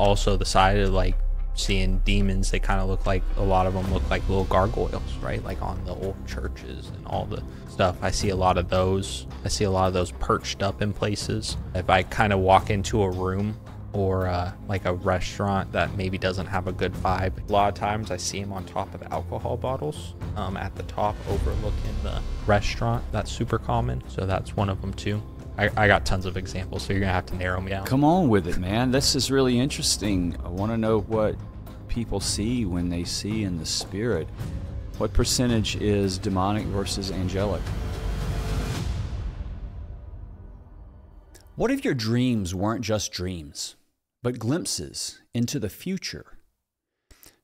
also the side of like seeing demons. They kind of look like, a lot of them look like little gargoyles, right? Like on the old churches and all the stuff. I see a lot of those. I see a lot of those perched up in places. If I kind of walk into a room or like a restaurant that maybe doesn't have a good vibe, a lot of times I see them on top of alcohol bottles at the top overlooking the restaurant. That's super common. So that's one of them too. I got tons of examples, so you're gonna have to narrow me out. Come on with it, man. This is really interesting. I want to know what people see when they see in the spirit. What percentage is demonic versus angelic? What if your dreams weren't just dreams, but glimpses into the future?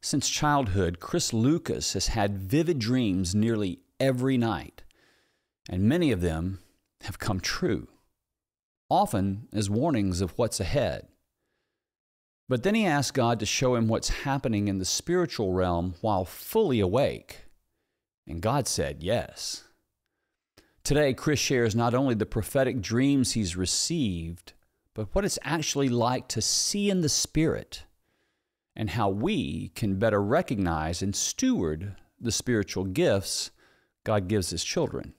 Since childhood, Chris Lucas has had vivid dreams nearly every night, and many of them have come true, often as warnings of what's ahead. But then he asked God to show him what's happening in the spiritual realm while fully awake, and God said yes. Today, Chris shares not only the prophetic dreams he's received, but what it's actually like to see in the Spirit, and how we can better recognize and steward the spiritual gifts God gives His children.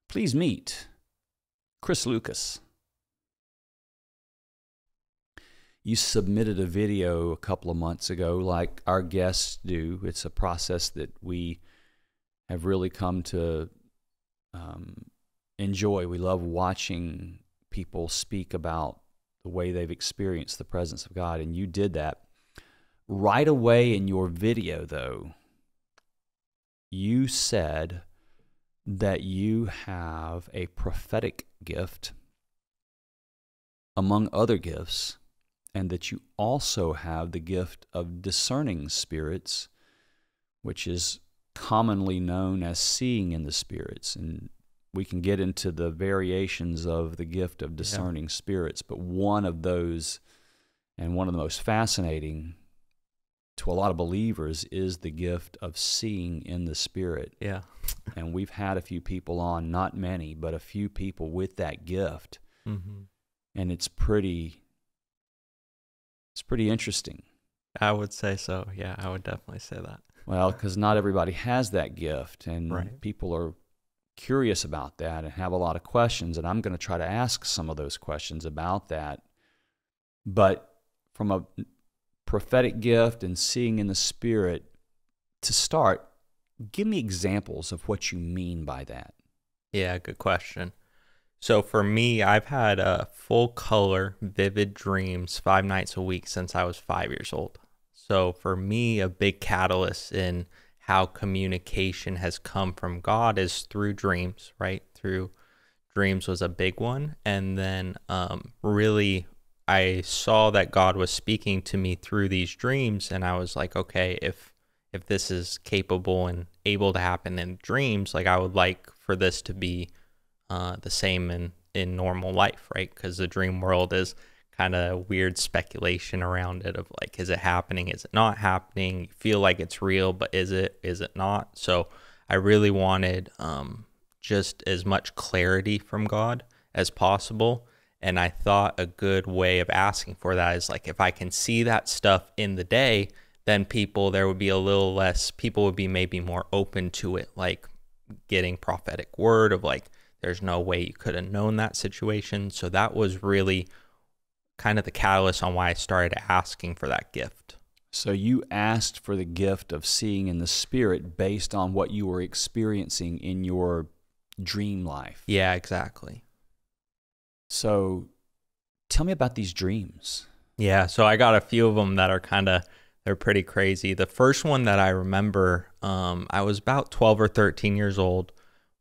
Please meet Chris Lucas. You submitted a video a couple of months ago, like our guests do. It's a process that we have really come to enjoy. We love watching people speak about the way they've experienced the presence of God, and you did that. Right away in your video, though, you said that you have a prophetic gift among other gifts, and that you also have the gift of discerning spirits, which is commonly known as seeing in the spirits. And we can get into the variations of the gift of discerning spirits, but one of those, and one of the most fascinating to a lot of believers, is the gift of seeing in the Spirit. Yeah. And we've had a few people on, not many, but a few people with that gift. Mm-hmm. And it's pretty interesting. I would say so. Yeah, I would definitely say that. Well, because not everybody has that gift, and right. People are curious about that and have a lot of questions, and I'm going to try to ask some of those questions about that. But from a prophetic gift and seeing in the Spirit, to start, give me examples of what you mean by that. Yeah, good question. So for me, I've had full color, vivid dreams 5 nights a week since I was 5 years old. So for me, a big catalyst in how communication has come from God is through dreams, right? Through dreams was a big one. And then really, I saw that God was speaking to me through these dreams. And I was like, okay, if this is capable and able to happen in dreams, like I would like for this to be the same in normal life, right? Because the dream world is kind of weird speculation around it of like, is it happening? Is it not happening? You feel like it's real, but is it not? So I really wanted just as much clarity from God as possible. And I thought a good way of asking for that is like, if I can see that stuff in the day, then there would be a little less, people would be maybe more open to it, like getting prophetic word of like, there's no way you could have known that situation. So that was really kind of the catalyst on why I started asking for that gift. So you asked for the gift of seeing in the Spirit based on what you were experiencing in your dream life. Yeah, exactly. So tell me about these dreams. Yeah, so I got a few of them that are they're pretty crazy. The first one that I remember, I was about 12 or 13 years old.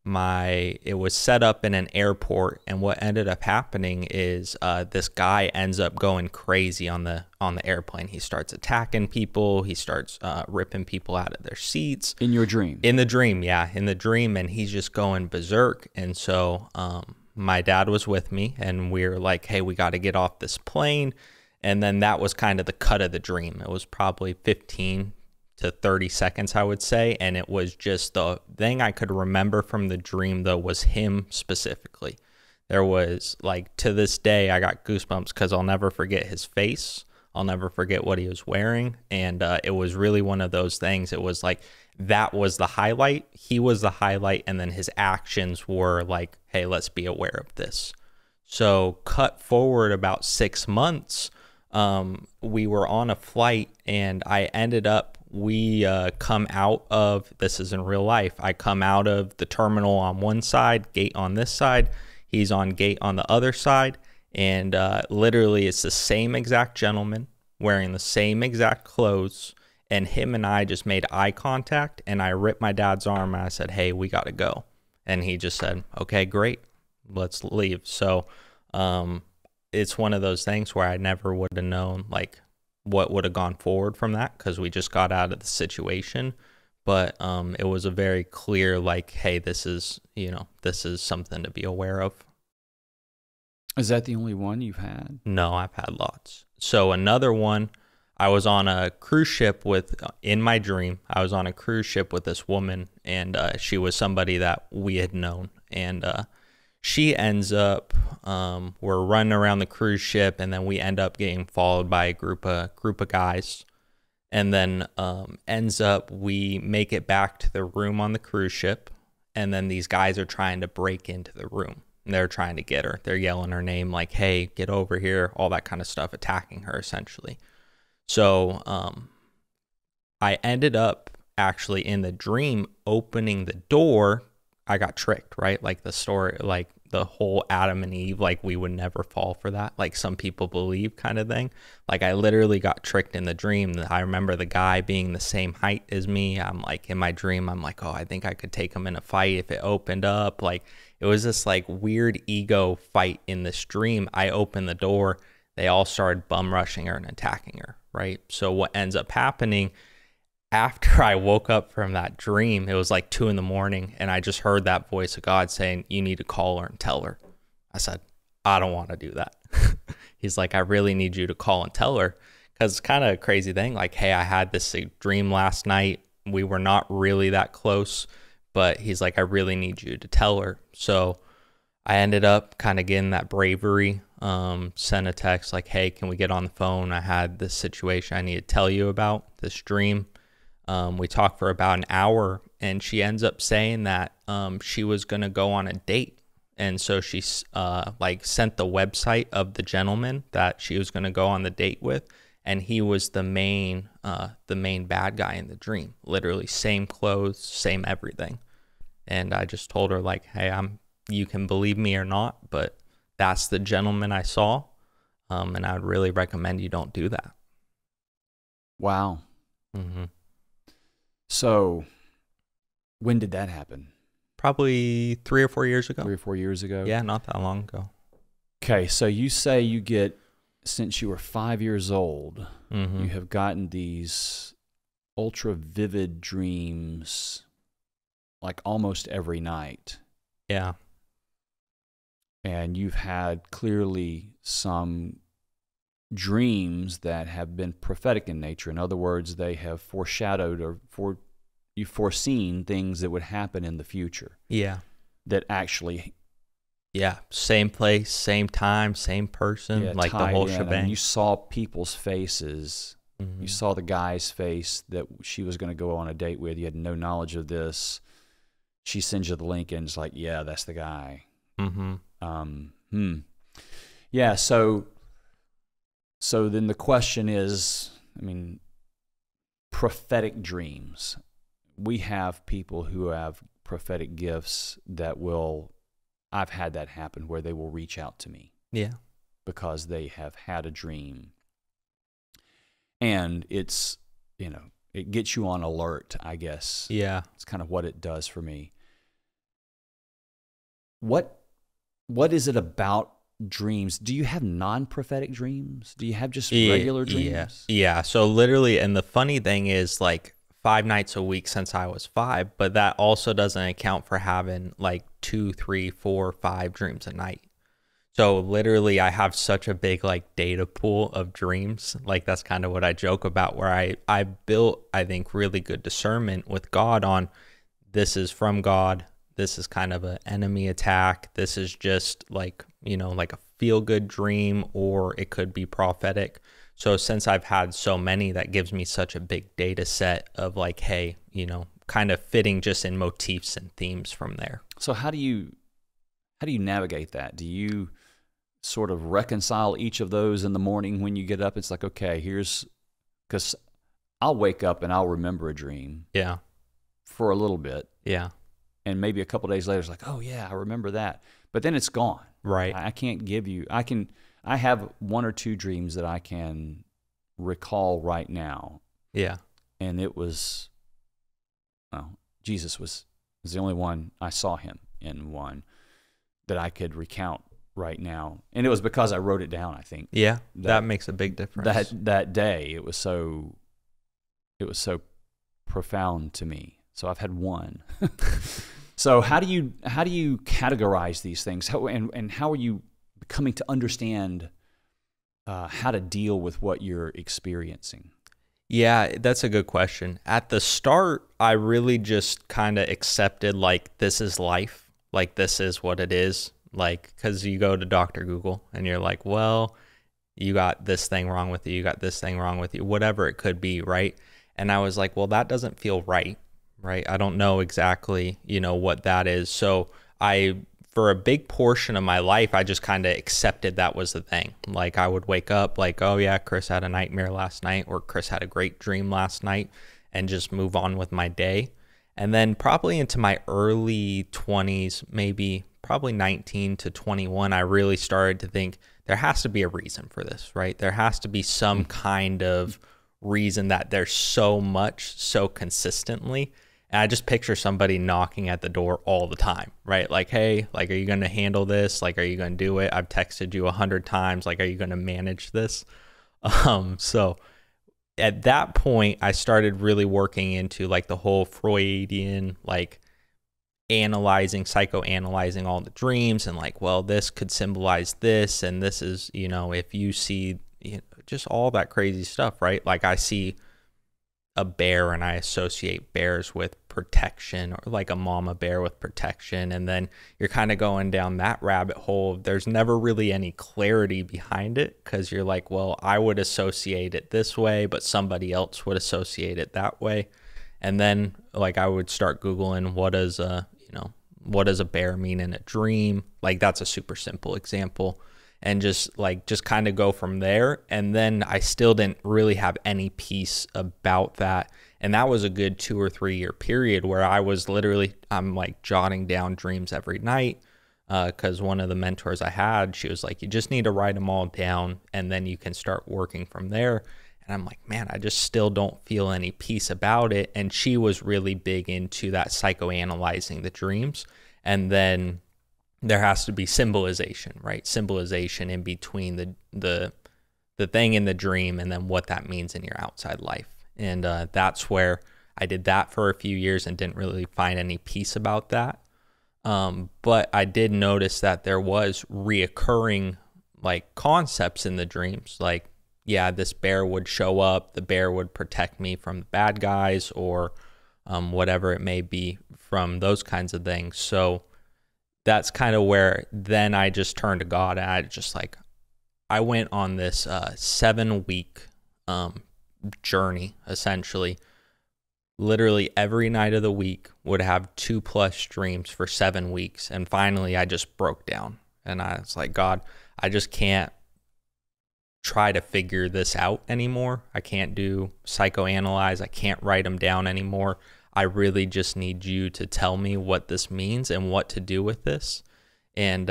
It was set up in an airport, and what ended up happening is this guy ends up going crazy on the airplane. He starts attacking people. He starts ripping people out of their seats. In your dream? In the dream, yeah, in the dream, and he's just going berserk. And so my dad was with me, and we were like, hey, we got to get off this plane. And then that was kind of the cut of the dream. It was probably 15 to 30 seconds, I would say. And it was just the thing I could remember from the dream, though, was him specifically. There was, like, to this day, I got goosebumps because I'll never forget his face. I'll never forget what he was wearing. And it was really one of those things. It was like, that was the highlight. He was the highlight. And then his actions were like, hey, let's be aware of this. So cut forward about 6 months, we were on a flight, and I ended up, we come out of, this is in real life, I come out of the terminal on one side, gate on this side, he's on gate on the other side, and literally it's the same exact gentleman wearing the same exact clothes, and him and I just made eye contact, and I ripped my dad's arm, and I said, hey, we got to go. And he just said, okay, great, let's leave. So it's one of those things where I never would have known like what would have gone forward from that, because we just got out of the situation. But it was a very clear like, hey, this is, this is something to be aware of. Is that the only one you've had? No, I've had lots. So another one, I was on a cruise ship in my dream, I was on a cruise ship with this woman, and she was somebody that we had known. And she ends up, we're running around the cruise ship, and then we end up getting followed by a group of guys. And then ends up, we make it back to the room on the cruise ship, and then these guys are trying to break into the room. And they're trying to get her. They're yelling her name like, hey, get over here, all that kind of stuff, attacking her essentially. So I ended up actually in the dream opening the door. I got tricked, right? Like the story, like the whole Adam and Eve, like we would never fall for that, like some people believe kind of thing. Like I literally got tricked in the dream. I remember the guy being the same height as me. I'm like, in my dream, I'm like, oh, I think I could take him in a fight if it opened up. Like it was this like weird ego fight in this dream. I opened the door. They all started bum rushing her and attacking her, right? So what ends up happening, after I woke up from that dream, it was like 2 a.m, and I just heard that voice of God saying, you need to call her and tell her. I said, I don't want to do that. He's like, I really need you to call and tell her, because it's kind of a crazy thing. Like, hey, I had this dream last night. We were not really that close, but he's like, I really need you to tell her. So I ended up kind of getting that bravery, sent a text like, hey, can we get on the phone? I had this situation I need to tell you about, this dream. We talked for about an hour, and she ends up saying that she was going to go on a date. And so she like sent the website of the gentleman that she was going to go on the date with, and he was the main bad guy in the dream. Literally same clothes, same everything. And I just told her like, hey, you can believe me or not, but that's the gentleman I saw, and I would really recommend you don't do that. Wow. Mm-hmm. So when did that happen? Probably 3 or 4 years ago. 3 or 4 years ago? Yeah, not that long ago. Okay, so you say you get, since you were 5 years old, Mm-hmm. you have gotten these ultra vivid dreams like almost every night. Yeah. And you've had clearly some dreams that have been prophetic in nature. In other words, they have foreshadowed or you've foreseen things that would happen in the future. Yeah. That actually, Yeah. Same place, same time, same person, like the whole shebang. And you saw people's faces. Mm-hmm. You saw the guy's face that she was going to go on a date with. You had no knowledge of this. She sends you the link, and it's like, yeah, that's the guy. Mm-hmm. Yeah, so then the question is, I mean, prophetic dreams. We have people who have prophetic gifts that I've had that happen where they will reach out to me. Yeah. Because they have had a dream. And it's, it gets you on alert, I guess. Yeah. It's kind of what it does for me. What is it about dreams? Do you have non-prophetic dreams? Do you have just regular dreams? Yeah. So literally, and the funny thing is like 5 nights a week since I was 5, but that also doesn't account for having like 2, 3, 4, 5 dreams a night. So literally I have such a big like data pool of dreams. Like that's kind of what I joke about, where I built, I think, really good discernment with God on, this is from God. This is kind of an enemy attack. This is just like, like a feel good dream, or it could be prophetic. So since I've had so many, that gives me such a big data set of like, hey, you know, kind of fitting just in motifs and themes from there. So how do you navigate that? Do you sort of reconcile each of those in the morning when you get up? It's like, okay, because I'll wake up and I'll remember a dream. Yeah. For a little bit. Yeah. And maybe a couple of days later, it's like, oh yeah, I remember that. But then it's gone. Right. I can't give you, I have one or two dreams that I can recall right now. Yeah. And it was, well, Jesus was the only one, I saw him in one that I could recount right now. And it was because I wrote it down, I think. Yeah. That makes a big difference. That day, it was so profound to me. So I've had one. So how do you categorize these things? How are you coming to understand how to deal with what you're experiencing? Yeah, that's a good question. At the start, I really just kind of accepted like this is life, like this is what it is. Like, because you go to Dr. Google and you're like, well, you got this thing wrong with you, you got this thing wrong with you, whatever it could be, right? And I was like, well, that doesn't feel right? I don't know exactly, you know, what that is. So for a big portion of my life, I just kind of accepted that was the thing. Like I would wake up like, oh yeah, Chris had a nightmare last night, or Chris had a great dream last night, and just move on with my day. And then probably into my early 20s, maybe probably 19 to 21, I really started to think there has to be a reason for this, right? There has to be some kind of reason that there's so much, so consistently. And I just picture somebody knocking at the door all the time, right? Like, hey, like, are you going to handle this? Like, are you going to do it? I've texted you 100 times. Like, are you going to manage this? So at that point, I started really working into like the whole Freudian, like psychoanalyzing all the dreams, and like, well, this could symbolize this. And this is, you know, if you see, you know, just all that crazy stuff, right? Like I see a bear and I associate bears with protection, or like a mama bear with protection. And then you're kind of going down that rabbit hole. There's never really any clarity behind it, because you're like, well, I would associate it this way, but somebody else would associate it that way. And then like I would start Googling what does a bear mean in a dream? Like that's a super simple example. And just kind of go from there. And then I still didn't really have any peace about that. And that was a good 2 or 3 year period where I'm like jotting down dreams every night. Because one of the mentors I had, she was like, you just need to write them all down and then you can start working from there. And I'm like, man, I just still don't feel any peace about it. And she was really big into that psychoanalyzing the dreams. And then there has to be symbolization, right? Symbolization in between the thing in the dream and then what that means in your outside life. And that's where I did that for a few years and didn't really find any peace about that. But I did notice that there was reoccurring like concepts in the dreams. Like, yeah, this bear would show up, the bear would protect me from the bad guys, or whatever it may be, from those kinds of things. So that's kind of where then I just turned to God, and I went on this 7-week journey, essentially. Literally every night of the week would have 2+ dreams for 7 weeks. And finally I just broke down and I was like, God, I just can't try to figure this out anymore. I can't do psychoanalyze. I can't write them down anymore. I really just need you to tell me what this means and what to do with this, and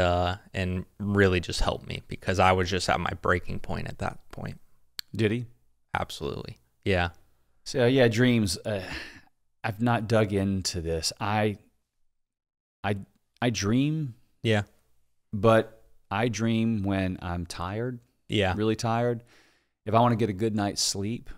really just help me, because I was just at my breaking point at that point. Did he? Absolutely. Yeah. So yeah, dreams. I've not dug into this. I dream. Yeah. But I dream when I'm tired. Yeah. Really tired. If I want to get a good night's sleep,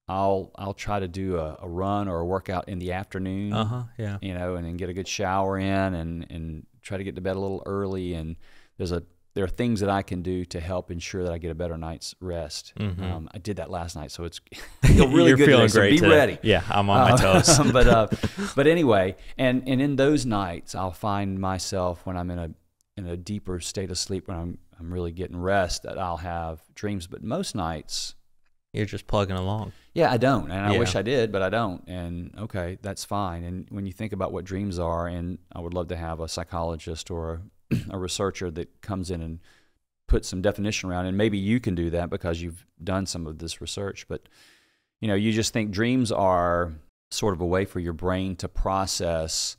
I'll try to do a run or a workout in the afternoon. Yeah. You know, and then get a good shower in and try to get to bed a little early. And there are things that I can do to help ensure that I get a better night's rest. Mm-hmm. I did that last night, so it's I feel really You're good feeling today, great so be today. ready. Yeah, I'm on my toes. But anyway, and in those nights, I'll find myself when I'm in a deeper state of sleep, when I'm really getting rest, that I'll have dreams. But most nights, You're just plugging along. Yeah, I don't, and I Yeah. wish I did, but I don't. And okay, that's fine. And when you think about what dreams are, and I would love to have a psychologist or a researcher that comes in and puts some definition around, and maybe you can do that because you've done some of this research. But you just think dreams are sort of a way for your brain to process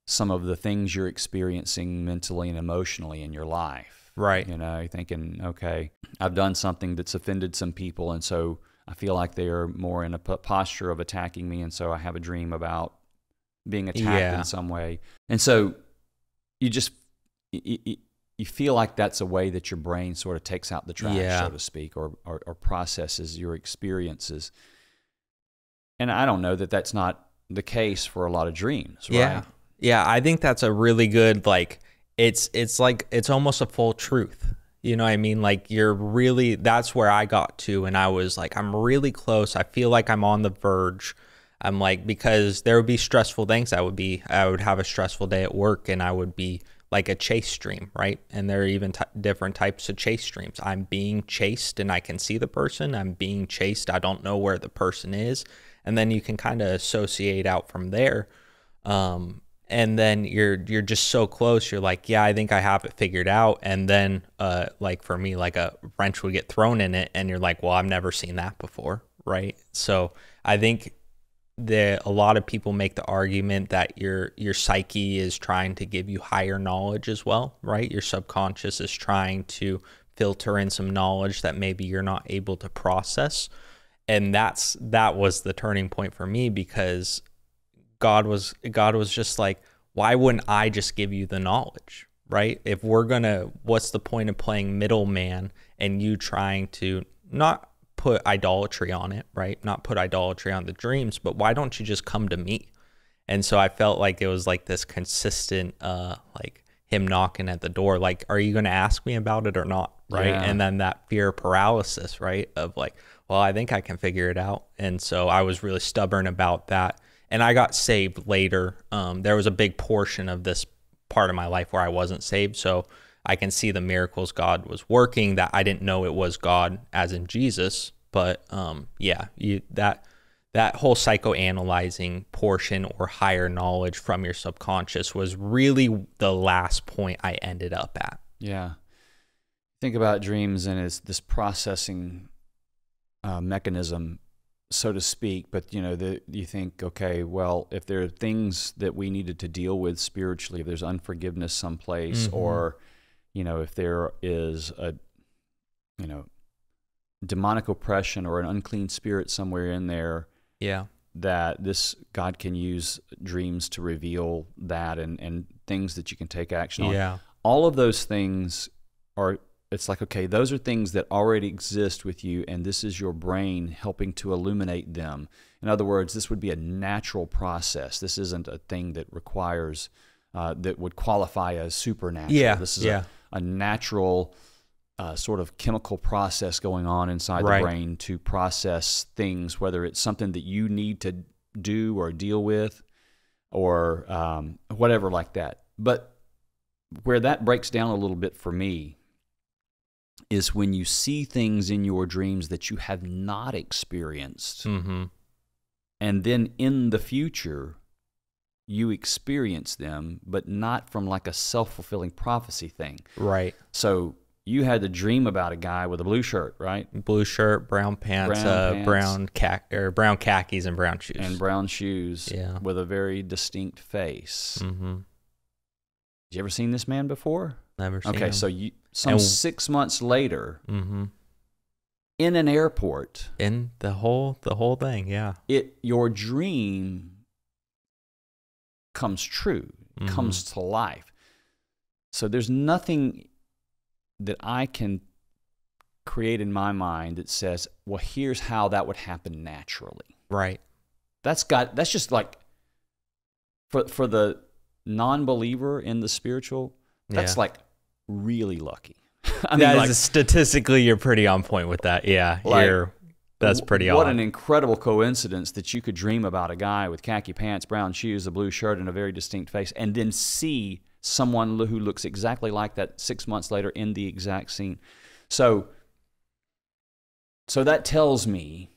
some of the things you're experiencing mentally and emotionally in your life. Right. You're thinking, okay, I've done something that's offended some people, and so I feel like they are more in a posture of attacking me, and so I have a dream about being attacked in some way. And so you just you feel like that's a way that your brain sort of takes out the trash, so to speak, or processes your experiences. And I don't know that that's not the case for a lot of dreams, right? Yeah, I think that's a really good, like, it's almost a full truth. You know what I mean? Like, that's where I got to, and I was like, I'm really close. I feel like I'm on the verge. I'm like, because there would be stressful things. I would have a stressful day at work, and I would be like a chase dream, right? And there are even different types of chase dreams. I'm being chased and I can see the person. I'm being chased. I don't know where the person is. And then you can kind of associate out from there. And then you're just so close. You're like, yeah, I think I have it figured out. And then like for me, like a wrench would get thrown in it, and you're like, well, I've never seen that before, right? So I think a lot of people make the argument that your psyche is trying to give you higher knowledge as well, right? Your subconscious is trying to filter in some knowledge that maybe you're not able to process. And that was the turning point for me, because God was just like, why wouldn't I just give you the knowledge, right? If what's the point of playing middleman and you trying to not put idolatry on it, right? Not put idolatry on the dreams, but why don't you just come to me? And so I felt like it was like this consistent, like him knocking at the door, like, are you going to ask me about it or not? Right. Yeah. And then that fear paralysis, right? Of like, well, I think I can figure it out. And so I was really stubborn about that. And I got saved later. There was a big portion of this part of my life where I wasn't saved. So I can see the miracles God was working that I didn't know it was God, as in Jesus. But that whole psychoanalyzing portion or higher knowledge from your subconscious was really the last point I ended up at. Yeah. Think about dreams and it's this processing mechanism, so to speak. But you think, okay, well, if there are things that we needed to deal with spiritually, if there's unforgiveness someplace, or if there is a demonic oppression or an unclean spirit somewhere in there, that this God can use dreams to reveal that, and things that you can take action on. All of those things it's like, okay, those are things that already exist with you, and this is your brain helping to illuminate them. In other words, this would be a natural process. This isn't a thing that requires, that would qualify as supernatural. This is a natural sort of chemical process going on inside the brain to process things, whether it's something that you need to do or deal with, or whatever like that. But where that breaks down a little bit for me is when you see things in your dreams that you have not experienced, and then in the future you experience them, but not from like a self-fulfilling prophecy thing. Right. So you had to dream about a guy with a blue shirt, right? Blue shirt, brown pants, brown khakis, and brown shoes. And brown shoes, with a very distinct face. Did you ever seen this man before? Never seen him. Okay, so 6 months later, in an airport, in the whole thing, your dream comes true, comes to life. So there's nothing that I can create in my mind that says, well, here's how that would happen naturally. Right. That's just like for the non-believer in the spiritual, that's like really lucky. I mean, statistically, you're pretty on point with that. Yeah, that's pretty odd. What an incredible coincidence that you could dream about a guy with khaki pants, brown shoes, a blue shirt, and a very distinct face, and then see someone who looks exactly like that 6 months later in the exact scene. So So that tells me,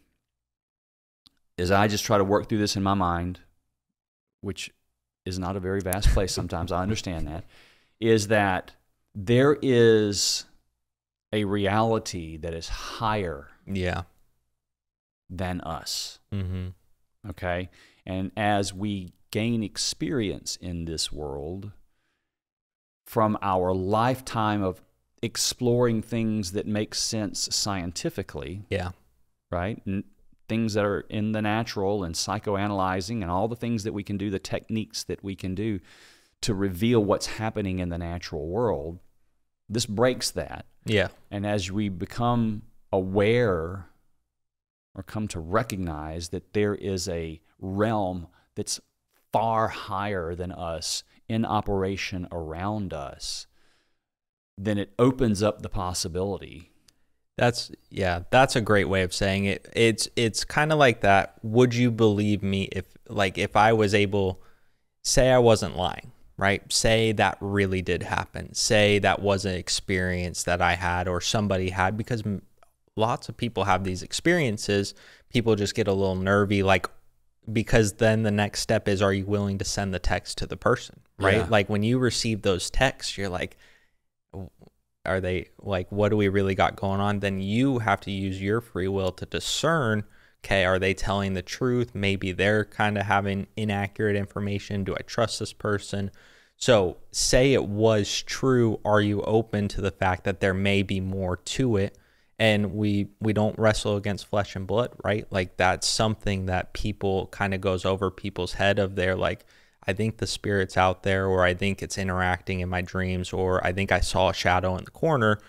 as I just try to work through this in my mind, which is not a very vast place sometimes, I understand that, is that there is a reality that is higher than us. Okay? And as we gain experience in this world, from our lifetime of exploring things that make sense scientifically, right? And things that are in the natural and psychoanalyzing and all the things that we can do, the techniques that we can do to reveal what's happening in the natural world, this breaks that. And as we become aware or come to recognize that there is a realm that's far higher than us in operation around us, then it opens up the possibility. That's a great way of saying it. It's kind of like that. Would you believe me if I was able, say I wasn't lying, right? Say that really did happen. Say that was an experience that I had or somebody had, because lots of people have these experiences. People just get a little nervy, because then the next step is, are you willing to send the text to the person, right? Like when you receive those texts, you're like, are they what do we really got going on? Then you have to use your free will to discern, okay, are they telling the truth? Maybe they're kind of having inaccurate information. Do I trust this person? So say it was true. Are you open to the fact that there may be more to it? And we don't wrestle against flesh and blood, right? Like that's something that people kind of goes over people's head of their I think the spirit's out there, or I think it's interacting in my dreams, or I think I saw a shadow in the corner.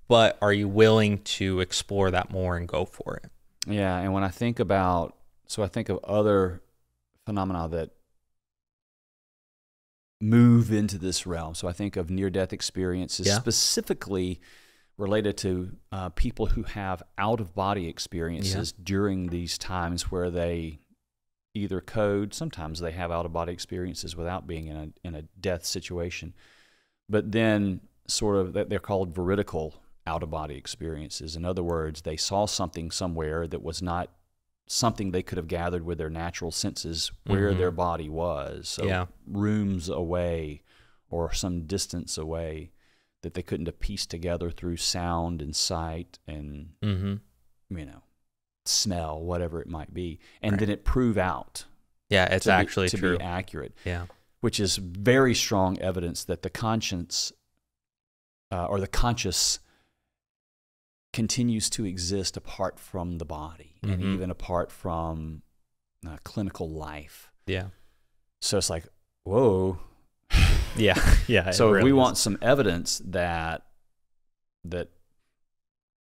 But are you willing to explore that more and go for it? Yeah, and when I think about, I think of other phenomena that move into this realm. So I think of near-death experiences, specifically related to people who have out-of-body experiences during these times where they either code, sometimes they have out-of-body experiences without being in a death situation, but then sort of they're called veridical out-of-body experiences. In other words, they saw something somewhere that was not something they could have gathered with their natural senses where their body was. So rooms away or some distance away that they couldn't have pieced together through sound and sight and, smell, whatever it might be. And then it prove out. Yeah, it's actually to true. be accurate. Yeah. Which is very strong evidence that the conscience or the conscious continues to exist apart from the body and even apart from clinical life. Yeah. So it's like, whoa. Yeah. So if we want some evidence that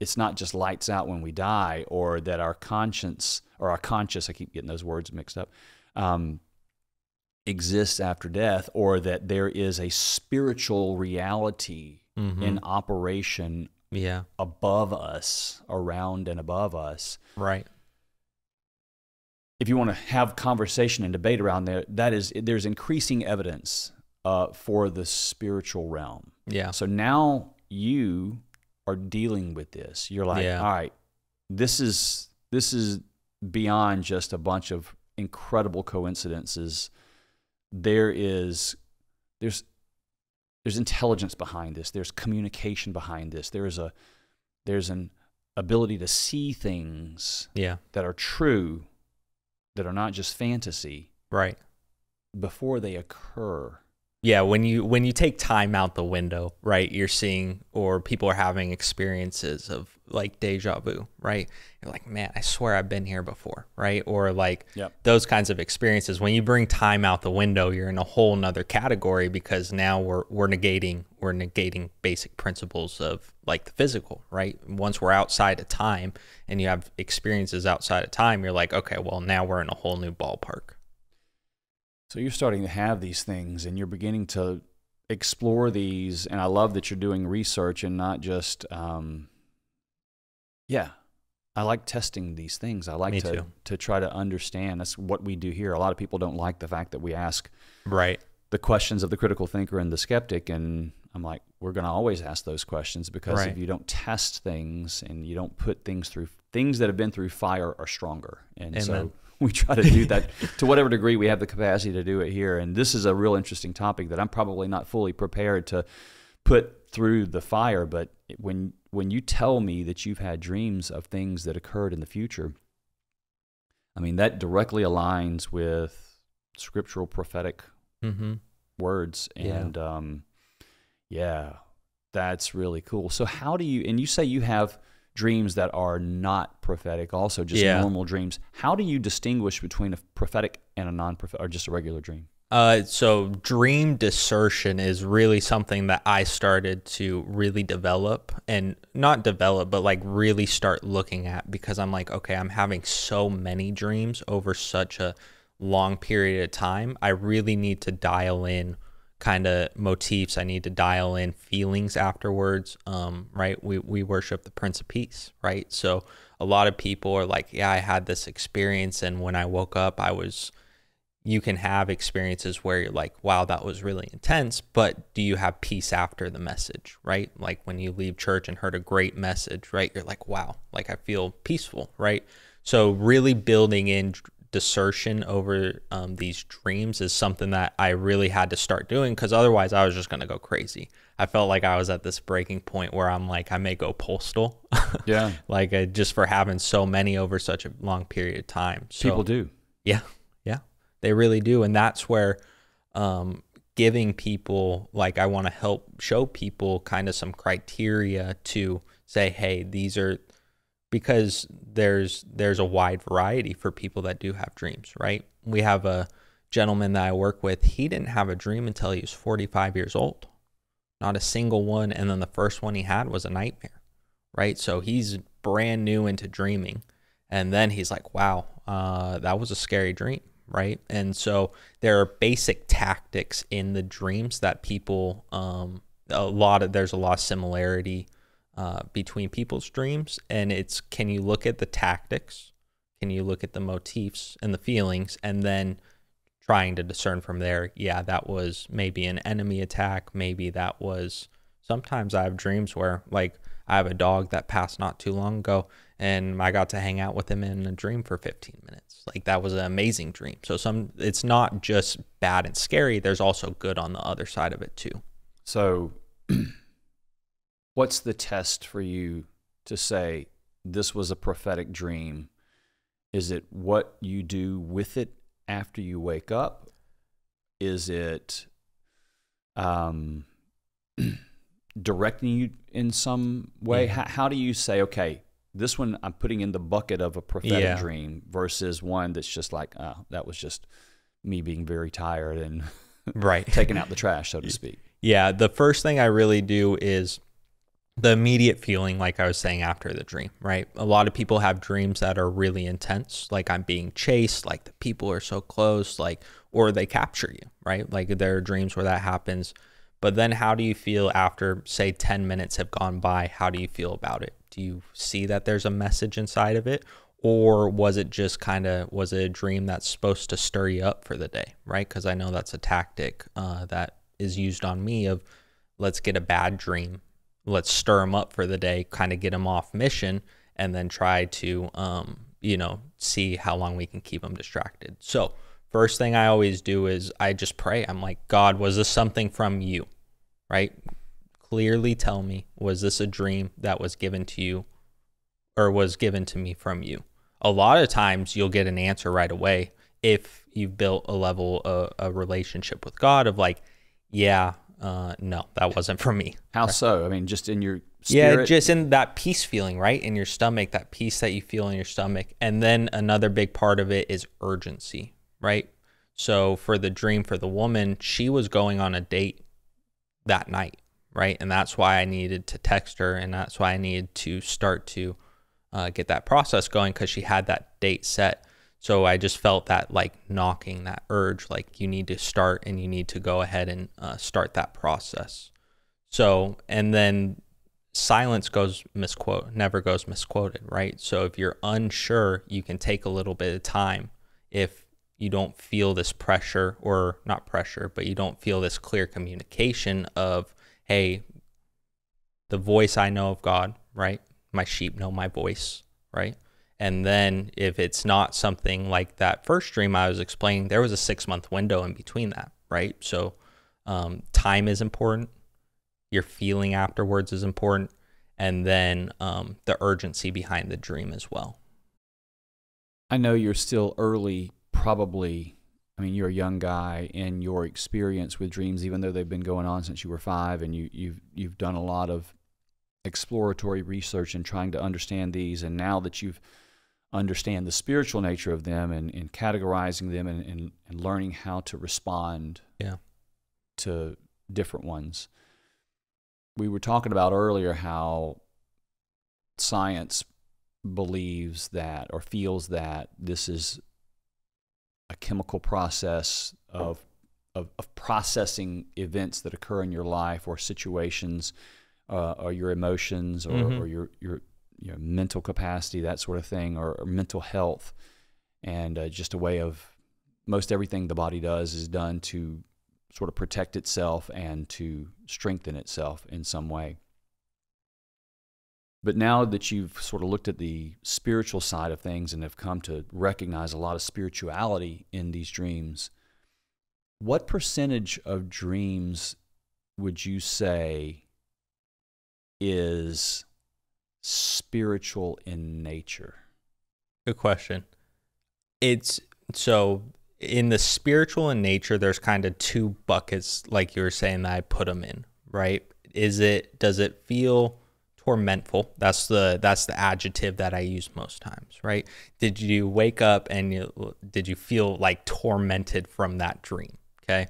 it's not just lights out when we die, or that our conscience, or our conscious, I keep getting those words mixed up, exists after death, or that there is a spiritual reality in operation above us, around and above us. Right. If you want to have conversation and debate around there, there's increasing evidence for the spiritual realm. Yeah. So now you are dealing with this. You're like, all right, this is beyond just a bunch of incredible coincidences. There's intelligence behind this. There's communication behind this. There's an ability to see things that are true, that are not just fantasy, right, before they occur. Yeah, when you take time out the window, right, you're seeing, or people are having experiences of like deja vu, right? You're like, man, I swear I've been here before, right? Or like those kinds of experiences. When you bring time out the window, you're in a whole nother category, because now we're negating basic principles of like the physical, right? Once we're outside of time and you have experiences outside of time, you're like, okay, well, now we're in a whole new ballpark. So you're starting to have these things, and you're beginning to explore these, and I love that you're doing research and not just, I like testing these things. I like to try to understand. That's what we do here. A lot of people don't like the fact that we ask the questions of the critical thinker and the skeptic, and I'm like, we're going to always ask those questions, because Right. if you don't test things and you don't put things through, things that have been through fire are stronger. And Amen. so we try to do that to whatever degree we have the capacity to do it here. And this is a real interesting topic that I'm probably not fully prepared to put through the fire. But when you tell me that you've had dreams of things that occurred in the future, I mean, that directly aligns with scriptural prophetic words. And yeah, that's really cool. So how do you, and you say you have dreams that are not prophetic, also just normal dreams. How do you distinguish between a prophetic and a non-prophetic, or just a regular dream? So dream discernment is really something that I started to really develop, and not develop, but like really start looking at, because I'm like, okay, I'm having so many dreams over such a long period of time. I really need to dial in kind of motifs. I need to dial in feelings afterwards. Right. We worship the Prince of Peace, right? So a lot of people are like, yeah, I had this experience, and when I woke up, you can have experiences where you're like, wow, that was really intense, but do you have peace after the message, right? Like when you leave church and heard a great message, right? You're like, wow, like I feel peaceful, right? So really building in discernment over these dreams is something that I really had to start doing, because otherwise I was just going to go crazy. I felt like I was at this breaking point where I'm like, I may go postal. Yeah. Like just for having so many over such a long period of time. So, people do. Yeah. They really do. And that's where giving people, like I want to help show people kind of some criteria to say, hey, these are, because there's a wide variety for people that do have dreams, right? We have a gentleman that I work with. He didn't have a dream until he was 45 years old. Not a single one. And then the first one he had was a nightmare, right? So he's brand new into dreaming. And then he's like, wow, that was a scary dream. Right. And so there are basic tactics in the dreams that people, there's a lot of similarity between people's dreams. And it's, can you look at the tactics? Can you look at the motifs and the feelings, and then trying to discern from there? Yeah, that was maybe an enemy attack. Maybe that was, sometimes I have dreams where, like, I have a dog that passed not too long ago, and I got to hang out with him in a dream for 15 minutes. Like, that was an amazing dream. So it's not just bad and scary. There's also good on the other side of it too. So what's the test for you to say this was a prophetic dream? Is it what you do with it after you wake up? Is it directing you in some way? Yeah. How do you say, okay, this one I'm putting in the bucket of a prophetic dream, versus one that's just like, oh, that was just me being very tired and right, taking out the trash, so to speak? Yeah, the first thing I really do is the immediate feeling, like I was saying, after the dream, right? A lot of people have dreams that are really intense, like I'm being chased, like the people are so close, like, or they capture you, right? Like there are dreams where that happens. But then how do you feel after, say, 10 minutes have gone by? How do you feel about it? Do you see that there's a message inside of it? Or was it just was it a dream that's supposed to stir you up for the day, right? Because I know that's a tactic that is used on me of, let's get a bad dream, let's stir them up for the day, kind of get them off mission, and then try to, see how long we can keep them distracted. So first thing I always do is I just pray. I'm like, God, was this something from you, right? Clearly tell me, was this a dream that was given to you, or was given to me from you? A lot of times you'll get an answer right away if you've built a level of a relationship with God of like, no, that wasn't from me. How right? so? I mean, just in your spirit? Yeah, just in that peace feeling, right? In your stomach, that peace that you feel in your stomach. And then another big part of it is urgency, right? So for the dream for the woman, she was going on a date that night, right? And that's why I needed to text her, and that's why I needed to start to get that process going, because she had that date set. So I just felt that like knocking, that urge, like you need to start and you need to go ahead and start that process. So, and then silence never goes misquoted, right? So if you're unsure, you can take a little bit of time. If you don't feel this pressure, or not pressure, but you don't feel this clear communication of, hey, the voice I know of God, right? My sheep know my voice, right? And then if it's not something like that first dream I was explaining, there was a 6-month window in between that, right? So time is important. Your feeling afterwards is important. And then the urgency behind the dream as well. I know you're still early, probably. I mean, you're a young guy, and your experience with dreams, even though they've been going on since you were 5, and you've done a lot of exploratory research and trying to understand these, and now that you've understand the spiritual nature of them and categorizing them and learning how to respond to different ones. We were talking about earlier how science believes that or feels that this is a chemical process of processing events that occur in your life or situations or your emotions or your mental capacity, that sort of thing, or mental health, and just a way of most everything the body does is done to sort of protect itself and to strengthen itself in some way. But now that you've sort of looked at the spiritual side of things and have come to recognize a lot of spirituality in these dreams, what percentage of dreams would you say is spiritual in nature? Good question. It's so in the spiritual in nature, there's kind of 2 buckets, like you were saying, that I put them in, right? Does it feel tormentful? That's the adjective that I use most times, right? Did you wake up and did you feel like tormented from that dream? Okay.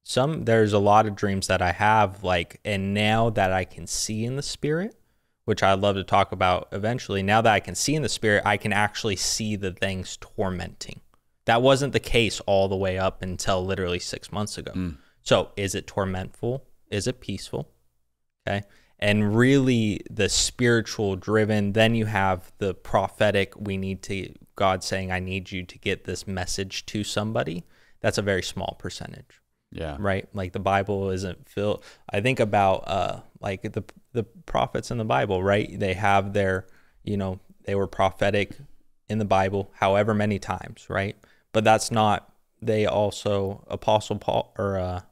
There's a lot of dreams that I have, like, and now that I can see in the spirit, which I'd love to talk about eventually, now that I can see in the spirit, I can actually see the things tormenting. That wasn't the case all the way up until literally 6 months ago. So is it tormentful? Is it peaceful? Okay. And really the spiritual driven, then you have the prophetic, God saying, I need you to get this message to somebody. That's a very small percentage. Yeah. Right. Like the Bible isn't filled. I think about like the prophets in the Bible, right? They have their, they were prophetic in the Bible however many times, right? But that's not, they also, Apostle Paul or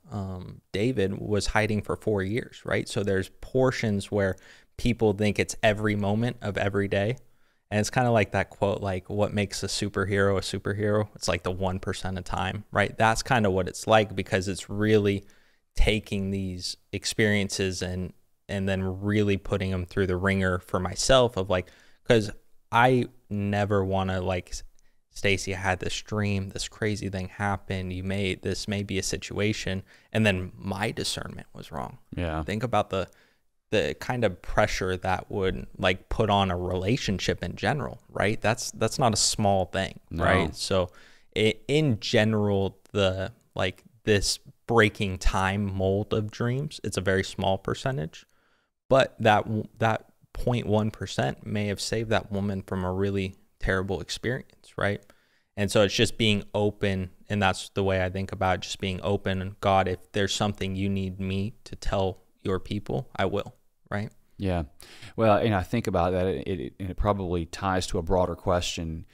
David was hiding for 4 years, right? So there's portions where people think it's every moment of every day. And it's kind of like that quote, like, what makes a superhero a superhero? It's like the 1% of time, right? That's kind of what it's like, because it's really taking these experiences and then really putting them through the ringer for myself of like, because I never want to like, Stacy, I had this dream, this crazy thing happened. This may be a situation. And then my discernment was wrong. Yeah. Think about the kind of pressure that would like put on a relationship in general, right? That's not a small thing, right? So in general, the like this breaking time mold of dreams, it's a very small percentage, but that 0.1% may have saved that woman from a really terrible experience, right? And so it's just being open, and that's the way I think about it, just being open. And God, if there's something you need me to tell your people, I will, right? Yeah. Well, and I think about that, and it probably ties to a broader question.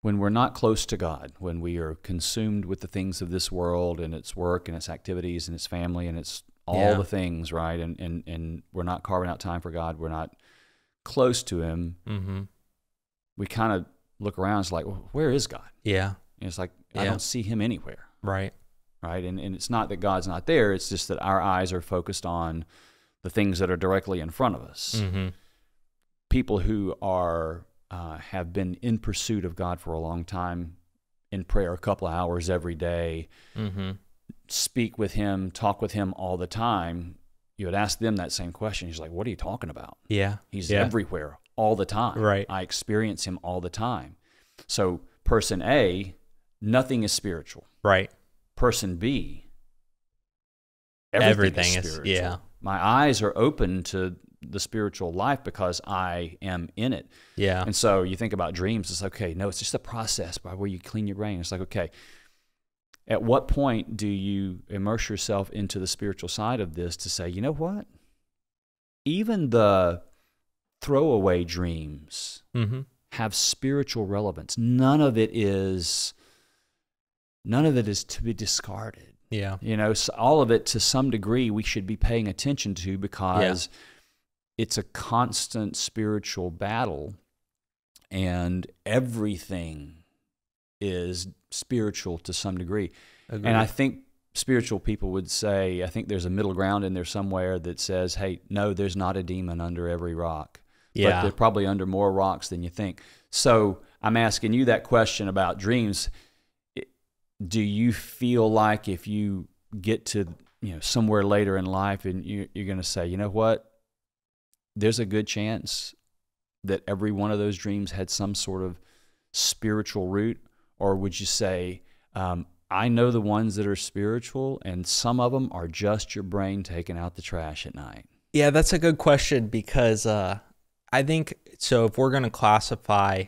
When we're not close to God, when we are consumed with the things of this world and its work and its activities and its family and its all the things, right? And we're not carving out time for God, we're not close to Him, we kind of look around, it's like, well, where is God? Yeah. And it's like, I don't see Him anywhere. Right. Right. And it's not that God's not there, it's just that our eyes are focused on the things that are directly in front of us. People who are have been in pursuit of God for a long time, in prayer a couple of hours every day, speak with Him, talk with Him all the time, you would ask them that same question. He's like, what are you talking about? Yeah. He's everywhere all the time. Right. I experience Him all the time. So person A, nothing is spiritual. Right. Person B, everything is spiritual. Yeah. My eyes are open to the spiritual life because I am in it. Yeah. And so you think about dreams, it's okay, no, it's just a process by where you clean your brain. It's like, okay, at what point do you immerse yourself into the spiritual side of this to say, you know what? even the throwaway dreams Mm-hmm. have spiritual relevance. None of it is to be discarded. Yeah. You know, so all of it to some degree we should be paying attention to, because it's a constant spiritual battle, and everything is spiritual to some degree. Agreed. And I think spiritual people would say, I think there's a middle ground in there somewhere that says, hey, no, there's not a demon under every rock. Yeah. But they're probably under more rocks than you think. So I'm asking you that question about dreams. Do you feel like if you get to somewhere later in life and you're going to say, you know what, there's a good chance that every one of those dreams had some sort of spiritual root? Or would you say, I know the ones that are spiritual, and some of them are just your brain taking out the trash at night? Yeah, that's a good question, because I think, so if we're going to classify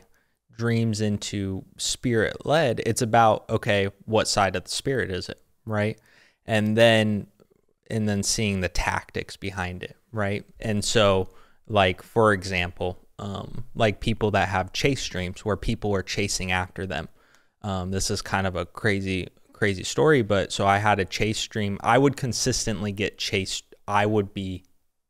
dreams into spirit-led, it's about, okay, what side of the spirit is it, right? And then seeing the tactics behind it, right? And so, like, for example, like people that have chase dreams where people are chasing after them. This is kind of a crazy story, but so I had a chase dream. I would consistently get chased. I would be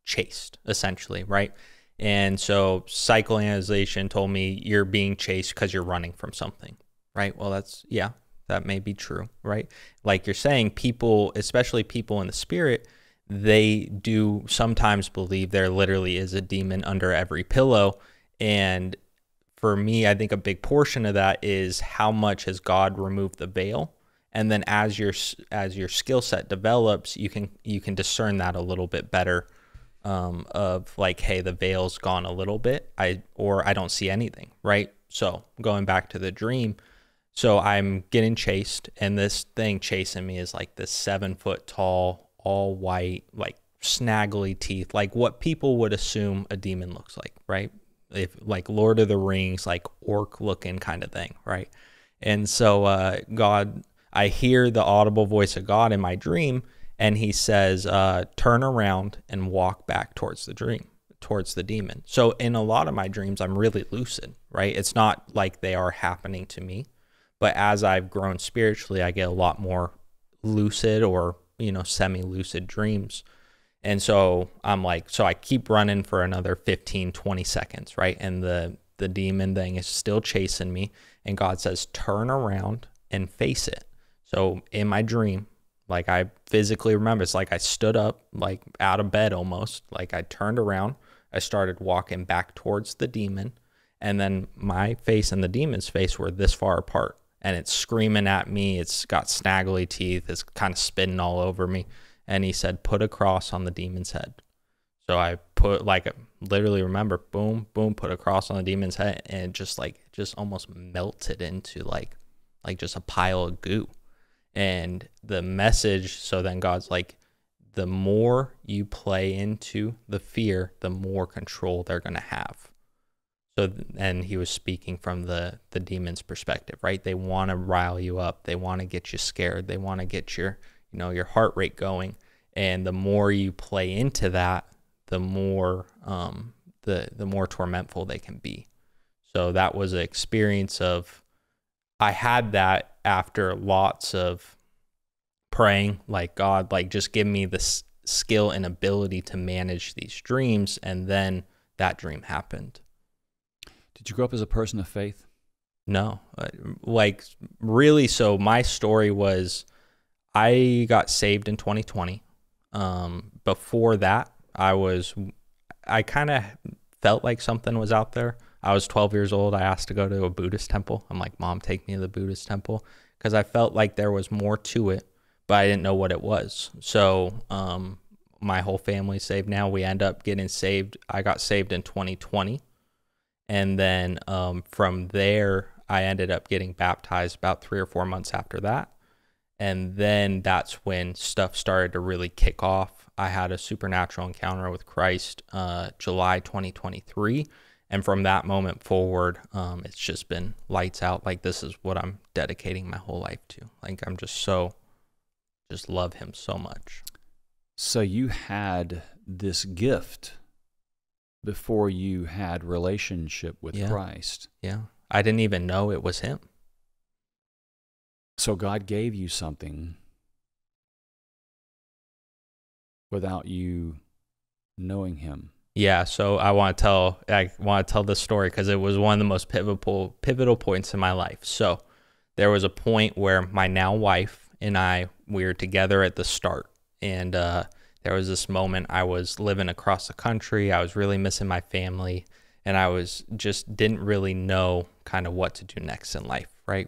chased, essentially, right? And so psychoanalyzation told me you're being chased because you're running from something, right? Well, that may be true, right? Like you're saying, people, especially people in the spirit, they do sometimes believe there literally is a demon under every pillow. And for me, I think a big portion of that is how much has God removed the veil. And then as your skill set develops, you can discern that a little bit better, of like, hey, the veil's gone a little bit, or I don't see anything, right? So going back to the dream, so I'm getting chased, and this thing chasing me is like this 7-foot tall, all white, like snaggly teeth, like what people would assume a demon looks like, right? If like Lord of the Rings, like orc looking kind of thing, right? And so I hear the audible voice of God in my dream, and he says, turn around and walk back towards the demon. So in a lot of my dreams, I'm really lucid, right? It's not like they are happening to me, but as I've grown spiritually, I get a lot more lucid or, semi-lucid dreams. And so I'm like, so I keep running for another 15, 20 seconds, right? And the demon thing is still chasing me. And God says, turn around and face it. So in my dream, like I physically remember, it's like I stood up, like out of bed almost, like I turned around, I started walking back towards the demon, and then my face and the demon's face were this far apart, and it's screaming at me. It's got snaggly teeth. It's kind of spitting all over me. And he said, put a cross on the demon's head. So I put, like, literally remember, boom, boom, put a cross on the demon's head, and just almost melted into like just a pile of goo. And the message, so then God's like, the more you play into the fear, the more control they're going to have. So, and he was speaking from the demon's perspective, right? They want to rile you up. They want to get you scared. They want to get your heart rate going. And the more you play into that, the more, the more tormentful they can be. So that was an experience of, I had that after lots of praying, like, God, like, just give me the skill and ability to manage these dreams. And then that dream happened. Did you grow up as a person of faith? No, like, really. So my story was, I got saved in 2020. Before that, I kind of felt like something was out there. I was 12 years old. I asked to go to a Buddhist temple. I'm like, Mom, take me to the Buddhist temple, because I felt like there was more to it, but I didn't know what it was. So my whole family's saved now. We end up getting saved. I got saved in 2020. And then from there, I ended up getting baptized about 3 or 4 months after that. And then that's when stuff started to really kick off. I had a supernatural encounter with Christ July 2023. And from that moment forward, it's just been lights out. Like, this is what I'm dedicating my whole life to. Like, I'm just love him so much. So you had this gift before you had relationship with Yeah. Christ. Yeah. I didn't even know it was him. So God gave you something without you knowing him. Yeah, so I want to tell this story because it was one of the most pivotal points in my life. So there was a point where my now wife and we were together at the start, and there was this moment. I was living across the country. I was really missing my family, and I was just didn't really know kind of what to do next in life, right?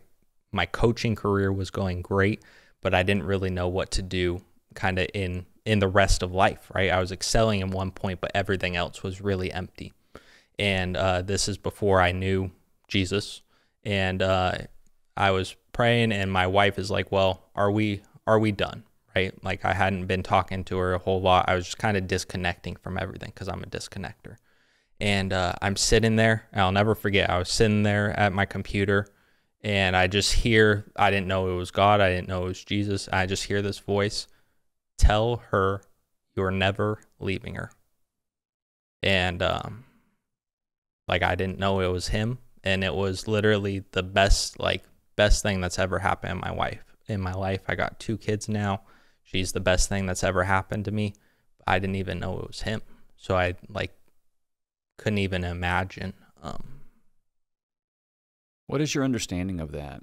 My coaching career was going great, but I didn't really know what to do kind of in the rest of life, right? I was excelling in one point, but everything else was really empty. And this is before I knew Jesus. And I was praying, and my wife is like, well, are we done, right? Like, I hadn't been talking to her a whole lot. I was just kind of disconnecting from everything because I'm a disconnector. And I'm sitting there. I'll never forget. I was sitting there at my computer, and I just hear, I didn't know it was God. I didn't know it was Jesus. I just hear this voice, tell her you're never leaving her. And like, I didn't know it was him, and it was literally the best thing that's ever happened in my life. I got 2 kids now. She's the best thing that's ever happened to me. I didn't even know it was him. So I couldn't even imagine. What is your understanding of that?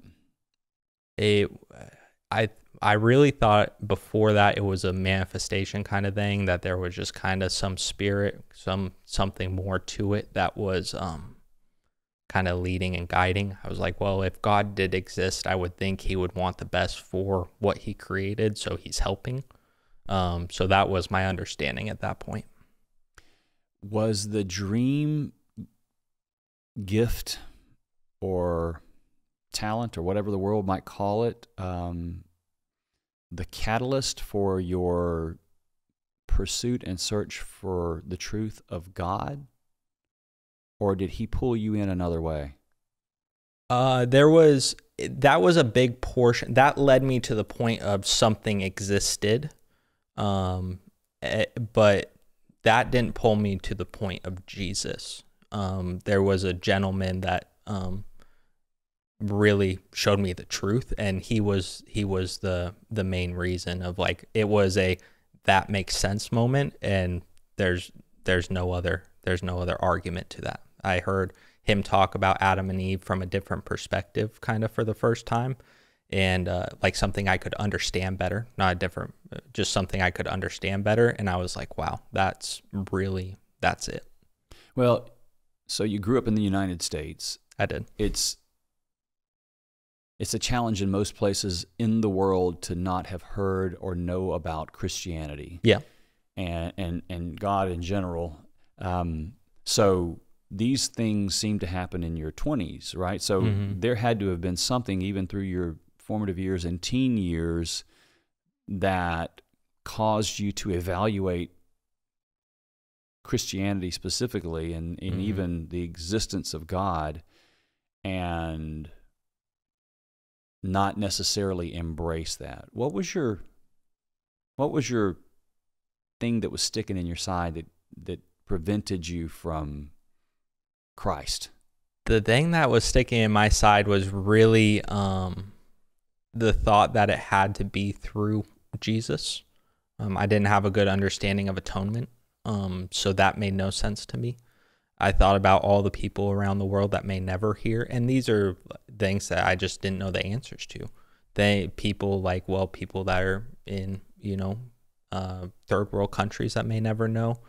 I really thought before that it was a manifestation kind of thing, that there was just kind of some spirit, something more to it that was kind of leading and guiding. I was like, well, if God did exist, I would think he would want the best for what he created, so he's helping. So that was my understanding at that point. Was the dream gift or talent, or whatever the world might call it, the catalyst for your pursuit and search for the truth of God? Or did he pull you in another way? That was a big portion. That led me to the point of something existed. But that didn't pull me to the point of Jesus. There was a gentleman that really showed me the truth, and he was the main reason of, like, it was a that makes sense moment, and there's no other argument to that. I heard him talk about Adam and Eve from a different perspective kind of for the first time, and like something I could understand better, just something I could understand better. And I was like, wow, that's it. Well, so you grew up in the United States. I did. It's a challenge in most places in the world to not have heard or know about Christianity. Yeah. And God in general. So these things seem to happen in your 20s, right? So there had to have been something even through your formative years and teen years that caused you to evaluate Christianity specifically, and even the existence of God, and not necessarily embrace that. What was your thing that was sticking in your side that prevented you from Christ? The thing that was sticking in my side was really the thought that it had to be through Jesus. I didn't have a good understanding of atonement, so that made no sense to me. I thought about all the people around the world that may never hear, and these are things that I just didn't know the answers to. People that are in, third world countries that may never know.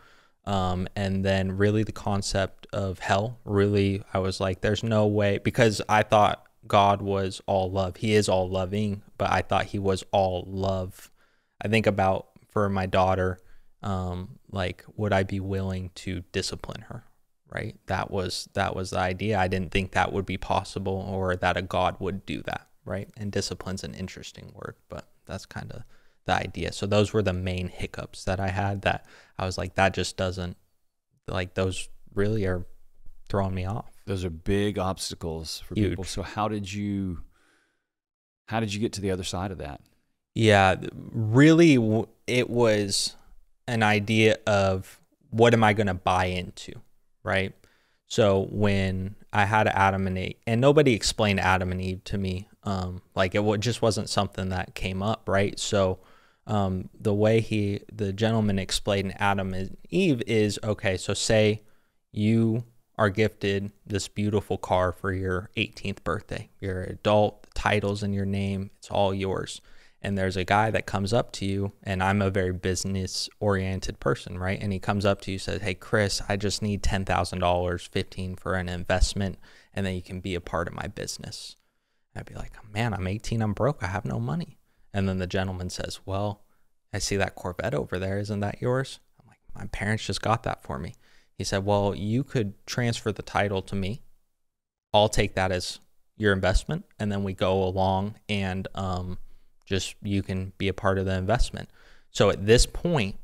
And then really the concept of hell, really, I was like, there's no way, because I thought God was all love. He is all loving, but I thought he was all love. I think about, for my daughter, would I be willing to discipline her? Right? That was the idea. I didn't think that would be possible, or that a God would do that, right? And discipline's an interesting word, but that's kind of the idea. So those were the main hiccups that I had, that I was like, that just doesn't, like, those really are throwing me off. Those are big obstacles for Huge. people. So how did you get to the other side of that? Yeah, really, it was an idea of, what am I going to buy into? right? So when I had Adam and Eve, and nobody explained Adam and Eve to me, like just wasn't something that came up, right? So the way the gentleman explained Adam and Eve is, okay, so say you are gifted this beautiful car for your 18th birthday. You're an adult, the title's in your name, it's all yours. And there's a guy that comes up to you, and I'm a very business oriented person, right? And he comes up to you and says, hey, Chris, I just need $10,000, 15 for an investment, and then you can be a part of my business. I'd be like, man, I'm 18, I'm broke, I have no money. And then the gentleman says, well, I see that Corvette over there, isn't that yours? I'm like, my parents just got that for me. He said, well, you could transfer the title to me. I'll take that as your investment, and then we go along and just you can be a part of the investment. So at this point,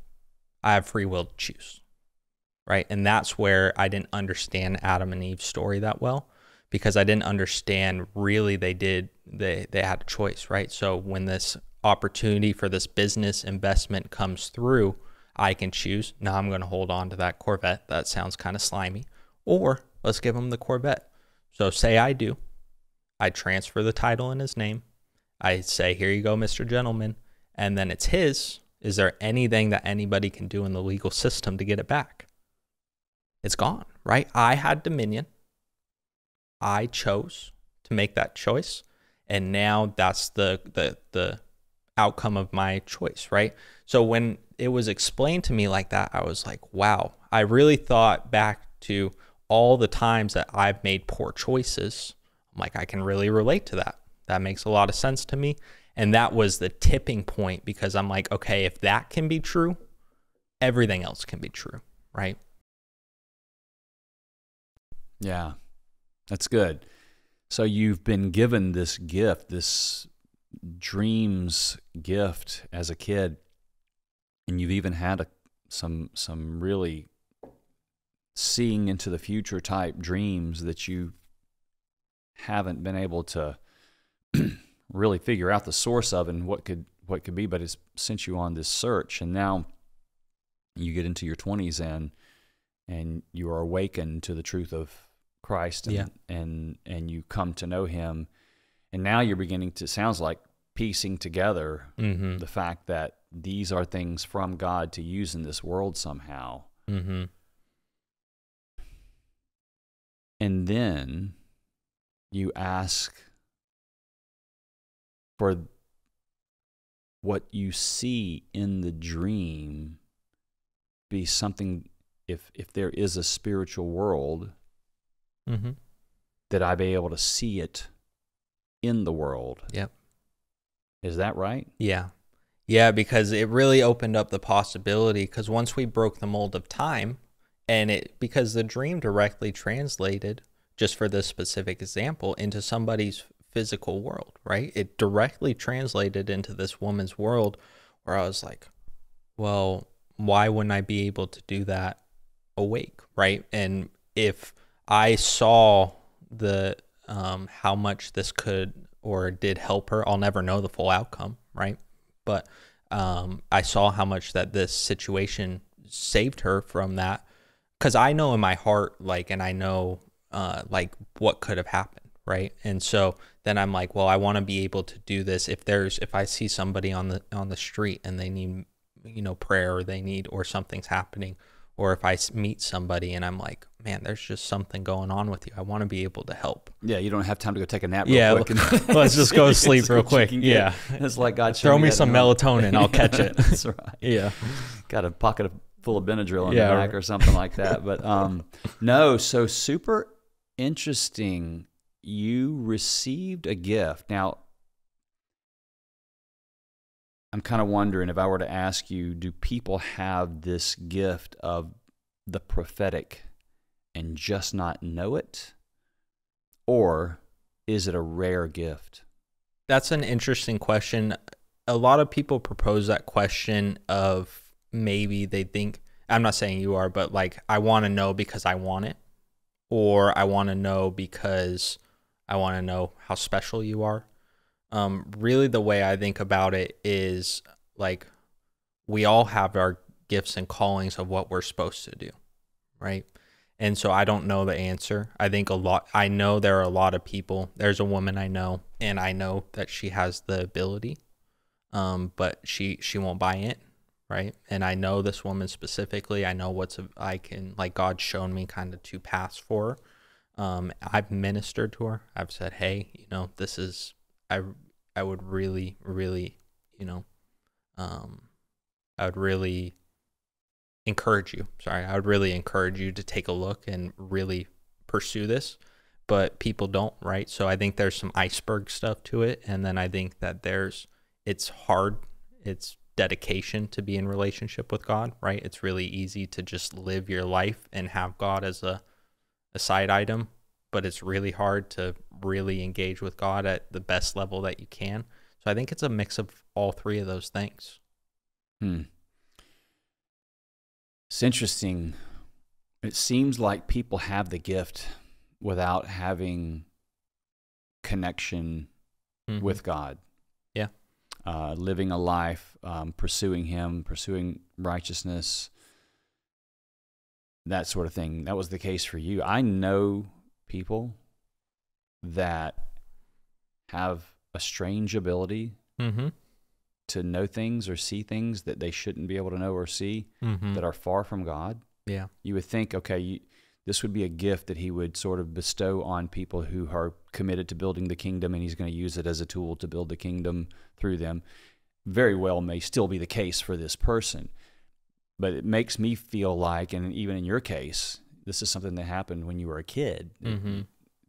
I have free will to choose, right? And that's where I didn't understand Adam and Eve's story that well, because I didn't understand really they had a choice, right? So when this opportunity for this business investment comes through, I can choose, now I'm going to hold on to that Corvette. That sounds kind of slimy. Or let's give him the Corvette. So say I do. I transfer the title in his name. I say, here you go, Mr. Gentleman. And then it's his. Is there anything that anybody can do in the legal system to get it back? It's gone, right? I had dominion. I chose to make that choice. And now that's the outcome of my choice, right? So when it was explained to me like that, I was like, wow. I really thought back to all the times that I've made poor choices. I'm like, I can really relate to that. That makes a lot of sense to me. And that was the tipping point, because I'm like, okay, if that can be true, everything else can be true, right? Yeah, that's good. So you've been given this gift, this dreams gift as a kid, and you've even had some really seeing into the future type dreams that you haven't been able to really figure out the source of and what could be, but it's sent you on this search. And now you get into your 20s and you are awakened to the truth of Christ, and you come to know him. And now you're beginning to, sounds like, piecing together the fact that these are things from God to use in this world somehow. And then you ask for what you see in the dream be something, if there is a spiritual world, that I be able to see it in the world. Yep. Is that right? Yeah. Yeah, because it really opened up the possibility, because once we broke the mold of time, and because the dream directly translated, just for this specific example, into somebody's physical world, right? It directly translated into this woman's world, where I was like, well, why wouldn't I be able to do that awake, right? And if I saw the how much this could or did help her, I'll never know the full outcome, right? But I saw how much that this situation saved her from that, because I know in my heart, like, and I know like what could have happened, right? And so then I'm like, well, I want to be able to do this. If I see somebody on the street and they need, prayer, or something's happening, or if I meet somebody and I'm like, man, there's just something going on with you, I want to be able to help. Yeah, you don't have time to go take a nap real quick. Let's just go to sleep real quick. Yeah. It's like God throw me some melatonin, I'll catch it. That's right. Yeah. Got a pocket full of Benadryl in the back or something like that. But no, so super interesting. You received a gift. Now, I'm kind of wondering, if I were to ask you, do people have this gift of the prophetic and just not know it? Or is it a rare gift? That's an interesting question. A lot of people propose that question of, maybe they think, I'm not saying you are, but like, I want to know because I want it, or I want to know because I want to know how special you are. Really, the way I think about it is, like, we all have our gifts and callings of what we're supposed to do, right? And so I don't know the answer. I know there are a lot of people. There's a woman I know, and I know that she has the ability, but she won't buy it, right? And I know this woman specifically. I know God's shown me kind of two paths for her. I've ministered to her. I've said, hey, this is, I would really, really, I would really encourage you. I would really encourage you to take a look and really pursue this. But people don't, right? So I think there's some iceberg stuff to it. And then I think that it's hard. It's dedication to be in relationship with God, right? It's really easy to just live your life and have God as a side item, but it's really hard to really engage with God at the best level that you can. So I think it's a mix of all three of those things. It's interesting. It seems like people have the gift without having connection with God. Yeah. Living a life, pursuing Him, pursuing righteousness, that sort of thing. That was the case for you. I know people that have a strange ability to know things or see things that they shouldn't be able to know or see, that are far from God. Yeah. You would think, okay, this would be a gift that He would sort of bestow on people who are committed to building the kingdom, and He's going to use it as a tool to build the kingdom through them. Very well may still be the case for this person. But it makes me feel like, and even in your case, this is something that happened when you were a kid.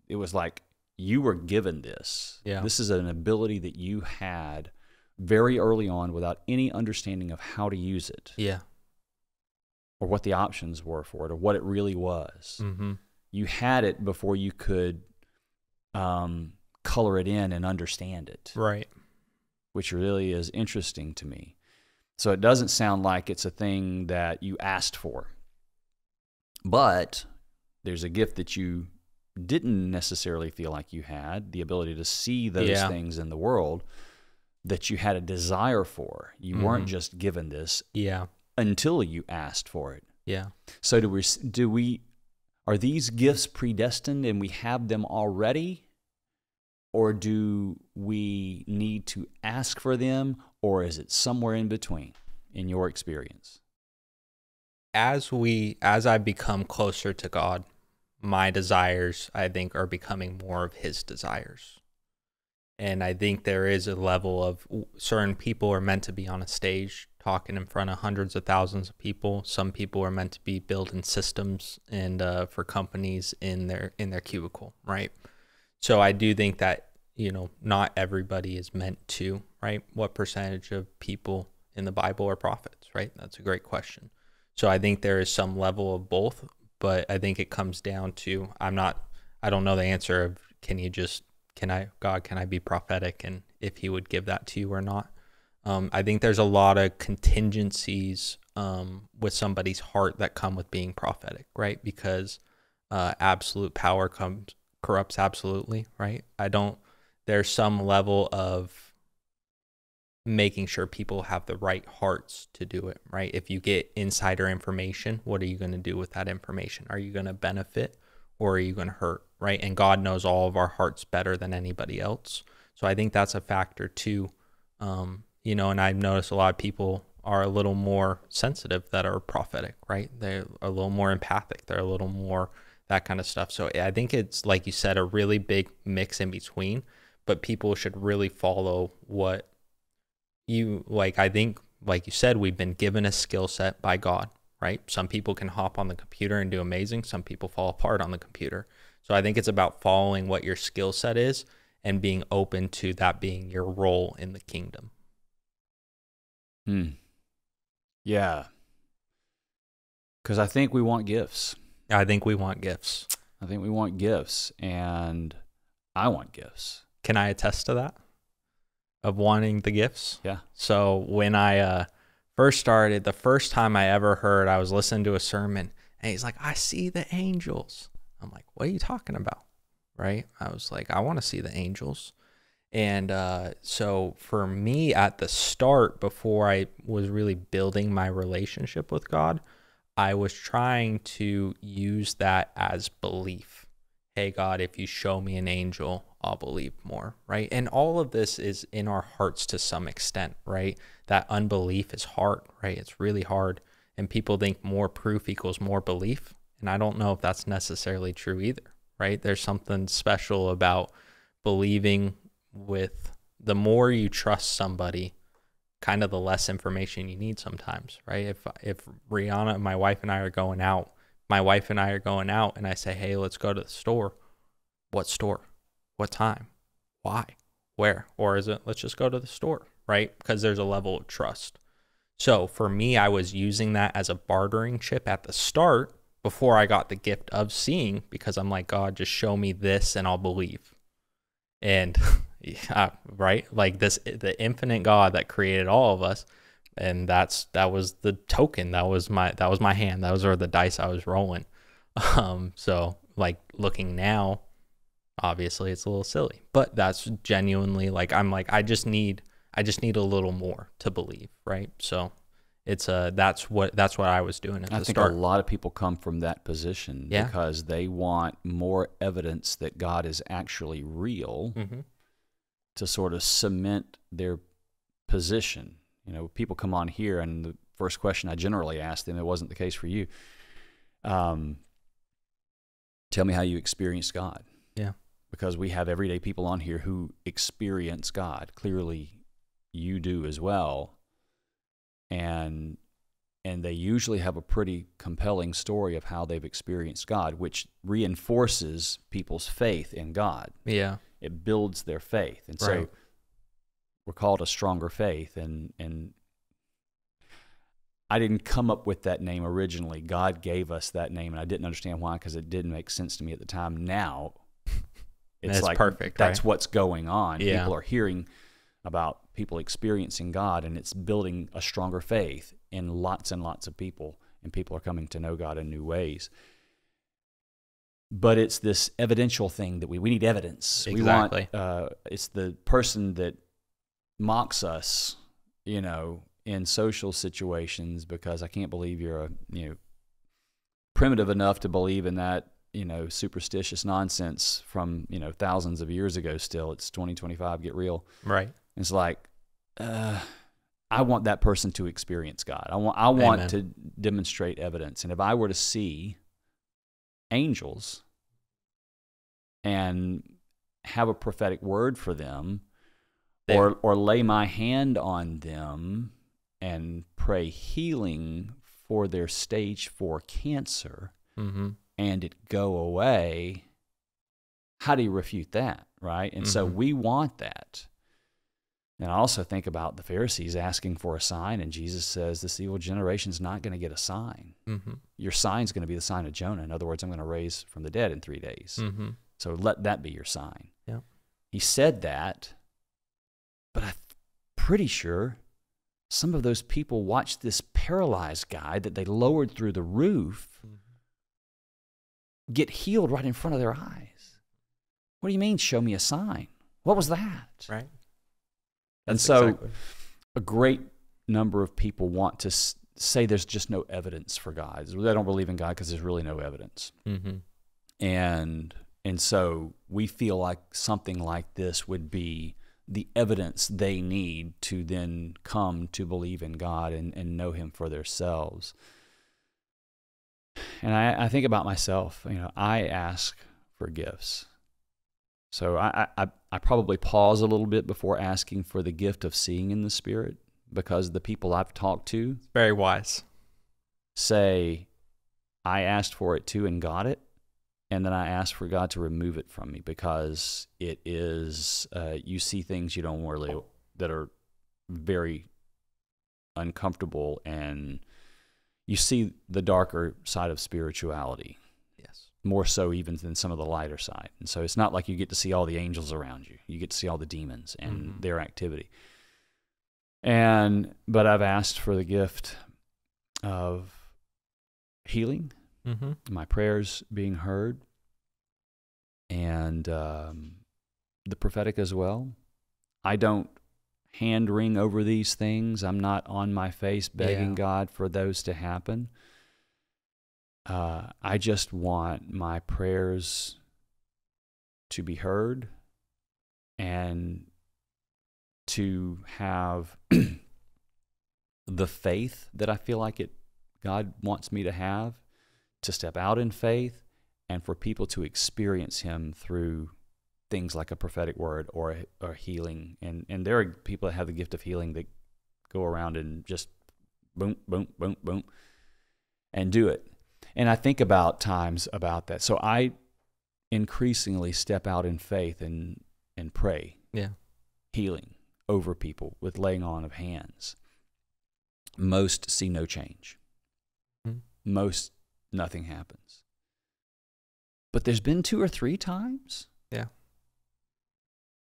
It was like you were given this. Yeah. This is an ability that you had very early on without any understanding of how to use it. Yeah. Or what the options were for it, or what it really was. You had it before you could color it in and understand it. Right. Which really is interesting to me. So it doesn't sound like it's a thing that you asked for. But there's a gift that you didn't necessarily feel like you had, the ability to see those things in the world that you had a desire for. You weren't just given this until you asked for it. Yeah. So are these gifts predestined and we have them already? Or do we need to ask for them, or is it somewhere in between, in your experience? As I become closer to God, my desires, I think, are becoming more of His desires. And I think there is a level of certain people are meant to be on a stage talking in front of hundreds of thousands of people. Some people are meant to be building systems and for companies in their cubicle, right? So I do think that, not everybody is meant to, right? What percentage of people in the Bible are prophets, right? That's a great question. So I think there is some level of both, but I think it comes down to, I don't know the answer of, can I be prophetic, and if He would give that to you or not. I think there's a lot of contingencies with somebody's heart that come with being prophetic, right? Because absolute power corrupts absolutely, right? There's some level of making sure people have the right hearts to do it, right? If you get insider information, what are you going to do with that information? Are you going to benefit, or are you going to hurt, right? And God knows all of our hearts better than anybody else. So I think that's a factor too. And I've noticed a lot of people are a little more sensitive that are prophetic, right? They're a little more empathic. They're a little more that kind of stuff. So I think it's, like you said, a really big mix in between, but people should really follow what you like. I think, like you said, we've been given a skill set by God, right? Some people can hop on the computer and do amazing. Some people fall apart on the computer. So I think it's about following what your skill set is and being open to that being your role in the kingdom. Yeah. Because I think we want gifts. I think we want gifts. And I want gifts. Can I attest to that? Of wanting the gifts? Yeah. So when I first started, the first time I ever heard, I was listening to a sermon, and he's like, I see the angels. I'm like, what are you talking about? Right? I was like, I want to see the angels. And so for me at the start, before I was really building my relationship with God, I was trying to use that as belief. Hey, God, if you show me an angel, I'll believe more, right? And all of this is in our hearts to some extent, right? That unbelief is hard, right? It's really hard. And people think more proof equals more belief. And I don't know if that's necessarily true either, right? There's something special about believing with the more you trust somebody, kind of the less information you need sometimes, right? If Rihanna, my wife and I are going out, and I say, hey, let's go to the store. What store? What time? Why? Where? Or is it, let's just go to the store, right? Because there's a level of trust. So for me, I was using that as a bartering chip at the start before I got the gift of seeing, because I'm like, God, just show me this and I'll believe. And yeah, right? Like the infinite God that created all of us. And that was the token. That was my hand. Those were the dice I was rolling. So like looking now, obviously it's a little silly, but that's genuinely like, I'm like, I just need a little more to believe. Right. So it's that's what I was doing at the start. I think a lot of people come from that position because they want more evidence that God is actually real to sort of cement their position. You know, people come on here, and the first question I generally ask them, it wasn't the case for you, tell me how you experience God. Yeah. Because we have everyday people on here who experience God. Clearly, you do as well. And they usually have a pretty compelling story of how they've experienced God, which reinforces people's faith in God. Yeah. It builds their faith. And so we're called a stronger faith. And I didn't come up with that name originally. God gave us that name, and I didn't understand why, because it didn't make sense to me at the time. Now, it's like perfect. That's right? what's going on. Yeah. People are hearing about people experiencing God, and it's building a stronger faith in lots and lots of people, and people are coming to know God in new ways. But it's this evidential thing that we need evidence. Exactly. We want, it's the person that mocks us, you know, in social situations, because I can't believe you're primitive enough to believe in that, superstitious nonsense from, thousands of years ago. Still, it's 2025, get real. Right. It's like, I want that person to experience God. I want to demonstrate evidence. And if I were to see angels and have a prophetic word for them, or lay my hand on them and pray healing for their stage 4 cancer, and it go away, how do you refute that, right? And so we want that. And I also think about the Pharisees asking for a sign, and Jesus says, this evil generation is not going to get a sign. Your sign's going to be the sign of Jonah. In other words, I'm going to raise from the dead in 3 days. So let that be your sign. Yeah. He said that, but I'm pretty sure some of those people watched this paralyzed guy that they lowered through the roof get healed right in front of their eyes. What do you mean, show me a sign? What was that? Right. And so a great number of people want to say there's just no evidence for God. They don't believe in God because there's really no evidence. And so we feel like something like this would be the evidence they need to then come to believe in God and know Him for themselves. And I think about myself, I ask for gifts. So I probably pause a little bit before asking for the gift of seeing in the Spirit, because the people I've talked to, very wise, say, I asked for it too and got it, and then I ask for God to remove it from me, because it is, you see things you don't really, that are very uncomfortable, and you see the darker side of spirituality. Yes. More so even than some of the lighter side. And so it's not like you get to see all the angels around you. You get to see all the demons and their activity. But I've asked for the gift of healing, my prayers being heard, and the prophetic as well. I don't hand wring over these things. I'm not on my face begging God for those to happen. I just want my prayers to be heard and to have the faith that I feel like God wants me to have, to step out in faith, and for people to experience Him through things like a prophetic word or healing. And there are people that have the gift of healing that go around and just boom, boom, boom, boom, and do it. And I think about times about that. So I increasingly step out in faith and pray healing over people with laying on of hands. Most see no change. Most, nothing happens. But there's been 2 or 3 times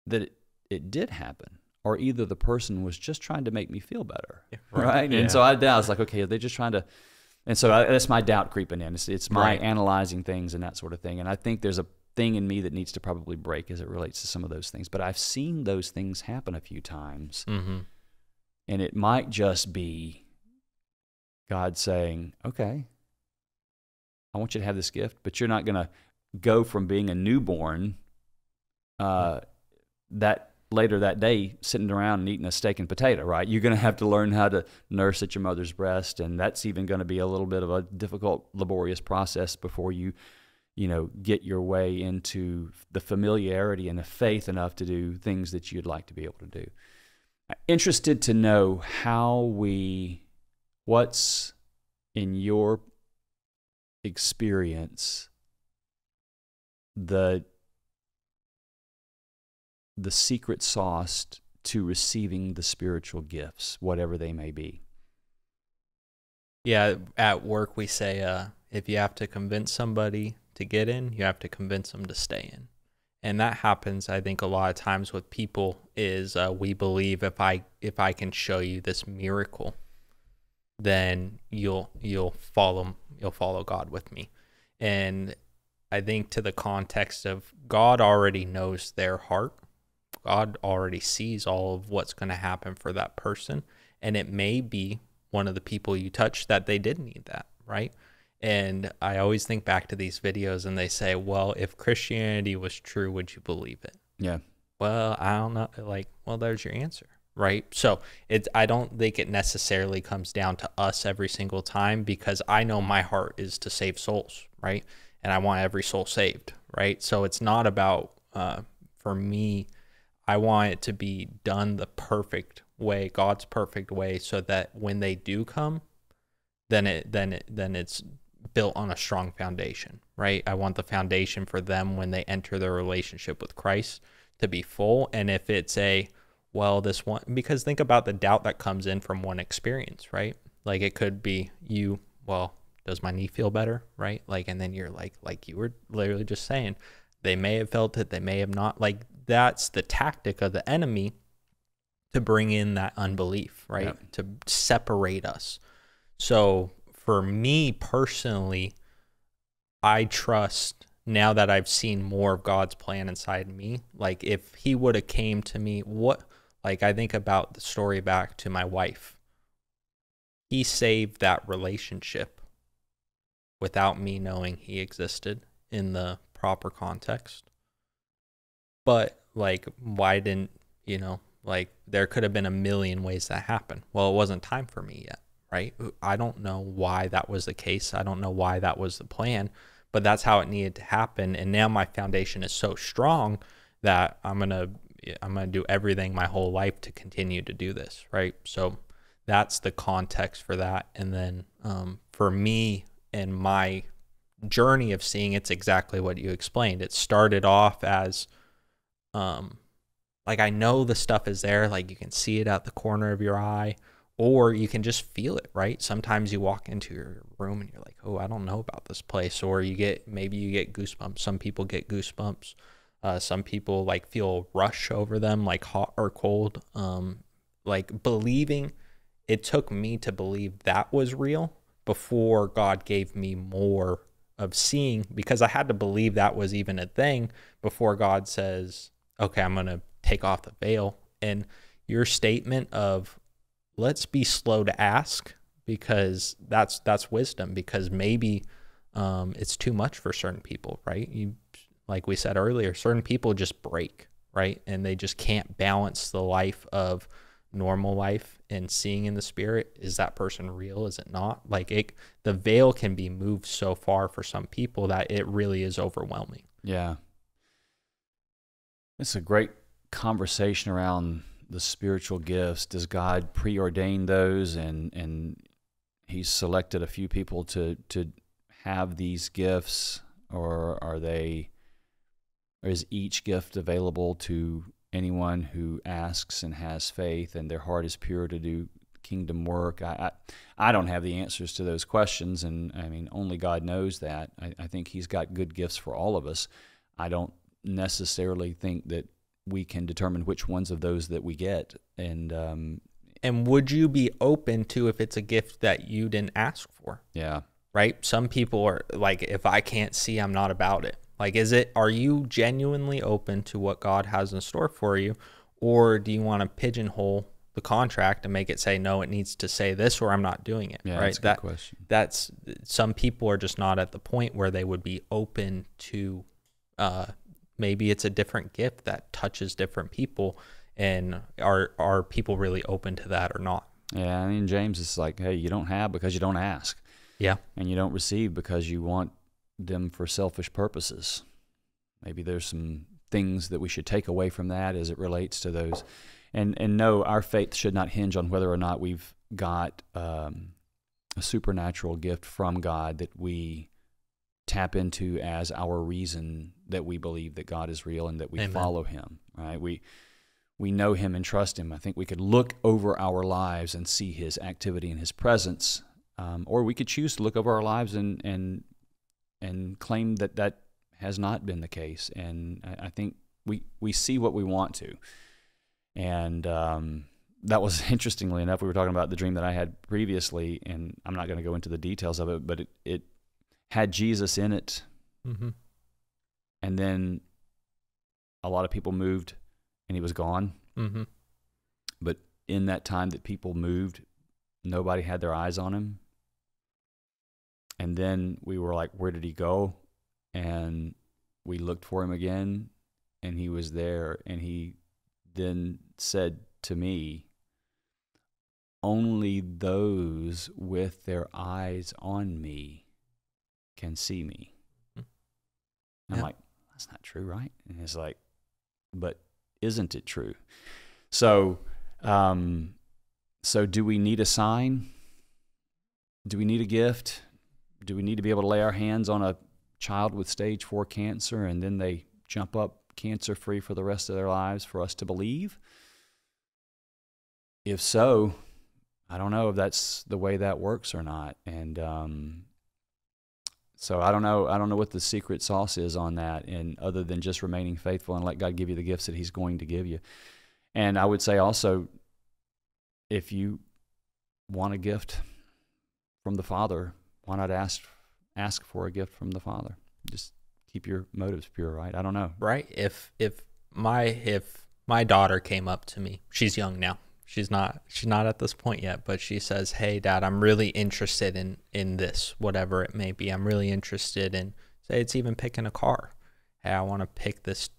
that it did happen. Or either the person was just trying to make me feel better, right? And so I was like, okay, are they just trying to... And so that's my doubt creeping in. It's my analyzing things and that sort of thing. And I think there's a thing in me that needs to probably break as it relates to some of those things. But I've seen those things happen a few times. And it might just be God saying, okay, I want you to have this gift, but you're not going to go from being a newborn that later that day sitting around and eating a steak and potato, right? You're going to have to learn how to nurse at your mother's breast, and that's even going to be a little bit of a difficult, laborious process before you get your way into the familiarity and the faith enough to do things that you'd like to be able to do. Interested to know what's in your experience the secret sauce to receiving the spiritual gifts, whatever they may be. Yeah, at work we say if you have to convince somebody to get in, you have to convince them to stay in. And that happens, I think, a lot of times with people is we believe if I can show you this miracle, then you'll follow God with me. And I think to the context of God already knows their heart. God already sees all of what's going to happen for that person. And it may be one of the people you touch that they did need that, right? And I always think back to these videos and they say, well, if Christianity was true, would you believe it? Yeah. Well, I don't know. Like, well, there's your answer, right? So I don't think it necessarily comes down to us every single time, because I know my heart is to save souls, right? And I want every soul saved, right? So it's not about, for me, I want it to be done the perfect way, God's perfect way, so that when they do come, then it's built on a strong foundation, right? I want the foundation for them when they enter their relationship with Christ to be full. And if it's this one, because think about the doubt that comes in from one experience, right? Like it could be does my knee feel better, right? Like, and then you're like you were literally just saying, they may have felt it, they may have not. Like, that's the tactic of the enemy to bring in that unbelief, right? Yep. To separate us. So for me personally, I trust, now that I've seen more of God's plan inside me, like if he would have came to me, I think about the story back to my wife. He saved that relationship without me knowing he existed in the proper context. But why didn't, there could have been a million ways that happened. Well, it wasn't time for me yet, right? I don't know why that was the case. I don't know why that was the plan, but that's how it needed to happen. And now my foundation is so strong that I'm going to do everything my whole life to continue to do this, right? So that's the context for that. And then for me and my journey of seeing, it's exactly what you explained. It started off as I know the stuff is there, like you can see it out the corner of your eye, or you can just feel it, right? Sometimes you walk into your room and you're like, oh, I don't know about this place, or maybe you get goosebumps. Some people get goosebumps. Some people feel rush over them, like hot or cold. Believing, it took me to believe that was real before God gave me more of seeing, because I had to believe that was even a thing before God says, okay, I'm going to take off the veil. And your statement of let's be slow to ask, because that's wisdom, because maybe it's too much for certain people, right? Like we said earlier, certain people just break, right? And they just can't balance the life of normal life and seeing in the spirit. Is that person real? Is it not? Like the veil can be moved so far for some people that it really is overwhelming. Yeah. It's a great conversation around the spiritual gifts. Does God preordain those, and He's selected a few people to have these gifts, or is each gift available to anyone who asks and has faith and their heart is pure to do kingdom work? I don't have the answers to those questions, and I mean, only God knows that. I think He's got good gifts for all of us. I don't necessarily think that we can determine which ones of those that we get. And would you be open to if it's a gift that you didn't ask for? Yeah. Right? Some people are like, if I can't see, I'm not about it. Like, are you genuinely open to what God has in store for you? Or do you want to pigeonhole the contract and make it say, no, it needs to say this, or I'm not doing it? Yeah, right? That's a good question. That's some people are just not at the point where they would be open to, maybe it's a different gift that touches different people, and are people really open to that or not? Yeah, I mean, James is like, hey, you don't have because you don't ask. Yeah. And you don't receive because you want them for selfish purposes. Maybe there's some things that we should take away from that as it relates to those. And no, our faith should not hinge on whether or not we've got a supernatural gift from God that we tap into as our reason that we believe that God is real and that we Amen. follow Him, right? We know Him and trust Him. I think we could look over our lives and see His activity and His presence, or we could choose to look over our lives and claim that that has not been the case. And I think we see what we want to. And that was, interestingly enough, we were talking about the dream that I had previously, and I'm not going to go into the details of it, but it had Jesus in it. Mm-hmm. And then a lot of people moved and He was gone. Mm-hmm. But in that time that people moved, nobody had their eyes on Him. And then we were like, where did He go? And we looked for Him again, and He was there. And He then said to me, only those with their eyes on me can see me. I'm like, that's not true, right? And it's like, but isn't it true? So do we need a sign? Do we need a gift? Do we need to be able to lay our hands on a child with stage 4 cancer and then they jump up cancer-free for the rest of their lives for us to believe? If so, I don't know if that's the way that works or not. And so I don't know what the secret sauce is on that, and other than just remaining faithful and let God give you the gifts that He's going to give you. And I would say also, if you want a gift from the Father, why not ask for a gift from the Father? Just keep your motives pure, right? I don't know. Right. If my daughter came up to me, she's young now. She's not at this point yet, but she says, "Hey, Dad, I'm really interested in this, whatever it may be. I'm really interested in," say it's even picking a car. Hey, I want to pick this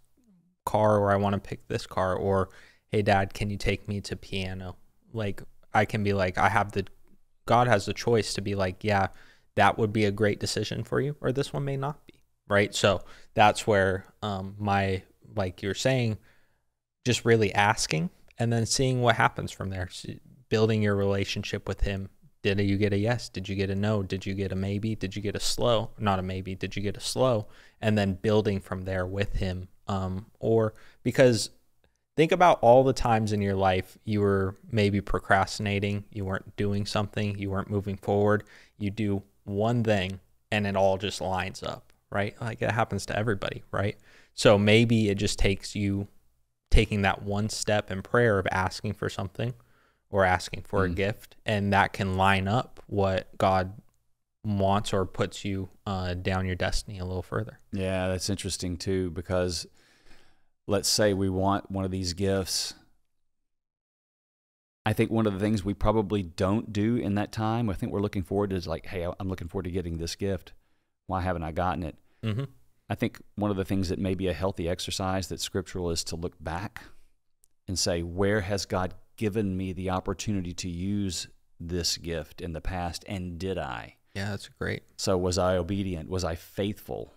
car, or I want to pick this car, or hey, Dad, can you take me to piano? Like, I can be like, God has the choice to be like, yeah, that would be a great decision for you, or this one may not be, right? So that's where like you're saying, just really asking and then seeing what happens from there. Building your relationship with Him. Did you get a yes? Did you get a no? Did you get a maybe? Did you get a slow? Not a maybe. Did you get a slow? And then building from there with Him. Or because think about all the times in your life you were maybe procrastinating, you weren't doing something, you weren't moving forward. You do one thing and it all just lines up, right? Like it happens to everybody, right? So maybe it just takes you taking that one step in prayer of asking for something or asking for a gift, and that can line up what God wants or puts you down your destiny a little further. Yeah, that's interesting too, because let's say we want one of these gifts. I think one of the things we probably don't do in that time, I think we're looking forward to is like, hey, I'm looking forward to getting this gift. Why haven't I gotten it? Mm-hmm. I think one of the things that may be a healthy exercise that's scriptural is to look back and say, where has God given me the opportunity to use this gift in the past, and did I? Yeah, that's great. So was I obedient? Was I faithful?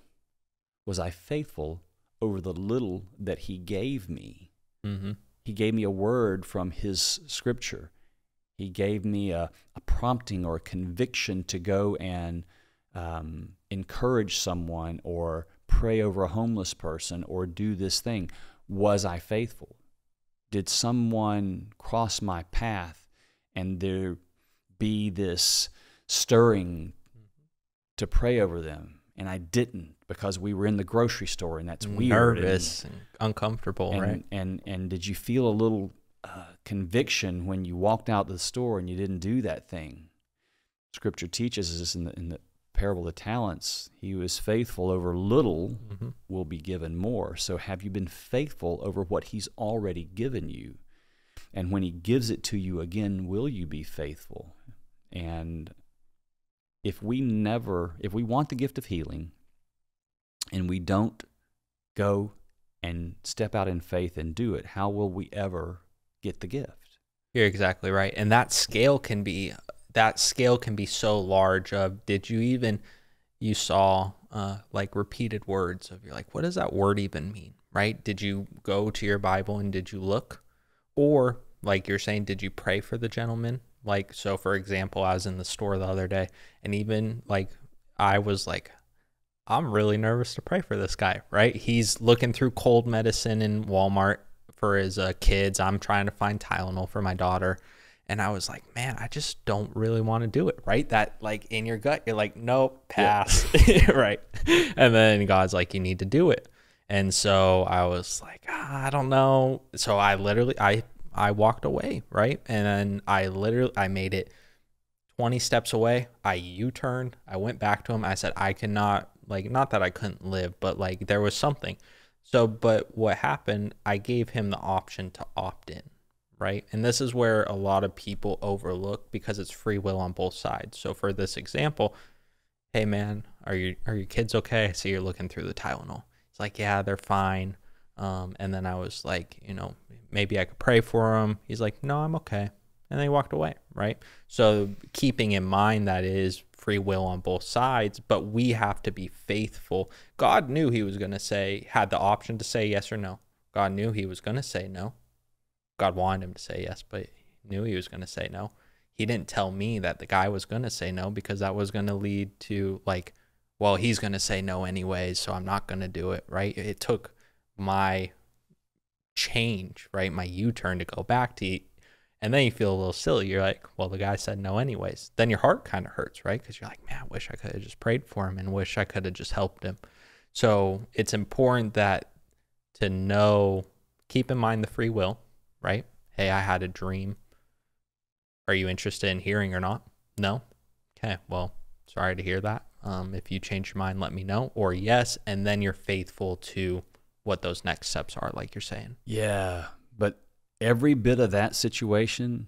Was I faithful over the little that he gave me? Mm-hmm. He gave me a word from his scripture. He gave me a prompting or a conviction to go and encourage someone or pray over a homeless person or do this thing. Was I faithful? Did someone cross my path and there be this stirring to pray over them? And I didn't, because we were in the grocery store, and that's weird. Nervous and uncomfortable, right? And did you feel a little conviction when you walked out the store and you didn't do that thing? Scripture teaches us in the parable of the talents, he who is faithful over little will be given more. So have you been faithful over what he's already given you? And when he gives it to you again, will you be faithful? And if we want the gift of healing and we don't go and step out in faith and do it, how will we ever get the gift? You're exactly right. And that scale can be so large of, you saw like repeated words of, you're like, what does that word even mean, right? Did you go to your Bible and did you look? Or like you're saying, did you pray for the gentleman? Like, so for example, I was in the store the other day, and even like, I was like, I'm really nervous to pray for this guy, right? He's looking through cold medicine in Walmart for his kids. I'm trying to find Tylenol for my daughter. And I was like, man, I just don't really want to do it, right? That like in your gut, you're like, nope, pass, yeah. Right? And then God's like, you need to do it. And so I was like, I don't know. So I literally, I walked away, right? And then I made it 20 steps away. I U-turned. I went back to him. I said, I cannot, like, not that I couldn't live, but like there was something. So, but what happened, I gave him the option to opt in. Right. And this is where a lot of people overlook, because it's free will on both sides. So for this example, hey man, are your kids okay? I see you're looking through the Tylenol. It's like, yeah, they're fine. And then I was like, maybe I could pray for them. He's like, no, I'm okay. And then he walked away. Right. So keeping in mind that it is free will on both sides, but we have to be faithful. God knew he was going to had the option to say yes or no. God knew he was going to say no. God wanted him to say yes, but he knew he was going to say no. He didn't tell me that the guy was going to say no, because that was going to lead to like, well, he's going to say no anyways, so I'm not going to do it, right? It took my change, right, my U-turn to go back to eat. And then you feel a little silly. You're like, well, the guy said no anyways. Then your heart kind of hurts, right? Because you're like, man, I wish I could have just prayed for him and wish I could have just helped him. So it's important that to know, keep in mind the free will, right? Hey, I had a dream. Are you interested in hearing or not? No? Okay, well, sorry to hear that. If you change your mind, let me know. Or yes, and then you're faithful to what those next steps are, like you're saying. Yeah, but every bit of that situation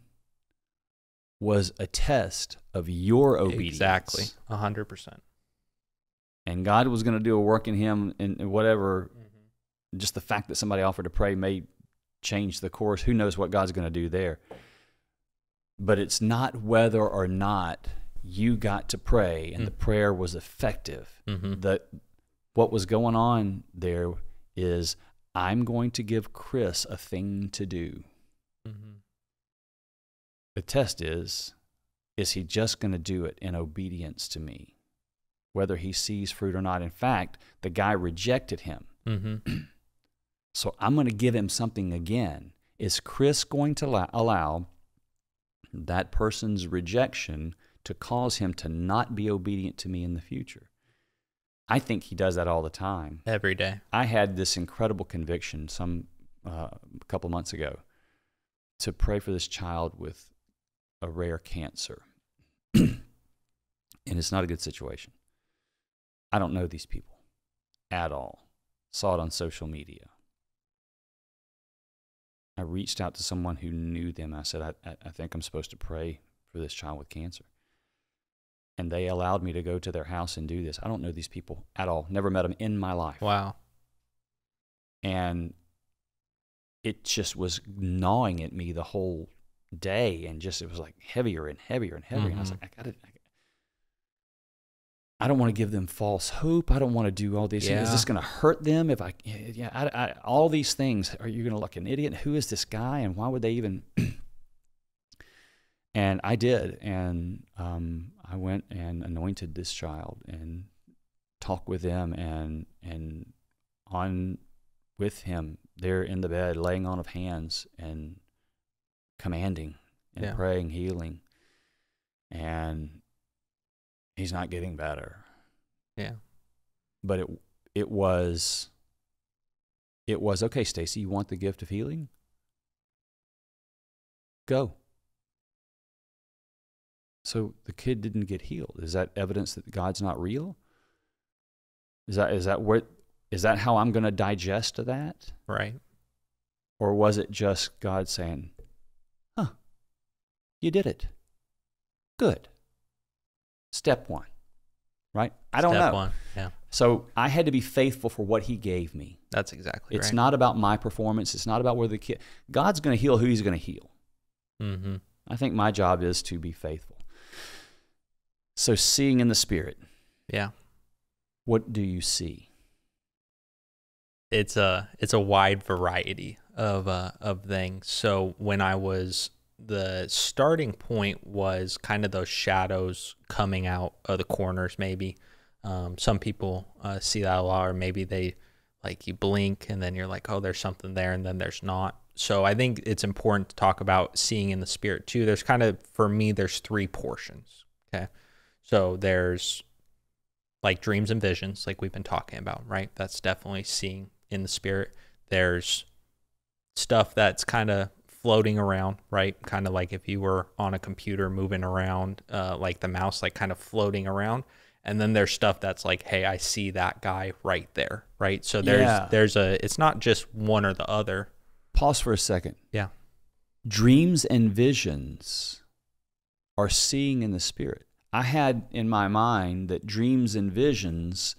was a test of your obedience. Exactly, 100%. And God was going to do a work in him, and whatever, just the fact that somebody offered to pray may change the course. Who knows what God's going to do there? But it's not whether or not you got to pray and the prayer was effective. What was going on there is, I'm going to give Chris a thing to do. The test is he just going to do it in obedience to me, whether he sees fruit or not? In fact, the guy rejected him. So I'm going to give him something again. Is Chris going to allow that person's rejection to cause him to not be obedient to me in the future? I think he does that all the time. Every day. I had this incredible conviction a couple months ago to pray for this child with a rare cancer. And it's not a good situation. I don't know these people at all. Saw it on social media. I reached out to someone who knew them. I said, I think I'm supposed to pray for this child with cancer. and they allowed me to go to their house and do this. I don't know these people at all. Never met them in my life. Wow. And it just was gnawing at me the whole day, and just, it was like heavier and heavier and heavier. And I was like, I don't want to give them false hope. I don't want to do all these things. Is this going to hurt them if all these things? Are you going to look an idiot? Who is this guy, and why would they even? And I did, and I went and anointed this child and talked with them and on with him there in the bed, laying on of hands and commanding and praying healing, and he's not getting better. Yeah. But it was okay, Stacy, you want the gift of healing? Go. So the kid didn't get healed. Is that evidence that God's not real? Is that how I'm going to digest that? Right. Or was it just God saying, you did it. Good. Step one. Right? I don't know. Step one, yeah. So I had to be faithful for what he gave me. That's exactly right. It's not about my performance. It's not about where the kid... God's going to heal who he's going to heal. Mm-hmm. I think my job is to be faithful. So seeing in the Spirit. Yeah. What do you see? It's a wide variety of things. So when I was... The starting point was kind of those shadows coming out of the corners, maybe. Some people see that a lot, or maybe they, like, you blink and then you're like, oh, there's something there, and then there's not. So I think it's important to talk about seeing in the Spirit too. There's kind of, for me, there's three portions, okay? So there's like dreams and visions, like we've been talking about, right? That's definitely seeing in the Spirit. There's stuff that's kind of floating around, right? Kind of like if you were on a computer moving around, like the mouse, like kind of floating around. And then there's stuff that's like, hey, I see that guy right there, right? So it's not just one or the other. Pause for a second. Yeah. Dreams and visions are seeing in the Spirit. I had in my mind that dreams and visions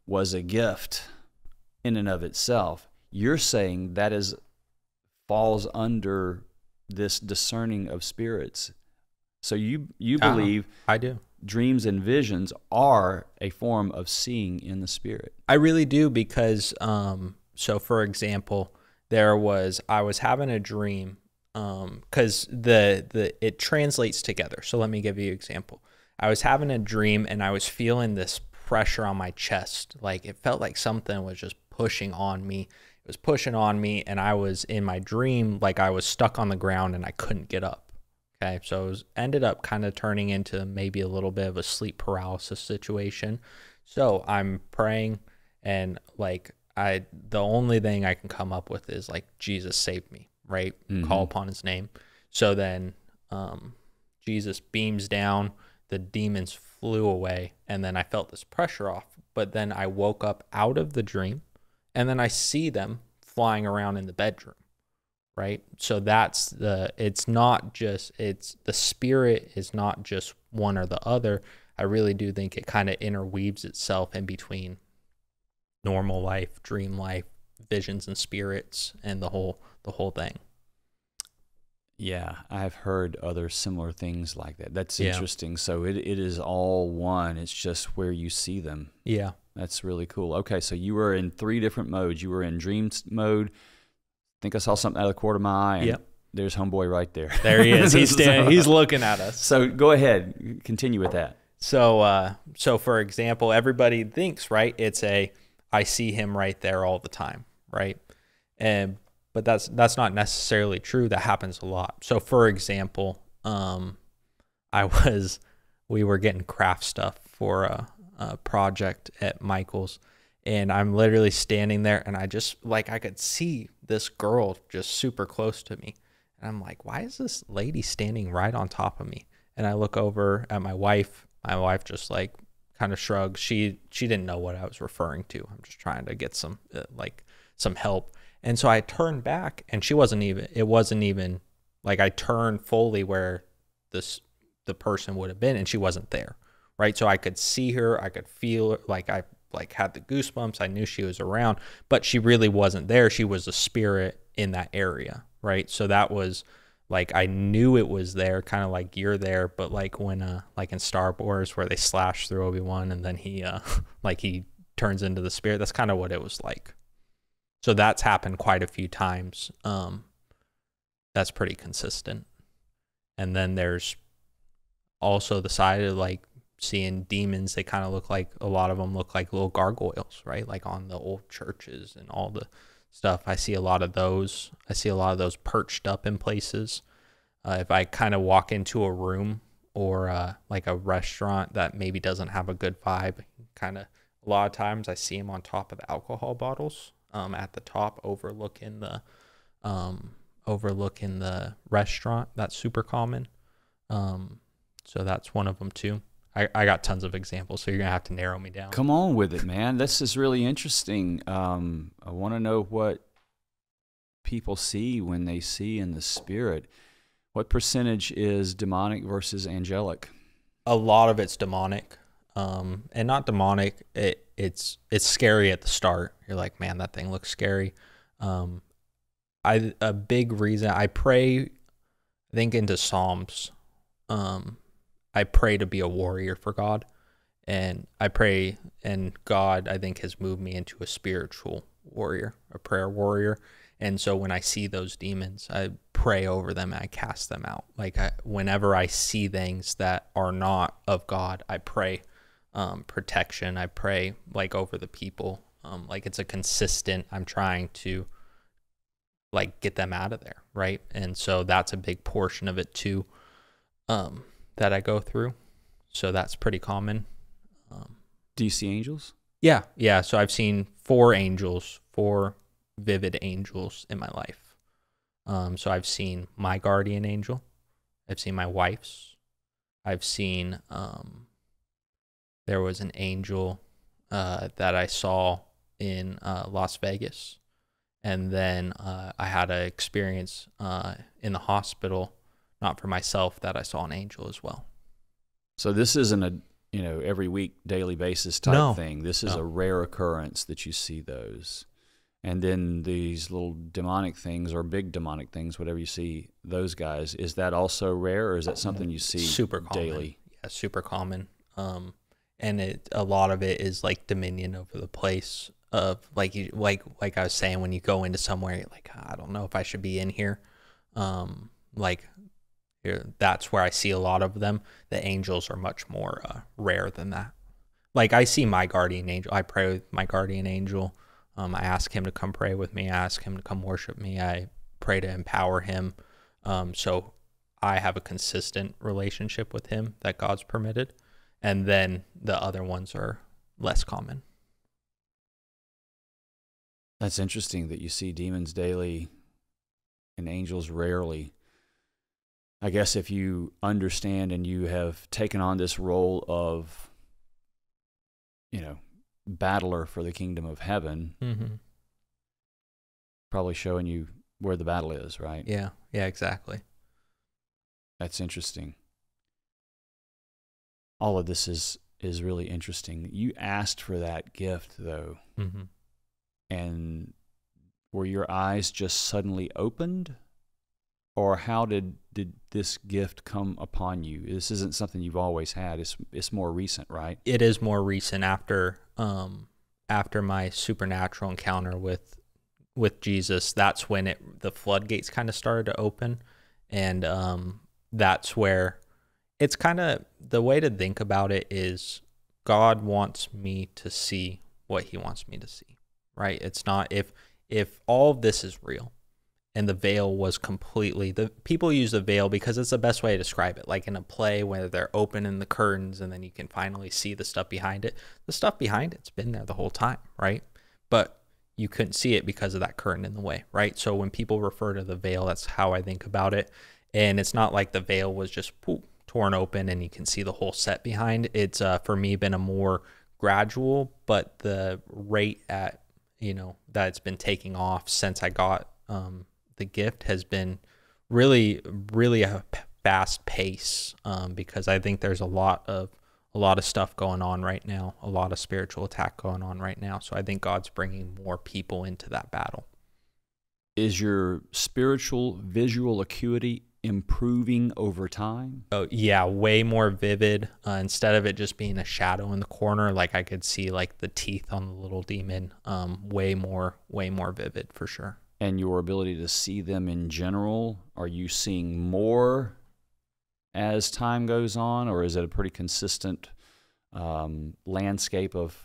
was a gift in and of itself. You're saying that falls under this discerning of spirits. So you believe I do. Dreams and visions are a form of seeing in the Spirit. I really do, because so for example, I was having a dream, because it translates together. So let me give you an example. I was having a dream and I was feeling this pressure on my chest. Like it felt like something was just pushing on me. It was pushing on me, and I was in my dream, like I was stuck on the ground and I couldn't get up. Okay, so it ended up kind of turning into maybe a little bit of a sleep paralysis situation. So I'm praying, and like the only thing I can come up with is like, Jesus save me, right? Mm-hmm. Call upon his name. So then Jesus beams down, the demons flew away, and then I felt this pressure off. But then I woke up out of the dream, and then I see them flying around in the bedroom, right? So the Spirit is not just one or the other. I really do think it kind of interweaves itself in between normal life, dream life, visions and spirits, and the whole thing. Yeah, I've heard other similar things like that. That's interesting. So it is all one. It's just where you see them. Yeah. That's really cool. Okay, so you were in 3 different modes. You were in dreams mode. I think I saw something out of the corner of my eye. And there's homeboy right there. There he is. He's standing. He's looking at us. So go ahead. Continue with that. So for example, everybody thinks, right, it's I see him right there all the time, right? But that's not necessarily true. That happens a lot. So for example, we were getting craft stuff for a project at Michael's, and I'm literally standing there, and I could see this girl just super close to me, and I'm like, why is this lady standing right on top of me? And I look over at my wife. My wife just like kind of shrugs. She didn't know what I was referring to. I'm just trying to get some help. And so I turned back, and it wasn't even like I turned fully where the person would have been, and she wasn't there. right? So I could see her, I could feel her, like I like had the goosebumps. I knew she was around, but she really wasn't there. She was a spirit in that area, right? So that was like, I knew it was there, kind of like you're there, but like when like in Star Wars where they slash through Obi-Wan and then he like he turns into the spirit, that's kind of what it was like. So that's happened quite a few times. That's pretty consistent. And then there's also the side of like seeing demons. They kind of look like, a lot of them look like little gargoyles, right? Like on the old churches and all the stuff. I see a lot of those. I see a lot of those perched up in places. If I kind of walk into a room or like a restaurant that maybe doesn't have a good vibe, kind of a lot of times I see them on top of the alcohol bottles, at the top overlooking the restaurant. That's super common. So that's one of them too. I got tons of examples, so you're gonna have to narrow me down. Come on with it, man. This is really interesting. I want to know what people see when they see in the spirit. What percentage is demonic versus angelic? A lot of it's demonic, and not demonic. It's scary at the start. You're like, man, that thing looks scary. A big reason I pray, I think into Psalms. I pray to be a warrior for God, and I pray, and God, I think, has moved me into a spiritual warrior, a prayer warrior. And so when I see those demons, I pray over them and I cast them out. Like whenever I see things that are not of God, I pray protection. I pray like over the people. Like it's a consistent, I'm trying to like get them out of there, right? And so that's a big portion of it too, that I go through. So that's pretty common. Do you see angels? Yeah. So I've seen 4 vivid angels in my life. So I've seen my guardian angel. I've seen my wife's. I've seen, there was an angel that I saw in Las Vegas. And then I had an experience in the hospital, not for myself, that I saw an angel as well. So this isn't a every week, daily basis type thing. This is a rare occurrence that you see those. And then these little demonic things or big demonic things, whatever you see, those guys, is that also rare, or is that something you see super common. Daily? Yeah, super common. And a lot of it is like dominion over the place of like I was saying, when you go into somewhere, you're like, I don't know if I should be in here. That's where I see a lot of them. The angels are much more rare than that. Like I see my guardian angel. I pray with my guardian angel. I ask him to come pray with me. I ask him to come worship me. I pray to empower him. So I have a consistent relationship with him that God's permitted. And then the other ones are less common. That's interesting that you see demons daily and angels rarely. I guess if you understand and you have taken on this role of, battler for the kingdom of heaven, probably showing you where the battle is, right? Yeah, exactly. That's interesting. All of this is really interesting. You asked for that gift, though, and were your eyes just suddenly opened, or how did this gift come upon you? This isn't something you've always had. It's more recent, right? It is more recent after my supernatural encounter with Jesus. That's when the floodgates kind of started to open, and that's where it's kind of, the way to think about it is God wants me to see what he wants me to see, right? It's not, if all of this is real and the veil was completely, the people use the veil because it's the best way to describe it. Like in a play where they're opening the curtains and then you can finally see the stuff behind it. The stuff behind it's been there the whole time, right? But you couldn't see it because of that curtain in the way, right? So when people refer to the veil, that's how I think about it. And it's not like the veil was just torn open and you can see the whole set behind. It's for me been a more gradual, but the rate at that it's been taking off since I got the gift has been really a fast pace, because I think there's a lot of a lot of stuff going on right now, a lot of spiritual attack going on right now. So I think God's bringing more people into that battle. Is your spiritual visual acuity improving over time? Oh yeah, way more vivid. Instead of it just being a shadow in the corner, like I could see like the teeth on the little demon. Way more vivid for sure. And your ability to see them in general, are you seeing more as time goes on, or is it a pretty consistent landscape of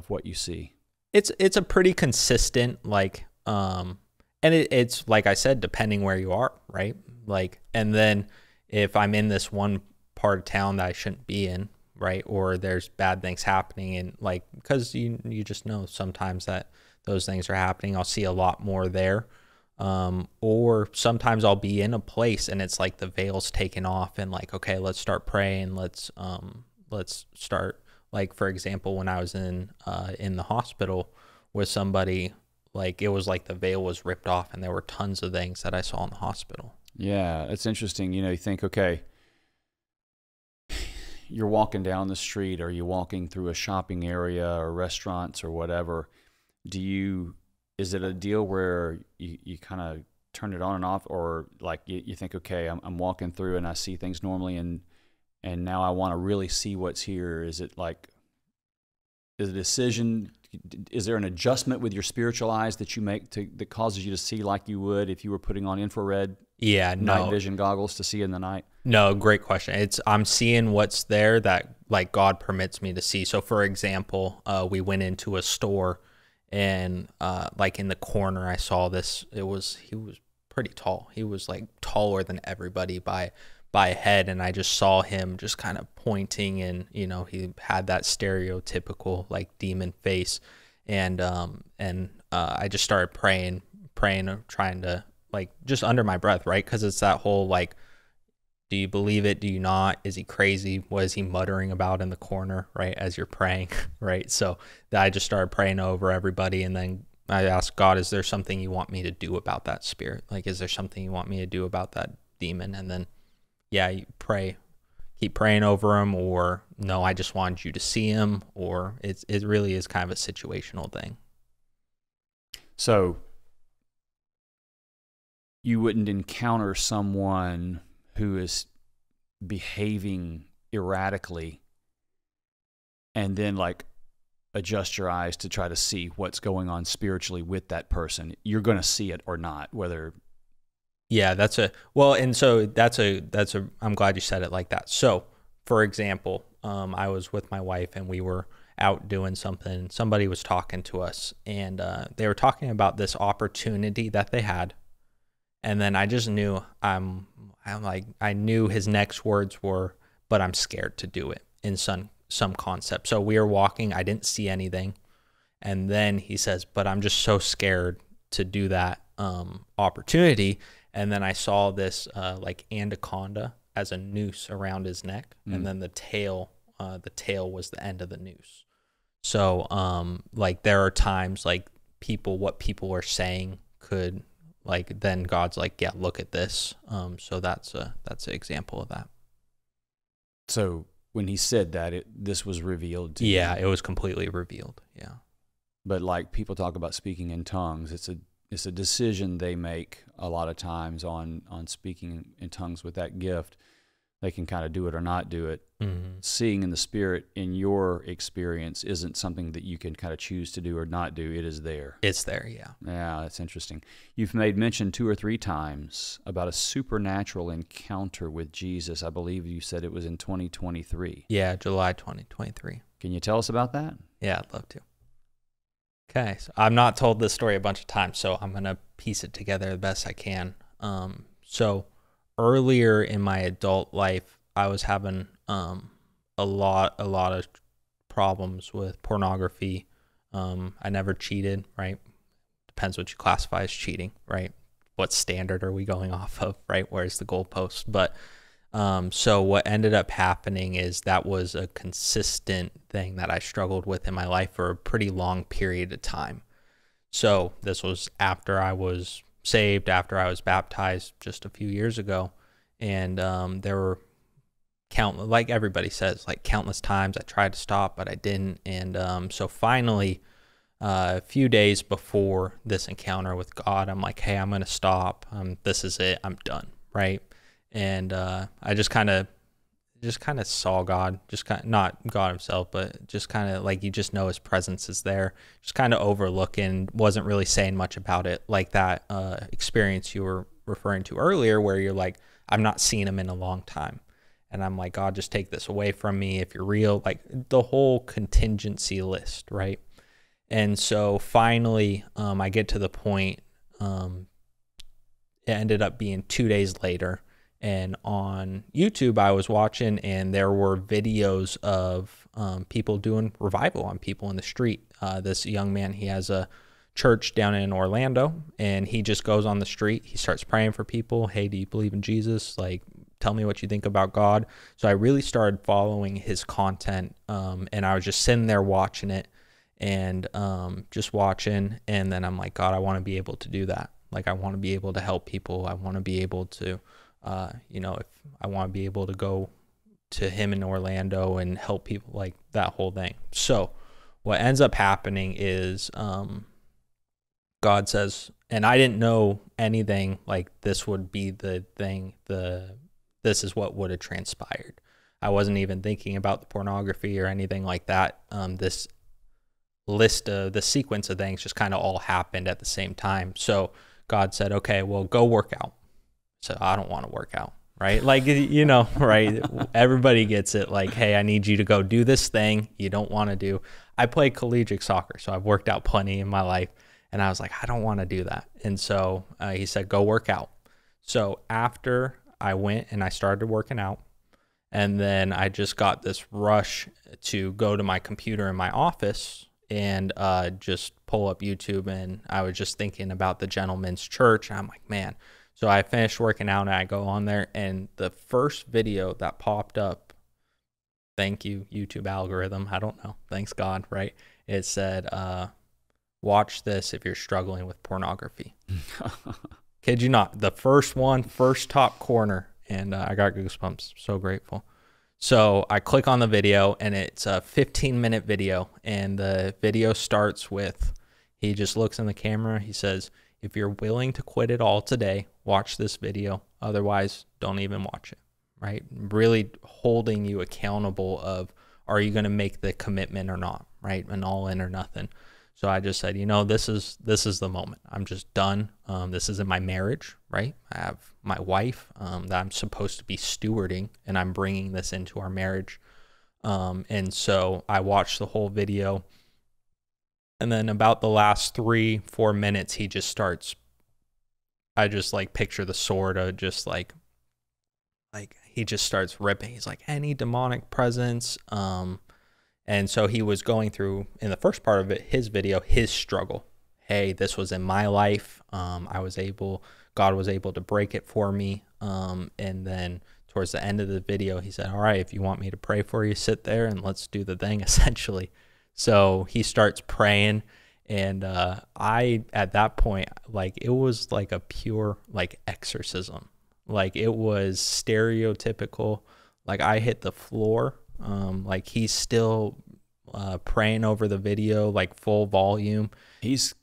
what you see? It's a pretty consistent, like, and it's like I said, depending where you are, right? Like, and then if I'm in this one part of town that I shouldn't be in, right, or there's bad things happening, and like, because you just know sometimes that those things are happening, I'll see a lot more there. Or sometimes I'll be in a place and it's like the veil's taken off and like, okay, let's start praying. Let's start, like, for example, when I was in the hospital with somebody, like it was like the veil was ripped off and there were tons of things that I saw in the hospital. Yeah, it's interesting. You think, okay, you're walking down the street, or you're walking through a shopping area or restaurants or whatever. Is it a deal where you kind of turn it on and off, or like you think, okay, I'm walking through and I see things normally, and now I want to really see what's here? Is it like, is a decision, is there an adjustment with your spiritual eyes that you make that causes you to see like you would if you were putting on infrared night vision goggles to see in the night? No, great question. I'm seeing what's there that like God permits me to see. So for example, we went into a store, and like in the corner, I saw this. He was pretty tall. He was like taller than everybody by a head, and I just saw him just kind of pointing, and he had that stereotypical like demon face, and I just started praying, trying to, like, just under my breath, right? Because it's that whole like, do you believe it? Do you not? Is he crazy? What is he muttering about in the corner, right, as you're praying, right? So I just started praying over everybody, and then I asked God, is there something you want me to do about that spirit? Like, is there something you want me to do about that demon? And then, yeah, you keep praying over him, or no, I just wanted you to see him, or it really is kind of a situational thing. So you wouldn't encounter someone who is behaving erratically and then like adjust your eyes to try to see what's going on spiritually with that person. You're going to see it or not, whether. Yeah, I'm glad you said it like that. So for example, I was with my wife and we were out doing something. Somebody was talking to us, and they were talking about this opportunity that they had. And then I just knew, I knew his next words were, but I'm scared to do it, in some concept. So we were walking, I didn't see anything. And then he says, but I'm just so scared to do that opportunity. And then I saw this like anaconda as a noose around his neck. And then the tail was the end of the noose. So like there are times like what people are saying could, like, then God's like, yeah, look at this. So that's an example of that. So when he said that, this was revealed to you. Yeah, it was completely revealed. Yeah. But like people talk about speaking in tongues, it's a decision they make a lot of times on speaking in tongues with that gift. They can kind of do it or not do it. Mm-hmm. Seeing in the Spirit, in your experience, isn't something that you can kind of choose to do or not do. It is there. It's there, yeah. Yeah, that's interesting. You've made mention 2 or 3 times about a supernatural encounter with Jesus. I believe you said it was in 2023. Yeah, July 2023. Can you tell us about that? Yeah, I'd love to. Okay, so I've not told this story a bunch of times, so I'm going to piece it together the best I can. So earlier in my adult life, I was having a lot of problems with pornography. I never cheated, right? Depends what you classify as cheating, right? What standard are we going off of, right? Where's the goalpost? But so what ended up happening is that was a consistent thing that I struggled with in my life for a pretty long period of time. So this was after I was saved, after I was baptized just a few years ago. And there were like everybody says, like countless times I tried to stop, but I didn't. And so finally, a few days before this encounter with God, I'm like, hey, I'm going to stop. This is it. I'm done. Right. And I just kind of saw God, just kind of, not God himself, but just kind of like, you just know his presence is there, just kind of overlooking, wasn't really saying much about it, like that experience you were referring to earlier, where you're like, I've not seen him in a long time. And I'm like, God, just take this away from me if you're real, like the whole contingency list, right? And so finally, I get to the point, it ended up being 2 days later. And on YouTube, I was watching, and there were videos of people doing revival on people in the street. This young man, he has a church down in Orlando, and he just goes on the street. He starts praying for people. Hey, do you believe in Jesus? Like, tell me what you think about God. So I really started following his content, and I was just sitting there watching it, and just watching. And then I'm like, God, I want to be able to do that. Like, I want to be able to help people. I want to be able to, if I want to be able to go to him in Orlando and help people, like that whole thing. So what ends up happening is God says, and I didn't know anything like this would be the thing, this is what would have transpired. I wasn't even thinking about the pornography or anything like that. This list of the sequence of things just kind of all happened at the same time. So God said, okay, well, go work out. So I don't want to work out, right? Like, right? Everybody gets it. Like, hey, I need you to go do this thing you don't want to do. I play collegiate soccer, so I've worked out plenty in my life. And I was like, I don't want to do that. And so he said, go work out. So after I went and I started working out, and then I just got this rush to go to my computer in my office and just pull up YouTube. And I was just thinking about the Gentleman's Church. And I'm like, man. So I finished working out and I go on there, and the first video that popped up, thank you, YouTube algorithm, I don't know, thanks God, right? It said, watch this if you're struggling with pornography. Kid you not, the first one, first top corner, and I got goosebumps, so grateful. So I click on the video, and it's a 15-minute video, and the video starts with, he just looks in the camera, he says, if you're willing to quit it all today, watch this video. Otherwise, don't even watch it, right? Really holding you accountable of, are you going to make the commitment or not, right? An all in or nothing. So I just said, this is the moment. I'm just done. This isn't my marriage, right? I have my wife that I'm supposed to be stewarding, and I'm bringing this into our marriage. And so I watched the whole video. And then about the last 3-4 minutes, he just starts, I just like picture the sword of just like he just starts ripping. He's like, any demonic presence. And so he was going through, in the first part of it, his video, his struggle. Hey, this was in my life. God was able to break it for me. And then towards the end of the video, he said, all right, if you want me to pray for you, sit there and let's do the thing, essentially. So he starts praying, and I, at that point, like, it was like a pure, like, exorcism. Like, it was stereotypical. Like, I hit the floor. Like, he's still praying over the video, like, full volume. He's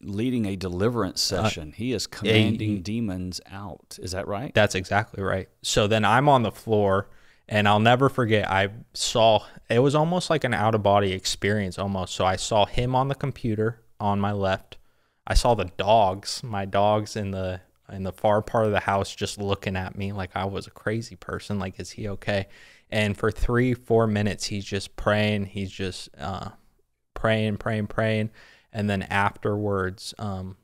leading a deliverance session. He is commanding demons out. Is that right? That's exactly right. So then I'm on the floor, and I'll never forget, I saw, it was almost like an out-of-body experience almost. So I saw him on the computer on my left. I saw my dogs in the far part of the house just looking at me like I was a crazy person. Like, is he okay? And for 3-4 minutes, he's just praying. He's just praying. And then afterwards,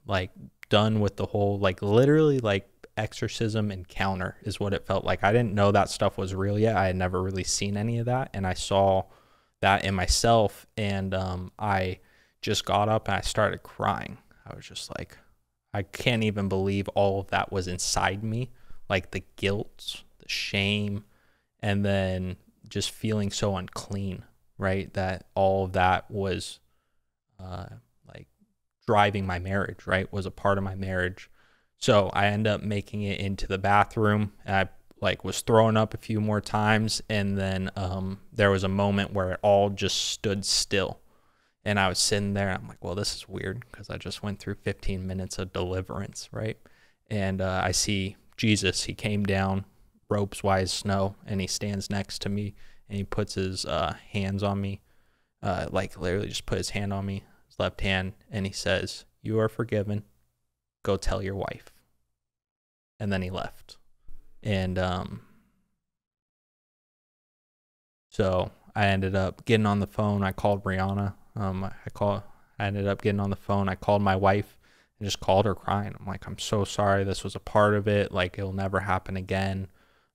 like, done with the whole, like, literally, like, exorcism encounter is what it felt like. I didn't know that stuff was real yet. I had never really seen any of that, and I saw that in myself, and I just got up and I started crying. I was just like, I can't even believe all of that was inside me, like the guilt, the shame, and then just feeling so unclean, right? That all of that was like driving my marriage, right? Was a part of my marriage. So I end up making it into the bathroom, and I like was throwing up a few more times, and then there was a moment where it all just stood still. And I was sitting there, I'm like, well, this is weird because I just went through 15 minutes of deliverance, right? And I see Jesus, he came down, robes white as snow, and he stands next to me, and he puts his hands on me, like literally just put his hand on me, his left hand, and he says, "You are forgiven. Go tell your wife." And then he left. And so I ended up getting on the phone. I called Brianna. I ended up getting on the phone. I called my wife and just called her crying. I'm like, "I'm so sorry. This was a part of it. Like, it'll never happen again."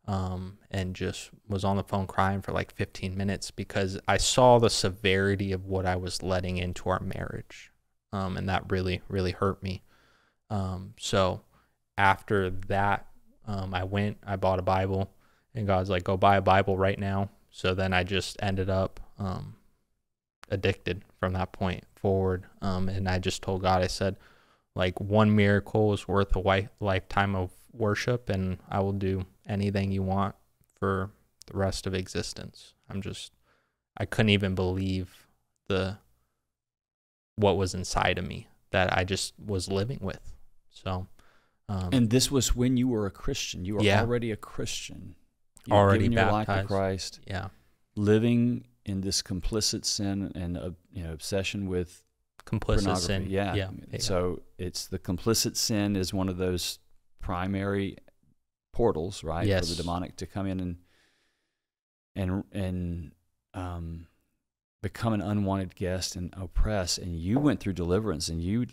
And just was on the phone crying for like 15 minutes because I saw the severity of what I was letting into our marriage. And that really, really hurt me. So after that, I bought a Bible, and God's like, "Go buy a Bible right now." So then I just ended up, addicted from that point forward. And I just told God, I said, like, one miracle is worth a lifetime of worship, and I will do anything you want for the rest of existence. I couldn't even believe what was inside of me that I just was living with. So, and this was when you were a Christian. You were already a Christian. You already given your life baptized. to Christ. Yeah. Living in this complicit sin and obsession with Complicit sin. Yeah. So it's the complicit sin is one of those primary portals, right? Yes. For the demonic to come in and become an unwanted guest and oppress. And you went through deliverance, and you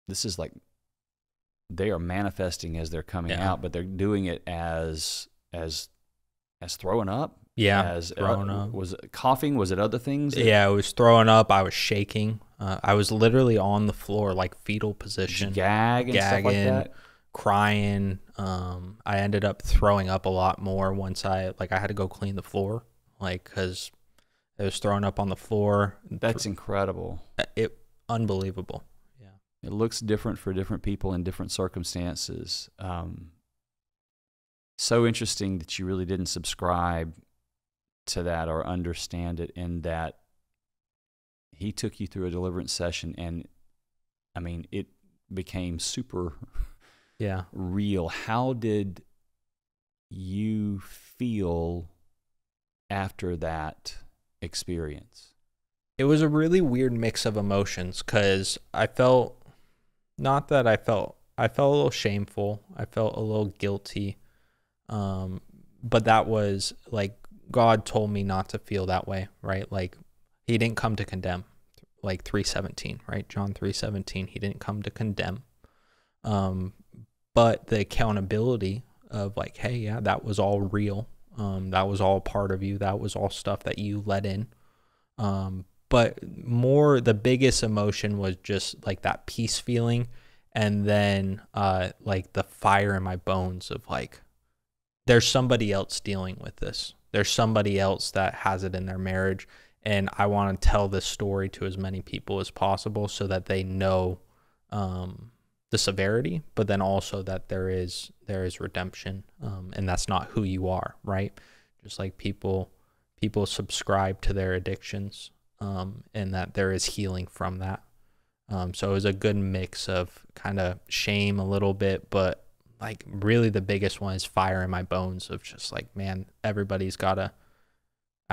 this is like they are manifesting as they're coming out, but they're doing it as throwing up. Yeah, as throwing up. Was it coughing? Was it other things? Yeah, I was throwing up. I was shaking. I was literally on the floor, like fetal position. Gagging, stuff like that? Crying. I ended up throwing up a lot more once I had to go clean the floor, like, because I was throwing up on the floor. That's incredible. Unbelievable. Yeah. It looks different for different people in different circumstances. So interesting that you really didn't subscribe to that or understand it, in that he took you through a deliverance session, and I mean, it became super real. How did you feel after that experience? It was a really weird mix of emotions, because I felt a little shameful. I felt a little guilty. But that was like, God told me not to feel that way, right? Like, he didn't come to condemn, like 3:17, right? John 3:17, he didn't come to condemn. But the accountability of like, hey, yeah, that was all real. That was all part of you. That was all stuff that you let in. But the biggest emotion was just like that peace feeling. And then, like the fire in my bones of like, there's somebody else dealing with this. There's somebody else that has it in their marriage. And I want to tell this story to as many people as possible so that they know the severity, but then also that there is redemption. And that's not who you are, right? Just like people subscribe to their addictions, and that there is healing from that. So it was a good mix of kind of shame a little bit, but like really the biggest one is fire in my bones of just like, man, I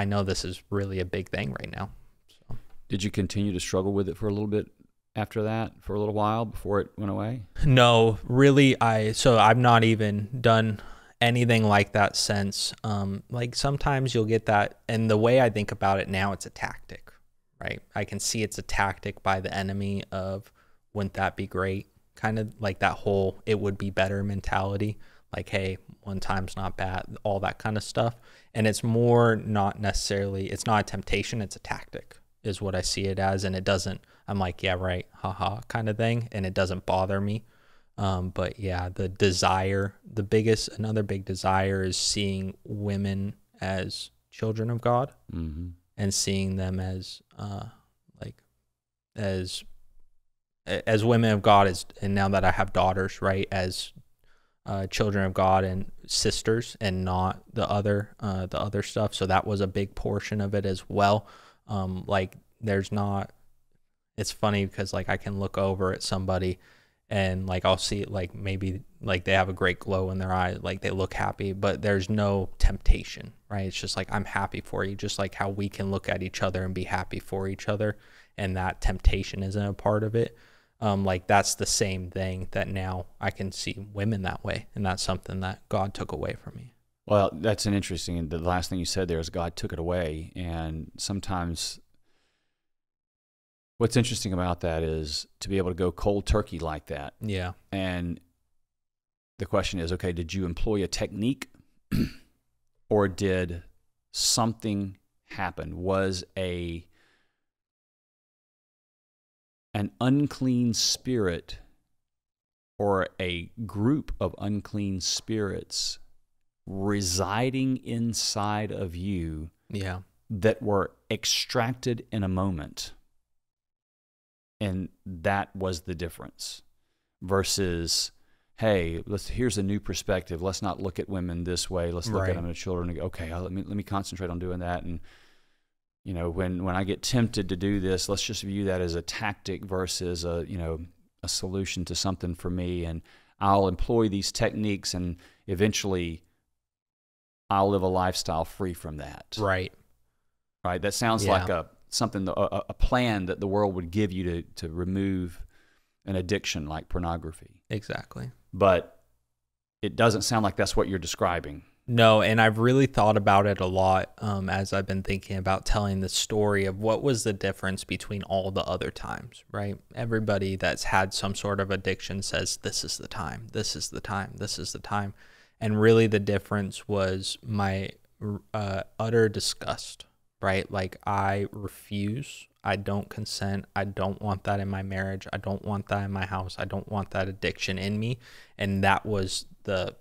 know this is really a big thing right now. So. Did you continue to struggle with it for a little bit after that, for a little while before it went away? No, really. I've not even done anything like that since. Like sometimes you'll get that. And the way I think about it now, it's a tactic, right? I can see it's a tactic by the enemy of, wouldn't that be great? Kind of like that whole it would be better mentality, like, hey, one time's not bad, all that kind of stuff. And it's more not necessarily, it's not a temptation, it's a tactic is what I see it as. And it doesn't, I'm like, yeah, right, haha, kind of thing. And it doesn't bother me. But yeah, the desire, another big desire is seeing women as children of God, and seeing them as as women of God, and now that I have daughters, right, as children of God and sisters, and not the other stuff. So that was a big portion of it as well. Like there's not. It's funny because like I can look over at somebody and like I'll see like maybe like they have a great glow in their eye, like they look happy, but there's no temptation, right? It's just like, I'm happy for you, just like how we can look at each other and be happy for each other, and that temptation isn't a part of it. Like that's the same thing that now I can see women that way, and that's something that God took away from me. Well, that's an interesting, and the last thing you said there is God took it away, and sometimes what's interesting about that is to be able to go cold turkey like that. Yeah. And the question is, okay, did you employ a technique or did something happen? Was an unclean spirit or a group of unclean spirits residing inside of you that were extracted in a moment? And that was the difference versus, hey, here's a new perspective. Let's not look at women this way. Let's look at them as children and go, okay, let me concentrate on doing that. And you know, when I get tempted to do this, let's just view that as a tactic versus a solution to something for me. And I'll employ these techniques, and eventually I'll live a lifestyle free from that. Right. Right. That sounds like a plan that the world would give you to remove an addiction like pornography. Exactly. But it doesn't sound like that's what you're describing. No, and I've really thought about it a lot as I've been thinking about telling the story of what was the difference between all the other times, right? Everybody that's had some sort of addiction says, this is the time, this is the time, this is the time. And really the difference was my utter disgust, right? Like I refuse, I don't consent, I don't want that in my marriage, I don't want that in my house, I don't want that addiction in me. And that was the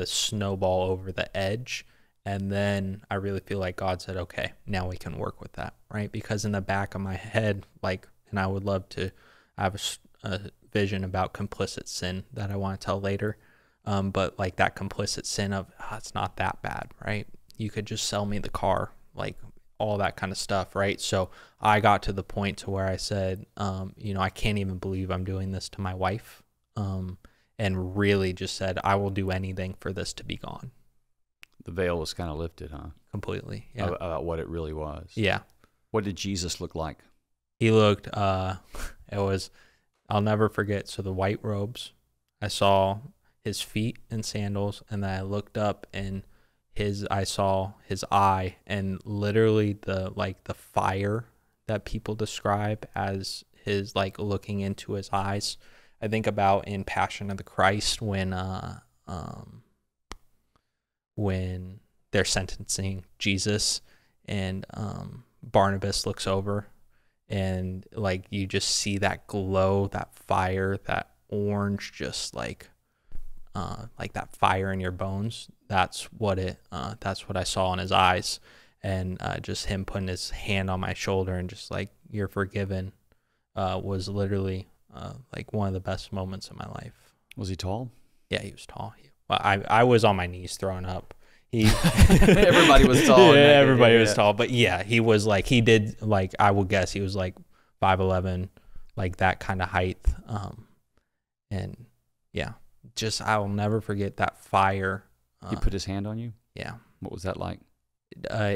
snowball over the edge. And then I really feel like God said, okay, now we can work with that, right? Because in the back of my head, like, and I would love to have a vision about complicit sin that I want to tell later. But like that complicit sin of, it's not that bad, right? You could just sell me the car, like all that kind of stuff, right? So I got to the point to where I said, I can't even believe I'm doing this to my wife. And really just said, I will do anything for this to be gone. The veil was kind of lifted, huh? Completely, yeah. About what it really was. Yeah. What did Jesus look like? He looked, I'll never forget, so the white robes, I saw his feet in sandals, and then I looked up and I saw his eye, and literally the fire that people describe as his like looking into his eyes. I think about in Passion of the Christ when they're sentencing Jesus, and Barnabas looks over, and like you just see that glow, that fire, that orange, just like that fire in your bones. That's what I saw in his eyes, and just him putting his hand on my shoulder and just like, you're forgiven, was literally like one of the best moments of my life. Was he tall? Yeah, he was tall. Well, I was on my knees throwing up. Everybody was tall. Yeah, everybody was tall. But yeah, he was like, he did like, I would guess he was like 5'11", like that kind of height. And yeah, just, I will never forget that fire. He put his hand on you? Yeah. What was that like?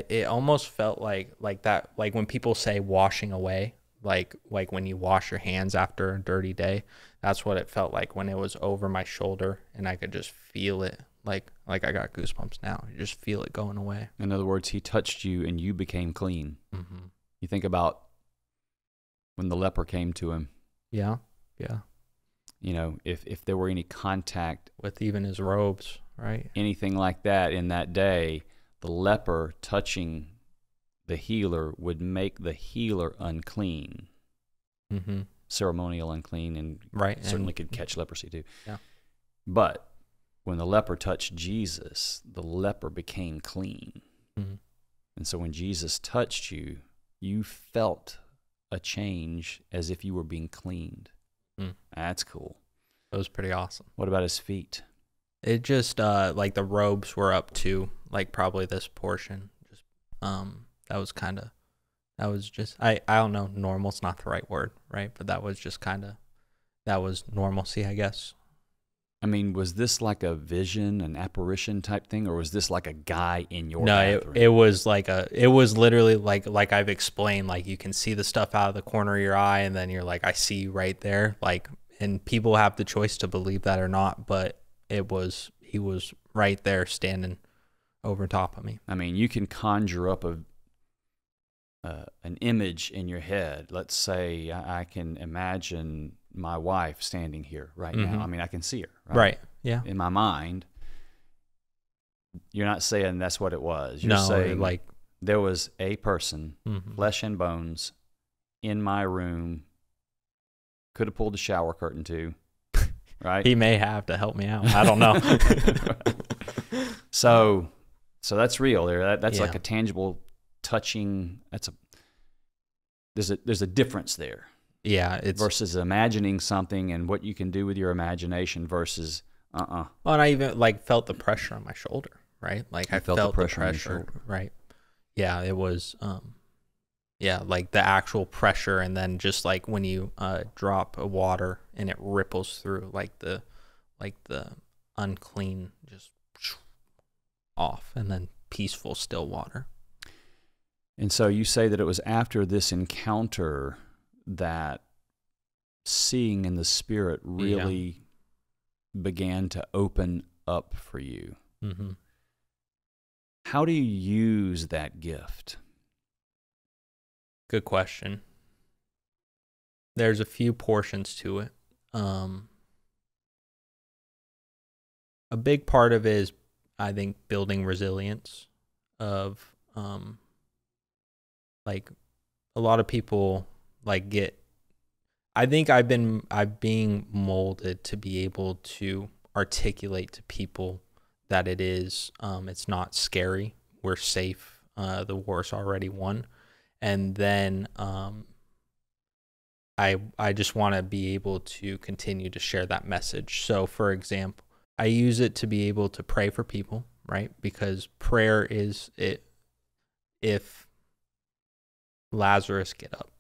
It almost felt like that, like when people say washing away, like when you wash your hands after a dirty day. That's what it felt like when it was over my shoulder, and I could just feel it. Like I got goosebumps now. You just feel it going away. In other words, he touched you and you became clean. Mm-hmm. You think about when the leper came to him. Yeah, yeah. You know, if there were any contact with even his robes, right? Anything like that in that day, the leper touching the healer would make the healer unclean. Mm-hmm. Ceremonial unclean, and right, certainly could catch leprosy too. Yeah. But when the leper touched Jesus, the leper became clean. Mm-hmm. And so when Jesus touched you, you felt a change as if you were being cleaned. Mm. That's cool. That was pretty awesome. What about his feet? It just like the robes were up to like probably this portion. Just that was kind of that was just I don't know, normal's not the right word, right? But that was just kind of that was normalcy, I guess. I mean, was this like a vision, an apparition type thing, or was this like a guy in your No, bathroom? it was like it was literally like I've explained, like you can see the stuff out of the corner of your eye, and then you're like, I see you right there, like, and people have the choice to believe that or not, but he was right there standing over top of me. I mean, you can conjure up an image in your head. Let's say I can imagine my wife standing here right now. I mean, I can see her. Right. Yeah. In my mind. You're not saying that's what it was. You're No, saying like there was a person, flesh and bones, in my room. Could have pulled the shower curtain too, right? He may have to help me out. I don't know. So that's real. That's Yeah. like a tangible, touching. There's a difference there. Yeah, it's versus imagining something and what you can do with your imagination versus Well, and I even like felt the pressure on my shoulder, right? Like I felt the pressure on your shoulder. right? Yeah, it was yeah, like the actual pressure, and then just like when you drop a water and it ripples through, like the unclean just off, and then peaceful still water. And so you say that it was after this encounter that seeing in the spirit really began to open up for you. How do you use that gift? Good question. There's a few portions to it. A big part of it is, I think, building resilience of like a lot of people like I think I'm being molded to be able to articulate to people that it's not scary. We're safe. The war's already won. And then I just want to be able to continue to share that message. So for example, I use it to be able to pray for people, right? Because prayer is it. If Lazarus get up,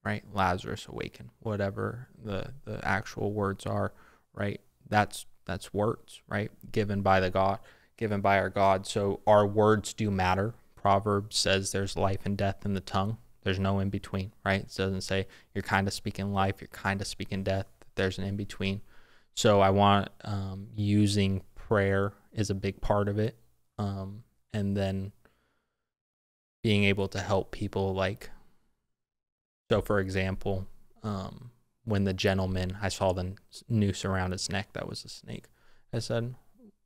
right? Lazarus awaken, whatever the actual words are, right? That's words, right? Given by our God. So our words do matter. Proverbs says there's life and death in the tongue. There's no in between, right? It doesn't say you're kind of speaking life, you're kind of speaking death. There's an in between. So I want using prayer is a big part of it, and then being able to help people, like, so for example, when the gentleman, I saw the noose around his neck, that was a snake. I said,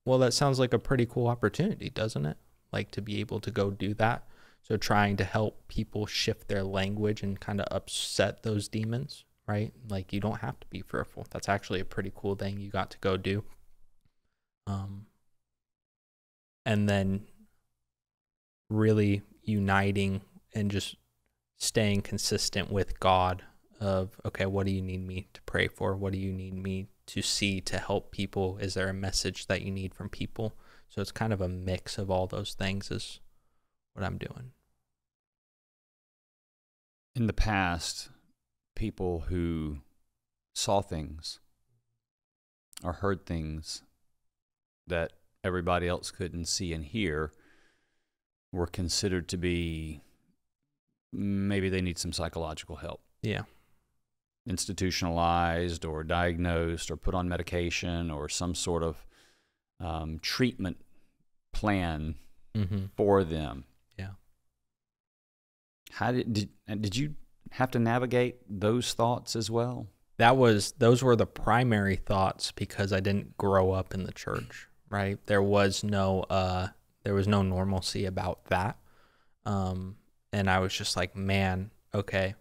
well, that sounds like a pretty cool opportunity, doesn't it? Like to be able to go do that. So trying to help people shift their language and kind of upset those demons, right? Like you don't have to be fearful. That's actually a pretty cool thing you got to go do. And then really uniting and just staying consistent with God of, okay, what do you need me to pray for? What do you need me to see to help people? Is there a message that you need from people? So it's kind of a mix of all those things is what I'm doing. In the past, people who saw things or heard things that everybody else couldn't see and hear were considered to be, maybe they need some psychological help. Yeah. Institutionalized or diagnosed or put on medication or some sort of treatment plan for them. Yeah. How did you have to navigate those thoughts as well? Those were the primary thoughts because I didn't grow up in the church, right? There was no normalcy about that. And I was just like, man, okay,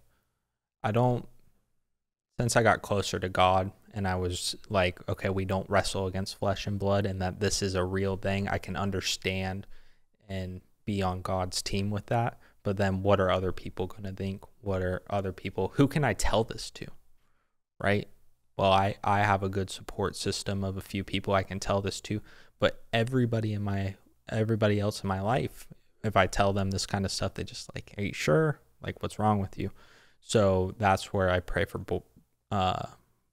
since I got closer to God and I was like, okay, we don't wrestle against flesh and blood and that this is a real thing, I can understand and be on God's team with that. But then what are other people going to think? What are other people, who can I tell this to? Right? well, I have a good support system of a few people I can tell this to, but everybody else in my life, if I tell them this kind of stuff, they just like, are you sure? Like, what's wrong with you? So that's where I pray for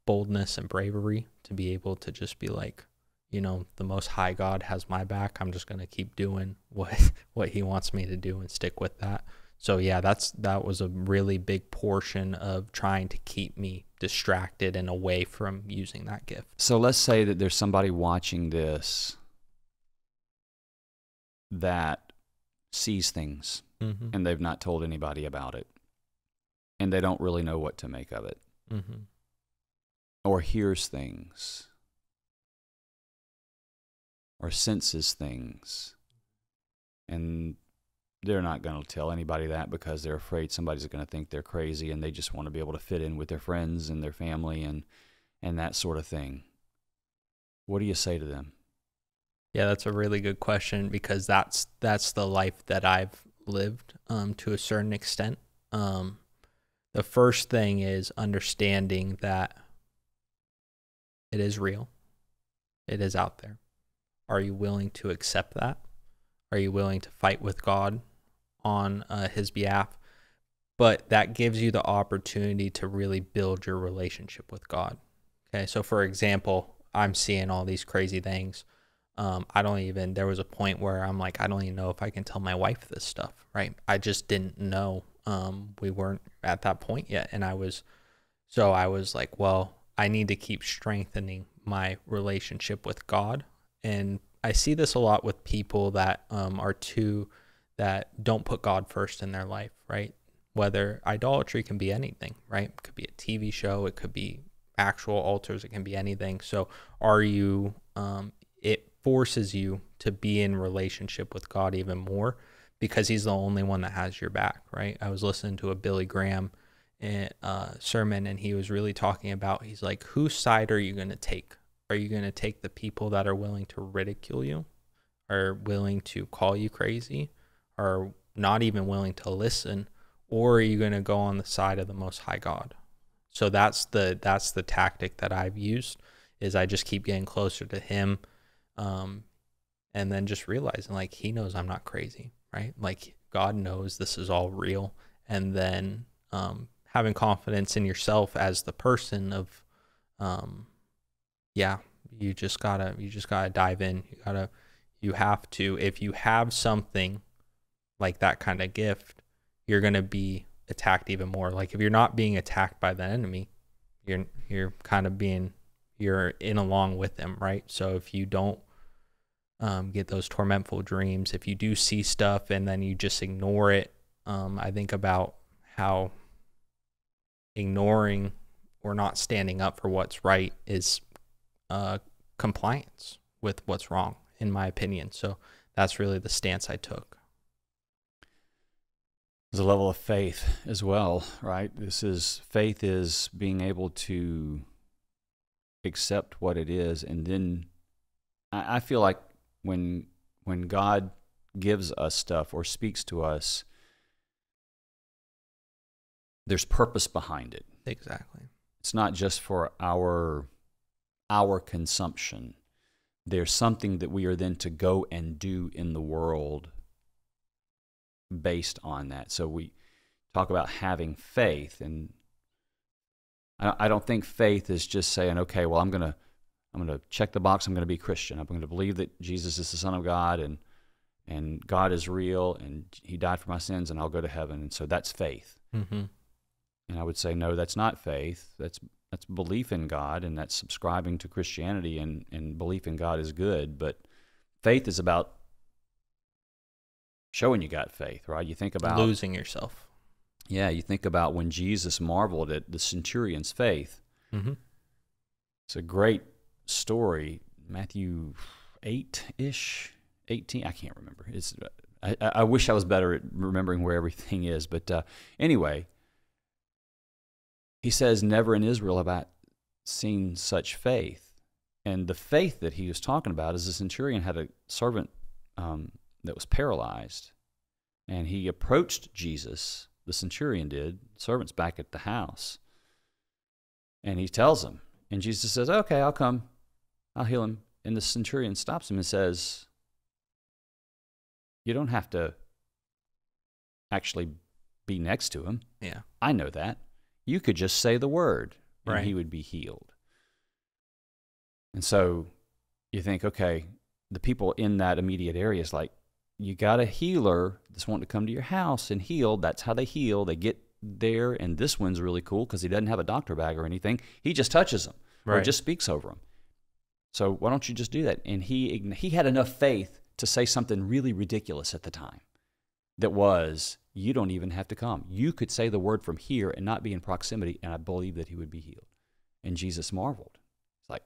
boldness and bravery to be able to just be like, the Most High God has my back. I'm just going to keep doing what he wants me to do and stick with that. So yeah, that was a really big portion of trying to keep me distracted and away from using that gift. So let's say that there's somebody watching this that sees things and they've not told anybody about it, and they don't really know what to make of it, or hears things, or senses things, and they're not going to tell anybody that because they're afraid somebody's going to think they're crazy, and they just want to be able to fit in with their friends and their family and that sort of thing. What do you say to them? Yeah, that's a really good question, because that's the life that I've lived to a certain extent. The first thing is understanding that it is real. It is out there. Are you willing to accept that? Are you willing to fight with God on his behalf? But that gives you the opportunity to really build your relationship with God. Okay, so for example, I'm seeing all these crazy things. There was a point where I'm like, I don't even know if I can tell my wife this stuff, right? I just didn't know. We weren't at that point yet. And I was like, well, I need to keep strengthening my relationship with God. And I see this a lot with people that that don't put God first in their life, right? Whether idolatry can be anything, right? It could be a TV show, it could be actual altars, it can be anything. So it forces you to be in relationship with God even more, because he's the only one that has your back, right? I was listening to a Billy Graham sermon, and he was really talking about, he's like, whose side are you going to take? Are you going to take the people that are willing to ridicule you, are willing to call you crazy, are not even willing to listen, or are you going to go on the side of the Most High God? So that's the tactic that I've used, is I just keep getting closer to him, and then just realizing, like, he knows I'm not crazy, right? Like, God knows this is all real. And then having confidence in yourself as the person of, you just gotta dive in. You have to, if you have something like that kind of gift, you're gonna be attacked even more. Like, if you're not being attacked by the enemy, you're kind of you're in along with them, right? So if you don't get those tormentful dreams, if you do see stuff and then you just ignore it, I think about how ignoring or not standing up for what's right is compliance with what's wrong, in my opinion. So that's really the stance I took. There's a level of faith as well, right? Faith is being able to accept what it is, and then I feel like when God gives us stuff or speaks to us, there's purpose behind it. Exactly. It's not just for our consumption. There's something that we are then to go and do in the world based on that. So we talk about having faith, and I don't think faith is just saying, okay, well, I'm going to check the box, I'm going to be Christian. I'm going to believe that Jesus is the Son of God, and God is real, and he died for my sins, and I'll go to heaven. And so that's faith. Mm-hmm. And I would say, no, that's not faith. That's belief in God, and that's subscribing to Christianity, and belief in God is good. But faith is about showing you got faith, right? You think about losing yourself. Yeah, you think about when Jesus marveled at the centurion's faith. Mm-hmm. It's a great story, Matthew 8-ish, 18. I can't remember. I wish I was better at remembering where everything is. But anyway, he says, never in Israel have I seen such faith. And the faith that he was talking about is the centurion had a servant that was paralyzed. And he approached Jesus, the centurion did, the servant's back at the house. And he tells him, And Jesus says, okay, I'll come. I'll heal him. And the centurion stops him and says, you don't have to actually be next to him. Yeah. I know that. You could just say the word and Right. he would be healed. And so you think, okay, the people in that immediate area is like, you got a healer that's wanting to come to your house and heal. That's how they heal. They get there, and this one's really cool because he doesn't have a doctor bag or anything. He just touches them or Right. just speaks over them. So why don't you just do that? And he had enough faith to say something really ridiculous at the time. That was, you don't even have to come. You could say the word from here and not be in proximity, and I believe that he would be healed. And Jesus marveled. It's like,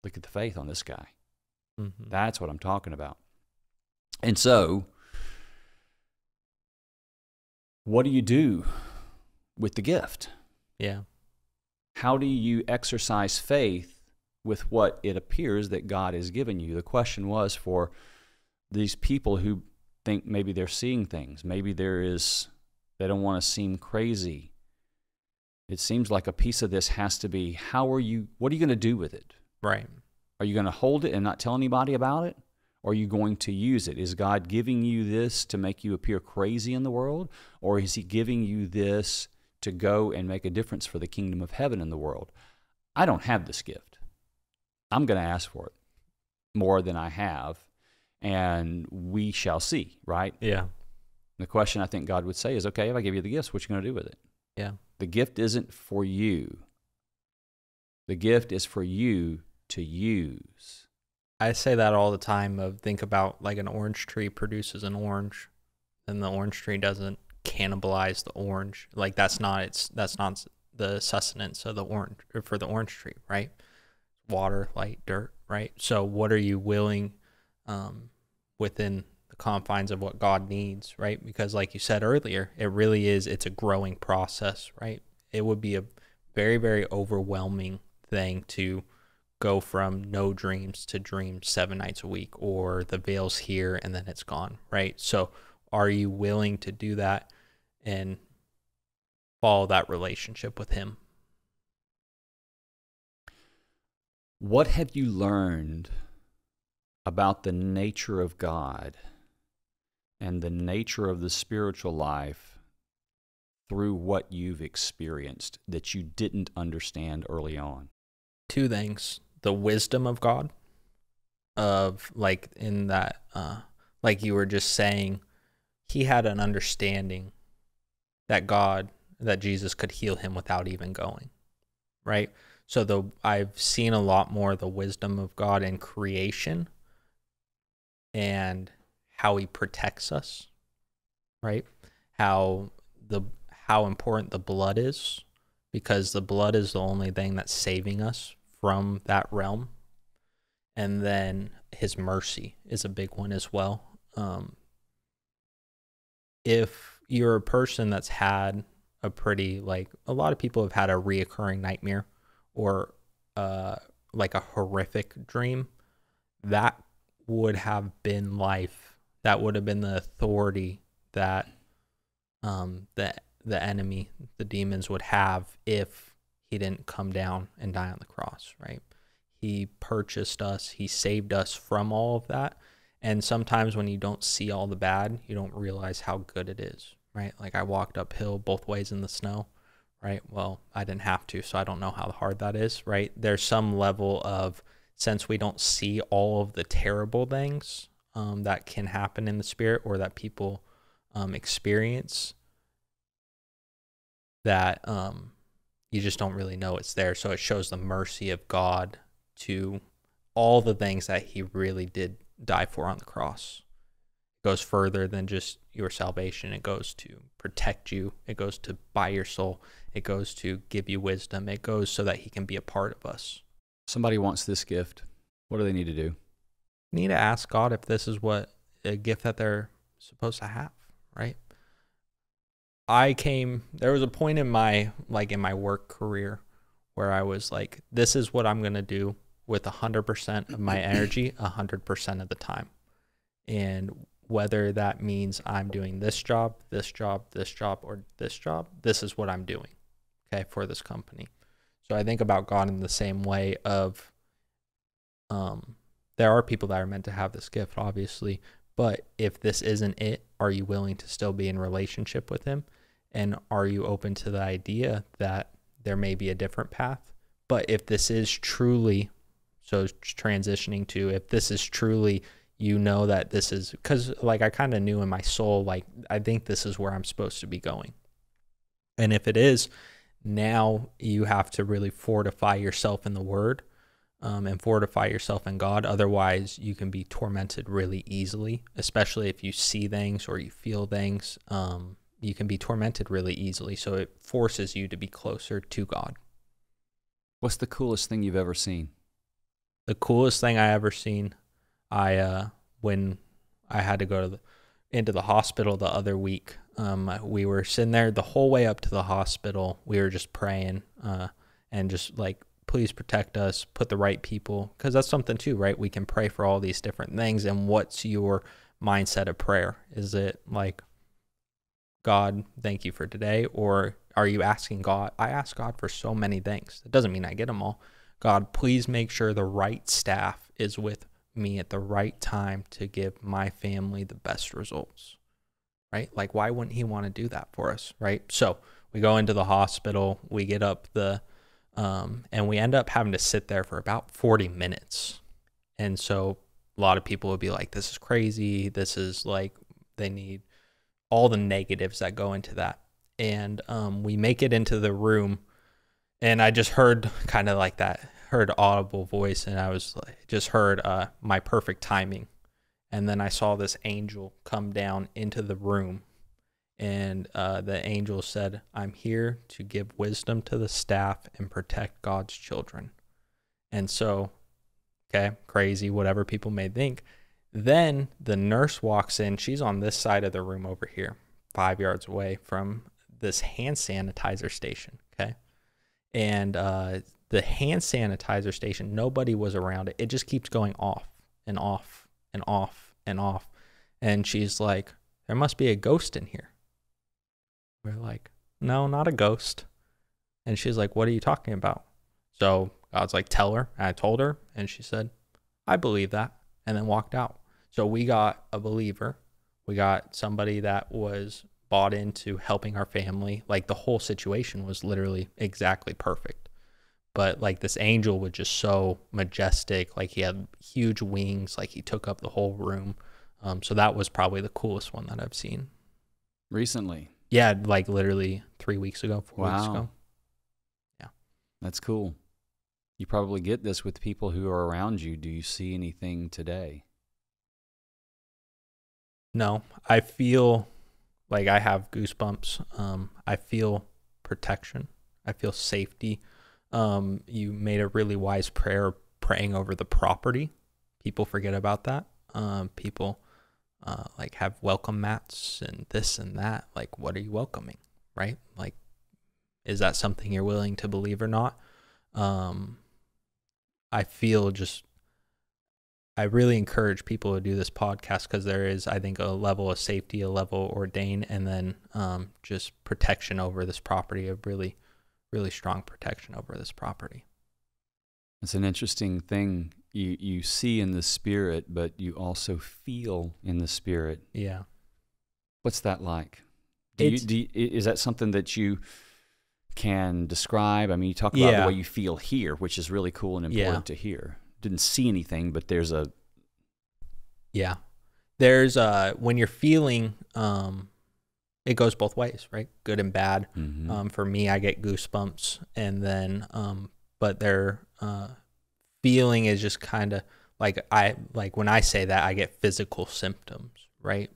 look at the faith on this guy. Mm-hmm. That's what I'm talking about. And so, what do you do with the gift? Yeah. How do you exercise faith with what it appears that God has given you? The question was for these people who think maybe they're seeing things. Maybe they don't want to seem crazy. It seems like a piece of this has to be, what are you going to do with it? Right. Are you going to hold it and not tell anybody about it? Or are you going to use it? Is God giving you this to make you appear crazy in the world? Or is he giving you this to go and make a difference for the kingdom of heaven in the world? I don't have this gift. I'm going to ask for it more than I have. And we shall see, right? Yeah. The question I think God would say is, okay, if I give you the gifts, what you going to do with it? Yeah. The gift isn't for you. The gift is for you to use. I say that all the time think about like an orange tree produces an orange, and the orange tree doesn't cannibalize the orange. Like that's not the sustenance of the orange, or for the orange tree, right? Water, light, dirt, right? So what are you willing within the confines of what God needs, right? Because like you said earlier, it's a growing process, right? It would be a very, very overwhelming thing to go from no dreams to dreams 7 nights a week, or the veil's here and then it's gone, right? So are you willing to do that and follow that relationship with him? What have you learned about the nature of God and the nature of the spiritual life through what you've experienced that you didn't understand early on? 2 things. The wisdom of God, of like in that, like you were just saying, he had an understanding that Jesus could heal him without even going, right? So I've seen a lot more of the wisdom of God in creation and how he protects us, right? How important the blood is, because the blood is the only thing that's saving us from that realm. And then his mercy is a big one as well. If you're a person that's had a lot of people have had a reoccurring nightmare or like a horrific dream, that would have been life. That would have been the authority that the enemy, the demons, would have if he didn't come down and die on the cross, right? He purchased us. He saved us from all of that. And sometimes when you don't see all the bad, you don't realize how good it is, right? Like I walked uphill both ways in the snow, right? Well, I didn't have to, so I don't know how hard that is, right? There's some level of, since we don't see all of the terrible things that can happen in the spirit or that people experience, that you just don't really know it's there. So it shows the mercy of God to all the things that he really did die for on the cross. It goes further than just your salvation. It goes to protect you. It goes to buy your soul. It goes to give you wisdom. It goes so that he can be a part of us. Somebody wants this gift. What do they need to do? You need to ask God if this is what a gift that they're supposed to have, right? There was a point in my work career where I was like, this is what I'm going to do with 100% of my energy 100% of the time. And whether that means I'm doing this job, or this job, this is what I'm doing, okay, for this company. So I think about God in the same way of, there are people that are meant to have this gift, obviously, but if this isn't it, are you willing to still be in relationship with him? And are you open to the idea that there may be a different path? But if this is truly, so transitioning to, if this is truly, you know that this is, because like I kind of knew in my soul, like I think this is where I'm supposed to be going. And if it is, now you have to really fortify yourself in the word, and fortify yourself in God. Otherwise, you can be tormented really easily, especially if you see things or you feel things. You can be tormented really easily. So it forces you to be closer to God. What's the coolest thing you've ever seen? The coolest thing I ever seen, when I had to go into the hospital the other week, we were sitting there the whole way up to the hospital. We were just praying, and just like, please protect us, put the right people, because that's something too, right? We can pray for all these different things. And what's your mindset of prayer? Is it like, God, thank you for today? Or are you asking God? I ask God for so many things. It doesn't mean I get them all. God, please make sure the right staff is with me at the right time to give my family the best results, right? Like, why wouldn't he want to do that for us, right? So we go into the hospital, we get up and we end up having to sit there for about 40 minutes. And so a lot of people would be like, this is crazy. This is like, they need all the negatives that go into that. And we make it into the room, and I just heard kind of like that, heard audible voice, and I was like, just heard my perfect timing. And then I saw this angel come down into the room, and the angel said, I'm here to give wisdom to the staff and protect God's children. And so, okay, crazy, whatever people may think. Then the nurse walks in. She's on this side of the room over here, 5 yards away from this hand sanitizer station, okay? And the hand sanitizer station, nobody was around it. It just keeps going off and off and off and off. And she's like, there must be a ghost in here. We're like, no, not a ghost. And she's like, what are you talking about? So God's like, tell her. And I told her, and she said, I believe that, and then walked out. So we got a believer. We got somebody that was bought into helping our family. Like, the whole situation was literally exactly perfect. But like, this angel was just so majestic. Like, he had huge wings. Like, he took up the whole room. So that was probably the coolest one that I've seen. Recently? Yeah, like literally 3 weeks ago, 4 weeks ago. Yeah. That's cool. You probably get this with people who are around you. Do you see anything today? No, I feel like I have goosebumps. I feel protection. I feel safety. You made a really wise prayer praying over the property. People forget about that. People like have welcome mats and this and that. Like, what are you welcoming, right? Like, is that something you're willing to believe or not? I feel just, I really encourage people to do this podcast, because there is, I think, a level of safety, a level ordained, and then just protection over this property, a really, really strong protection over this property. It's an interesting thing. You see in the spirit, but you also feel in the spirit. Yeah. What's that like? Is that something that you can describe? I mean, you talk about the way you feel here, which is really cool and important to hear. Didn't see anything, but there's a... Yeah. There's when you're feeling, it goes both ways, right? Good and bad. Mm-hmm. For me, I get goosebumps, and then, but their feeling is just kind of like, when I say that, I get physical symptoms, right?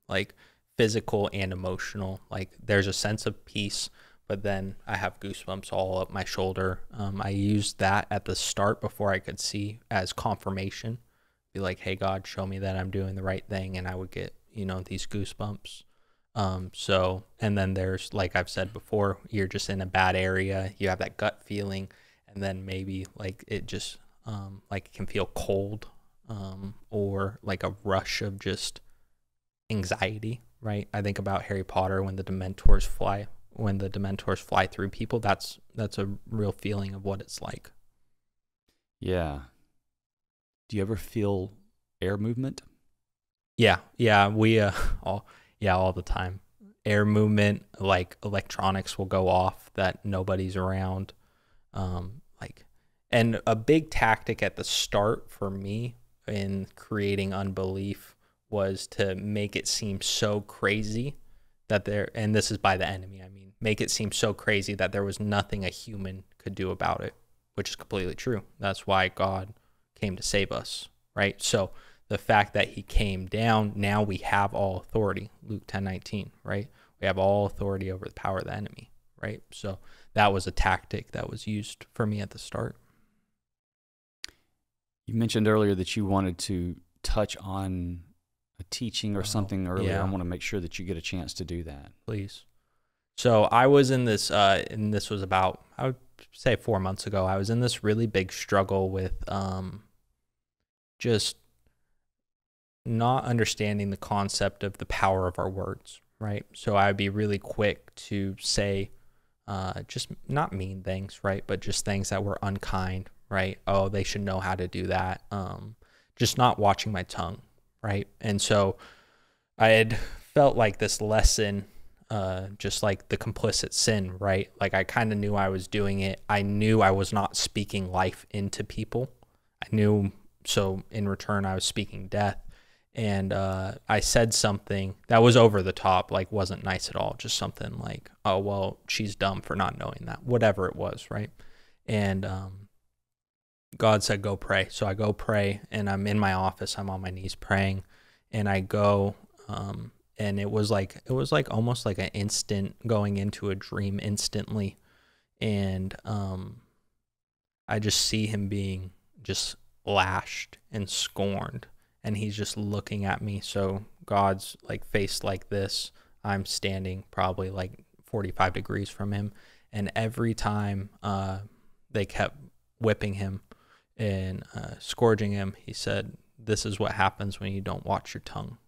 Like physical and emotional. Like, there's a sense of peace, but then I have goosebumps all up my shoulder. I used that at the start before I could see as confirmation. Be like, hey, God, show me that I'm doing the right thing. And I would get, these goosebumps. So, and then there's, like I've said before, you're just in a bad area. You have that gut feeling. And then maybe like it just, like it can feel cold, or like a rush of just anxiety, right? I think about Harry Potter when the Dementors fly when the Dementors fly through people, that's a real feeling of what it's like. Yeah. Do you ever feel air movement? Yeah, we all the time. Air movement, like electronics will go off that nobody's around. And a big tactic at the start for me in creating unbelief was to make it seem so crazy that and this is by the enemy, I mean, make it seem so crazy that there was nothing a human could do about it, which is completely true. That's why God came to save us, right? So the fact that he came down, now we have all authority, Luke 10:19, right? We have all authority over the power of the enemy, right? So that was a tactic that was used for me at the start. You mentioned earlier that you wanted to touch on a teaching or something earlier. Yeah. I want to make sure that you get a chance to do that. Please. So I was in this, and this was about, I would say 4 months ago, I was in this really big struggle with just not understanding the concept of the power of our words, right? So I'd be really quick to say just not mean things, right? But just things that were unkind, right? Oh, they should know how to do that. Just not watching my tongue, right? And so I had felt like this lesson, just like the complicit sin, right? Like I kind of knew I was doing it. I knew I was not speaking life into people. I knew, so in return, I was speaking death. And I said something that was over the top, like wasn't nice at all. Just something like, oh, well, she's dumb for not knowing that, whatever it was, right? And God said, go pray. So I go pray, and I'm in my office. I'm on my knees praying, and I go, and it was like almost like an instant going into a dream instantly. And I just see him being just lashed and scorned. And he's just looking at me. So God's like face like this. I'm standing probably like 45 degrees from him. And every time they kept whipping him and scourging him, he said, this is what happens when you don't watch your tongue.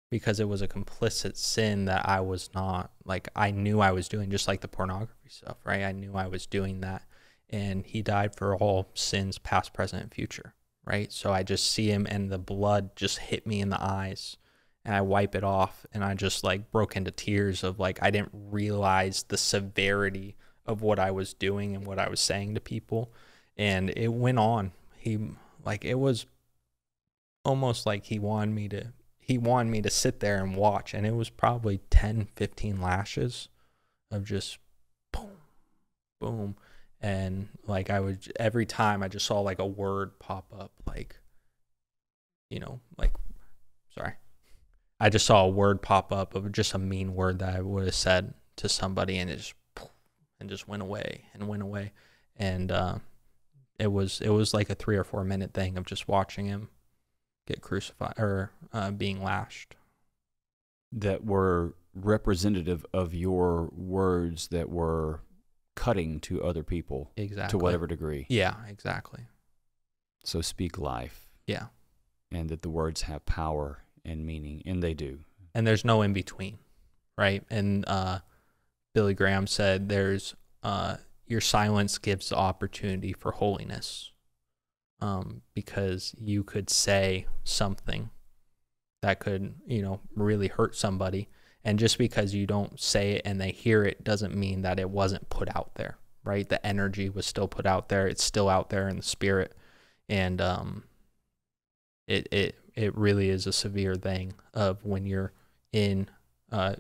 Because it was a complicit sin that I was not, like, I knew I was doing, just like the pornography stuff, right? I knew I was doing that. And he died for all sins, past, present, and future. Right? So I just see him, and the blood just hit me in the eyes, and I wipe it off, and I just like broke into tears of like, I didn't realize the severity of what I was doing and what I was saying to people. And it went on. It was almost like he wanted me to sit there and watch. And it was probably 10, 15 lashes of just boom, boom. And like every time I just saw like a word pop up, like, sorry. I just saw a word pop up of just a mean word that I would have said to somebody, and it just went away and went away. And it was like a 3 or 4 minute thing of just watching him get crucified or being lashed. That were representative of your words that were cutting to other people. Exactly. To whatever degree. Yeah, exactly. So speak life. Yeah. And that the words have power and meaning, and they do. And there's no in between, right? And Billy Graham said there's your silence gives the opportunity for holiness, because you could say something that could, really hurt somebody. And just because you don't say it and they hear it doesn't mean that it wasn't put out there, right? The energy was still put out there. It's still out there in the spirit. And it really is a severe thing of when you're in,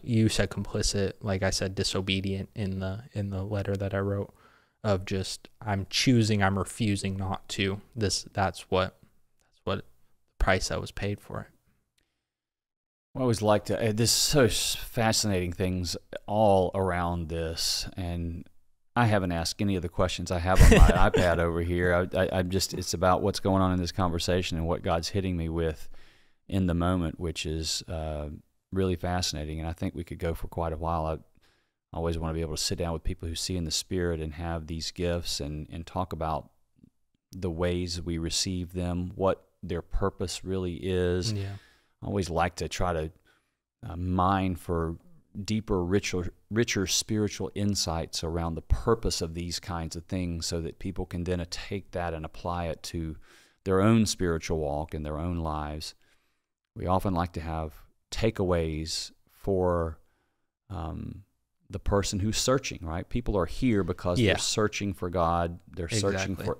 you said complicit, like I said, disobedient in the letter that I wrote, of just, I'm refusing not to. That's what the price that was paid for it. I always like to, there's so fascinating things all around this, and I haven't asked any of the questions I have on my iPad over here. I'm just, it's about what's going on in this conversation and what God's hitting me with in the moment, which is really fascinating, and I think we could go for quite a while. I always want to be able to sit down with people who see in the Spirit and have these gifts and talk about the ways we receive them, what their purpose really is. Yeah. I always like to try to mine for deeper, richer spiritual insights around the purpose of these kinds of things so that people can then take that and apply it to their own spiritual walk and their own lives. We often like to have takeaways for the person who's searching, right? People are here because they're searching for God. They're searching for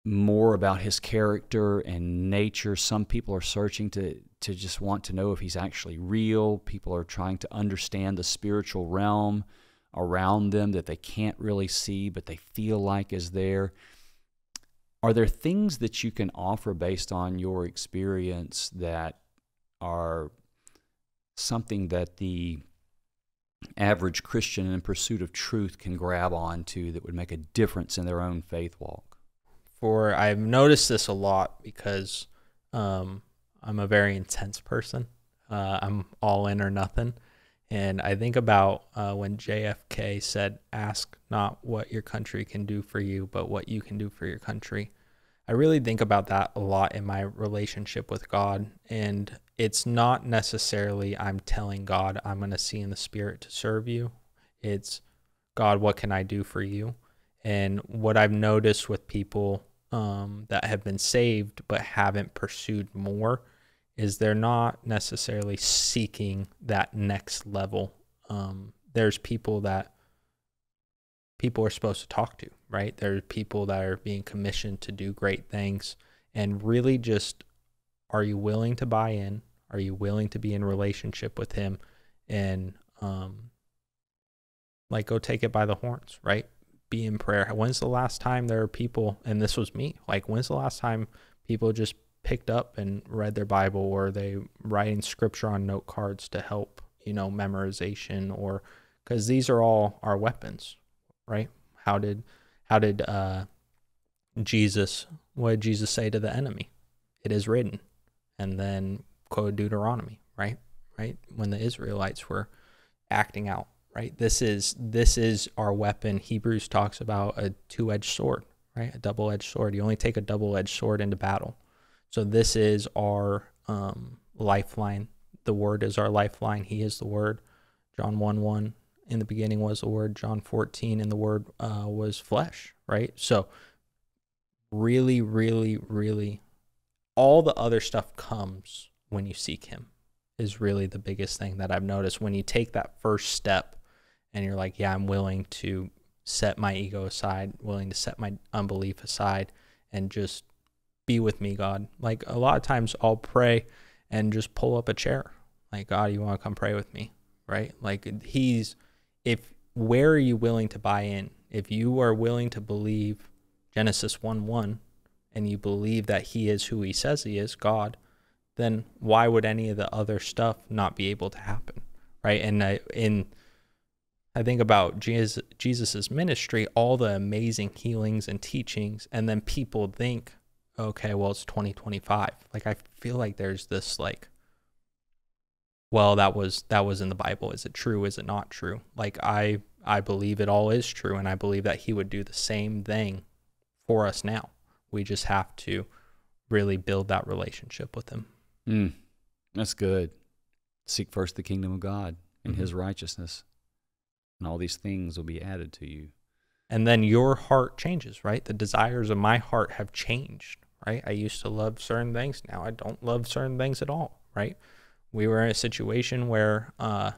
more about his character and nature. Some people are searching to just want to know if he's actually real. People are trying to understand the spiritual realm around them that they can't really see, but they feel like is there. Are there things that you can offer based on your experience that are something that the average Christian in pursuit of truth can grab onto that would make a difference in their own faith walk? I've noticed this a lot because I'm a very intense person. I'm all in or nothing. And I think about when JFK said, "Ask not what your country can do for you, but what you can do for your country." I really think about that a lot in my relationship with God. And it's not necessarily I'm telling God I'm going to see in the spirit to serve you. It's, God, what can I do for you? And what I've noticed with people that have been saved but haven't pursued more is they're not necessarily seeking that next level. There's people that people are supposed to talk to, right? There are people that are being commissioned to do great things, and really just, are you willing to buy in? Are you willing to be in relationship with him? And like, go take it by the horns, right? Be in prayer. When's the last time there are people, and this was me, like, when's the last time people just picked up and read their Bible, or they writing scripture on note cards to help, memorization, or because these are all our weapons, right? What did Jesus say to the enemy? It is written. And then quote Deuteronomy, right? When the Israelites were acting out, right? This is our weapon. Hebrews talks about a two-edged sword, right? A double-edged sword. You only take a double-edged sword into battle. So this is our lifeline. The Word is our lifeline. He is the Word. John 1:1, in the beginning was the Word. John 14, and the Word was flesh, right? So really, really, really, all the other stuff comes when you seek him, is really the biggest thing that I've noticed. When you take that first step and you're like, yeah, I'm willing to set my ego aside, willing to set my unbelief aside, and just be with me, God. Like, a lot of times I'll pray and just pull up a chair. Like, God, you want to come pray with me, right? Like, where are you willing to buy in? If you are willing to believe Genesis 1:1, and you believe that he is who he says he is, God, then why would any of the other stuff not be able to happen, right? And I think about Jesus's ministry, all the amazing healings and teachings, and then people think, okay, well, it's 2025. Like, I feel like there's this, like, well, that was in the Bible. Is it true? Is it not true? Like, I believe it all is true, and I believe that he would do the same thing for us now. We just have to really build that relationship with him. That's good. Seek first the kingdom of God and his righteousness, and all these things will be added to you. And then your heart changes, right? The desires of my heart have changed, right? I used to love certain things. Now I don't love certain things at all, right? We were in a situation where a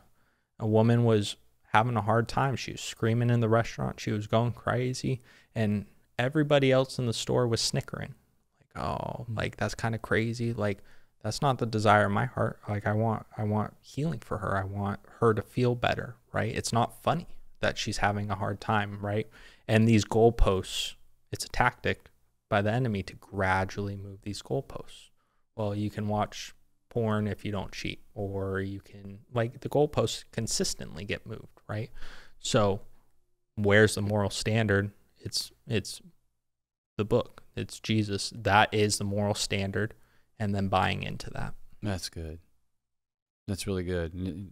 woman was having a hard time. She was screaming in the restaurant. She was going crazy, and everybody else in the store was snickering. Like, oh, like, that's kind of crazy. Like, that's not the desire of my heart. Like, I want healing for her. I want her to feel better, right? It's not funny that she's having a hard time, right? And these goalposts, it's a tactic by the enemy to gradually move these goalposts. Well, you can watch porn if you don't cheat, or you can, like, the goalposts consistently get moved, right? So where's the moral standard? It's the book. It's Jesus. That is the moral standard, and then buying into that. That's good. That's really good.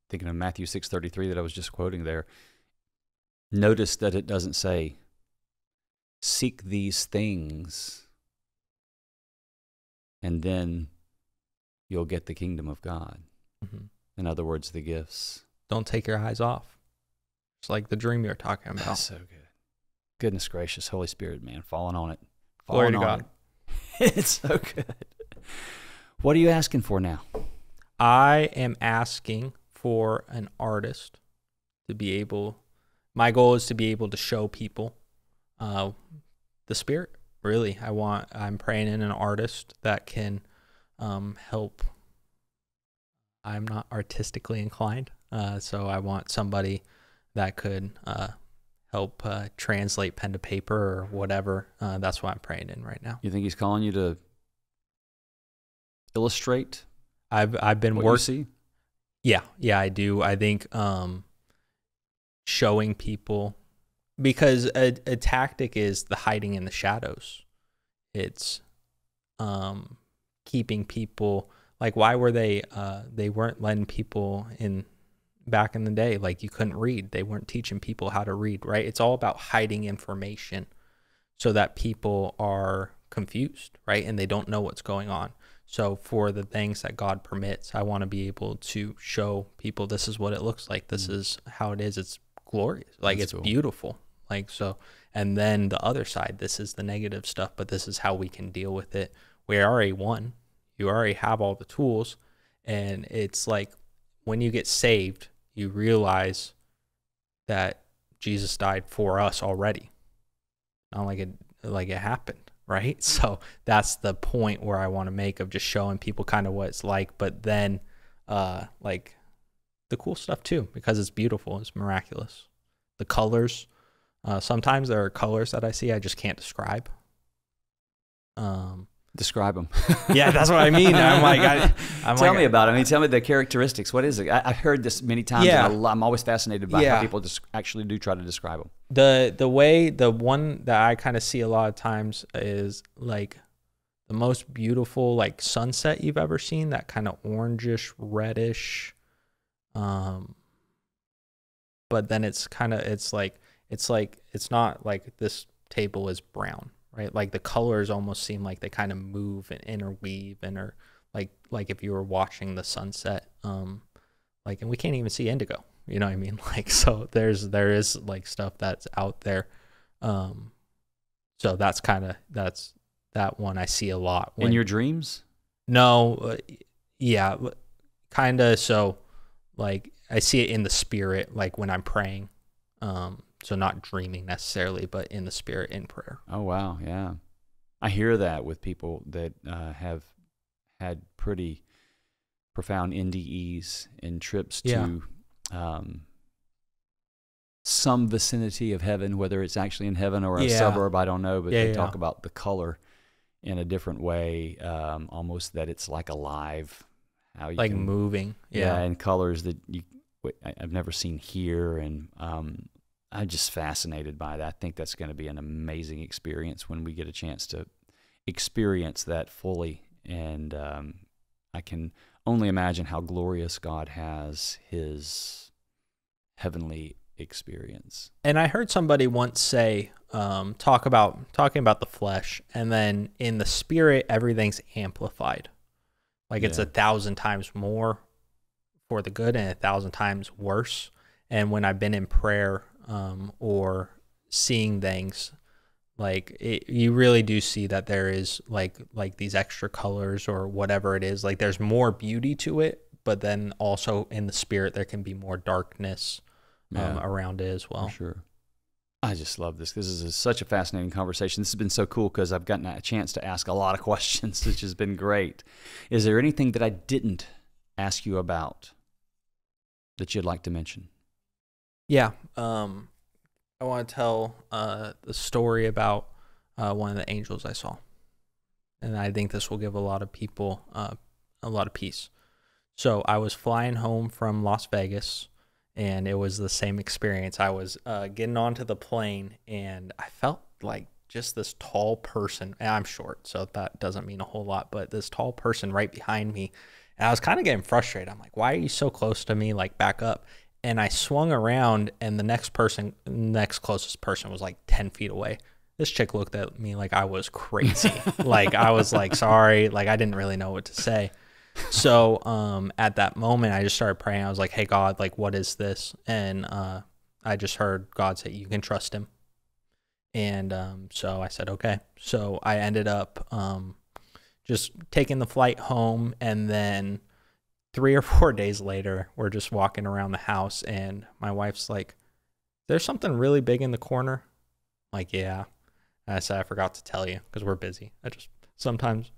Thinking of Matthew 6:33 that I was just quoting there. Notice that it doesn't say, seek these things, and then you'll get the kingdom of God. Mm-hmm. In other words, the gifts. Don't take your eyes off. It's like the dream you're talking about. That's so good. Goodness gracious, Holy Spirit, man, falling on it. Glory to God. It's so good. What are you asking for now? I am asking for an artist to be able, my goal is to be able to show people the Spirit. Really, I'm praying in an artist that can help. I'm not artistically inclined, so I want somebody that could help translate pen to paper or whatever. That's what I'm praying in right now. You think he's calling you to illustrate? I've been what working. you see? Yeah, I do. I think showing people, because a tactic is the hiding in the shadows. It's keeping people, like, why were they weren't letting people in back in the day, like you couldn't read. They weren't teaching people how to read, right? It's all about hiding information so that people are confused, right? And they don't know what's going on. So for the things that God permits, I want to be able to show people this is what it looks like. This is how it is. It's glorious. Like, That's it's cool. beautiful. Like, so, and then the other side, this is the negative stuff, but this is how we can deal with it. We already won. You already have all the tools. And it's like, when you get saved, you realize that Jesus died for us already. Not like it happened. Right. So that's the point where I want to make, of just showing people kind of what it's like, but then like the cool stuff too, because it's beautiful. It's miraculous. The colors, sometimes there are colors that I see I just can't describe. Describe them. Yeah, that's what I mean. I'm like, tell me about it. I mean, tell me the characteristics. What is it? I've heard this many times. Yeah. And I'm always fascinated by how people actually do try to describe them. The one that I kind of see a lot of times is like the most beautiful, like, sunset you've ever seen, that kind of orangish, reddish, but then it's not like this table is brown, right? Like, the colors almost seem like they kind of move and interweave and are like if you were watching the sunset, like, and we can't even see indigo. You know what I mean? Like, so there is like stuff that's out there. So that's that one I see a lot. In your dreams? No, yeah, kind of. So like I see it in the spirit, like when I'm praying. So not dreaming necessarily, but in the spirit, in prayer. Oh, wow. Yeah. I hear that with people that have had pretty profound NDEs and trips to some vicinity of heaven, whether it's actually in heaven or a suburb, I don't know, but they talk about the color in a different way, almost that it's like alive. How you like can, moving. and colors that I've never seen here, and I'm just fascinated by that. I think that's going to be an amazing experience when we get a chance to experience that fully, and I can only imagine how glorious God has his heavenly experience. And I heard somebody once say, talking about the flesh, and then in the spirit, everything's amplified. Like it's 1,000 times more for the good and 1,000 times worse. And when I've been in prayer or seeing things, like you really do see that there is like these extra colors or whatever it is. Like there's more beauty to it, but then also in the spirit there can be more darkness around it as well. For sure. I just love this. This is such a fascinating conversation. This has been so cool because I've gotten a chance to ask a lot of questions, which has been great. Is there anything that I didn't ask you about that you'd like to mention? Yeah. I want to tell the story about one of the angels I saw. And I think this will give a lot of people a lot of peace. So I was flying home from Las Vegas, and it was the same experience. I was getting onto the plane, and I felt like just this tall person. And I'm short, so that doesn't mean a whole lot, but this tall person right behind me. And I was kind of getting frustrated. I'm like, why are you so close to me? Like, back up. And I swung around, and the next closest person was like 10 feet away. This chick looked at me like I was crazy. Like I was like, sorry. Like I didn't really know what to say. So at that moment, I just started praying. I was like, hey, God, like, what is this? And I just heard God say, you can trust him. And so I said, okay. So I ended up just taking the flight home. And then 3 or 4 days later, we're just walking around the house. And my wife's like, there's something really big in the corner. I'm like, yeah. And I said, I forgot to tell you because we're busy. I just sometimes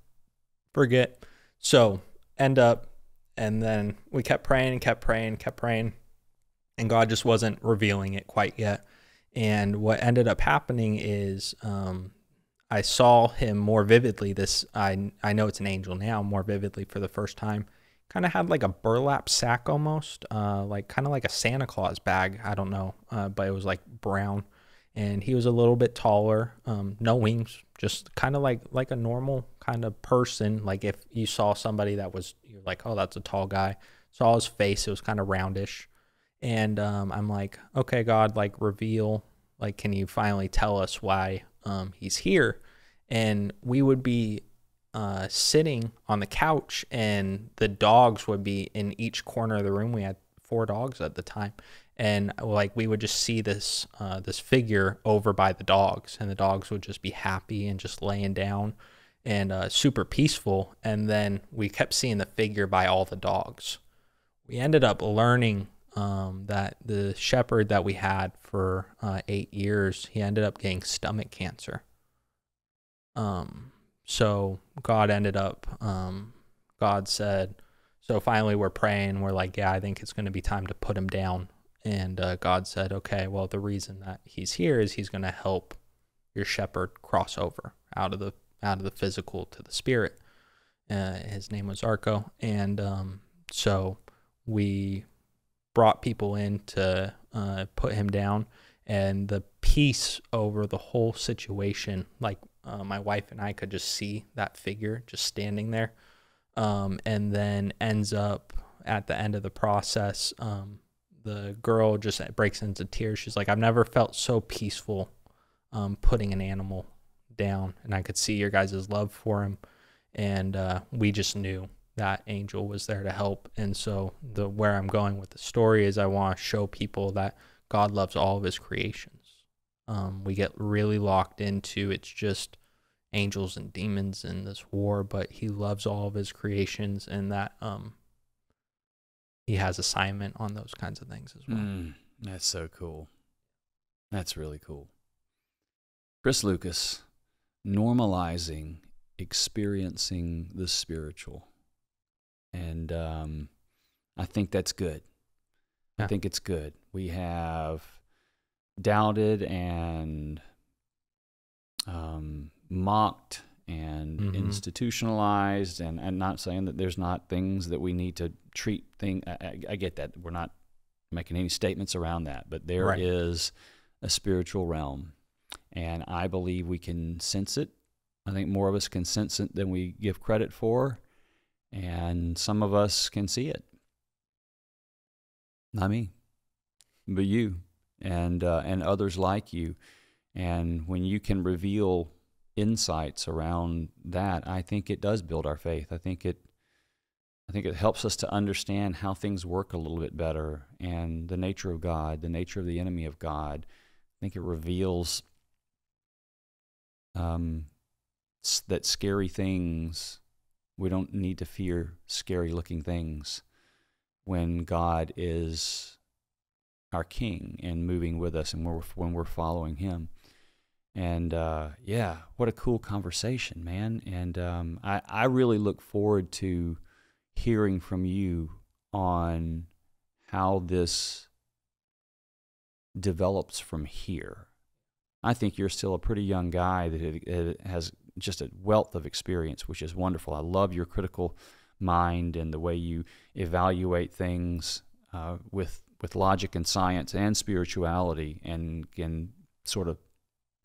forget. So end up, and then we kept praying and kept praying and kept praying. And God just wasn't revealing it quite yet. And what ended up happening is I saw him more vividly. I know it's an angel now, more vividly for the first time. Kind of had like a burlap sack almost, like kind of like a Santa Claus bag. I don't know, but it was like brown. And he was a little bit taller, no wings, just kind of like a normal kind of person. Like if you saw somebody that was, you're like, oh, that's a tall guy. Saw his face, it was kind of roundish. And I'm like, okay, God, like reveal, like, can you finally tell us why he's here? And we would be sitting on the couch, and the dogs would be in each corner of the room. We had 4 dogs at the time, and like we would just see this this figure over by the dogs, and the dogs would just be happy and just laying down and super peaceful. And then we kept seeing the figure by all the dogs. We ended up learning that the shepherd that we had for 8 years, he ended up getting stomach cancer. So God ended up, God said, so finally we're praying. We're like, yeah, I think it's going to be time to put him down. And God said, okay, well, the reason that he's here is he's going to help your shepherd cross over out of the physical to the spirit. His name was Arco. And so we brought people in to put him down, and the peace over the whole situation, like my wife and I could just see that figure just standing there, and then ends up at the end of the process, the girl just breaks into tears. She's like, I've never felt so peaceful putting an animal down, and I could see your guys' love for him, and we just knew that angel was there to help. And so where I'm going with the story is I want to show people that God loves all of his creations. We get really locked into it's just angels and demons in this war, but he loves all of his creations, and that he has assignment on those kinds of things as well. That's so cool. That's really cool. Chris Lucas, normalizing experiencing the spiritual. And I think that's good. Yeah. I think it's good. We have doubted and mocked and institutionalized, and I'm not saying that there's not things that we need to treat I get that. We're not making any statements around that, but there is a spiritual realm, and I believe we can sense it. I think more of us can sense it than we give credit for. And some of us can see it. Not me, but you and others like you. And when you can reveal insights around that, I think it does build our faith. I think it helps us to understand how things work a little bit better, and the nature of God, the nature of the enemy of God. I think it reveals that scary things. We don't need to fear scary-looking things when God is our King and moving with us, and when we're following him. And yeah, what a cool conversation, man. And I really look forward to hearing from you on how this develops from here. I think you're still a pretty young guy that has just a wealth of experience, which is wonderful. I love your critical mind and the way you evaluate things with logic and science and spirituality, and can sort of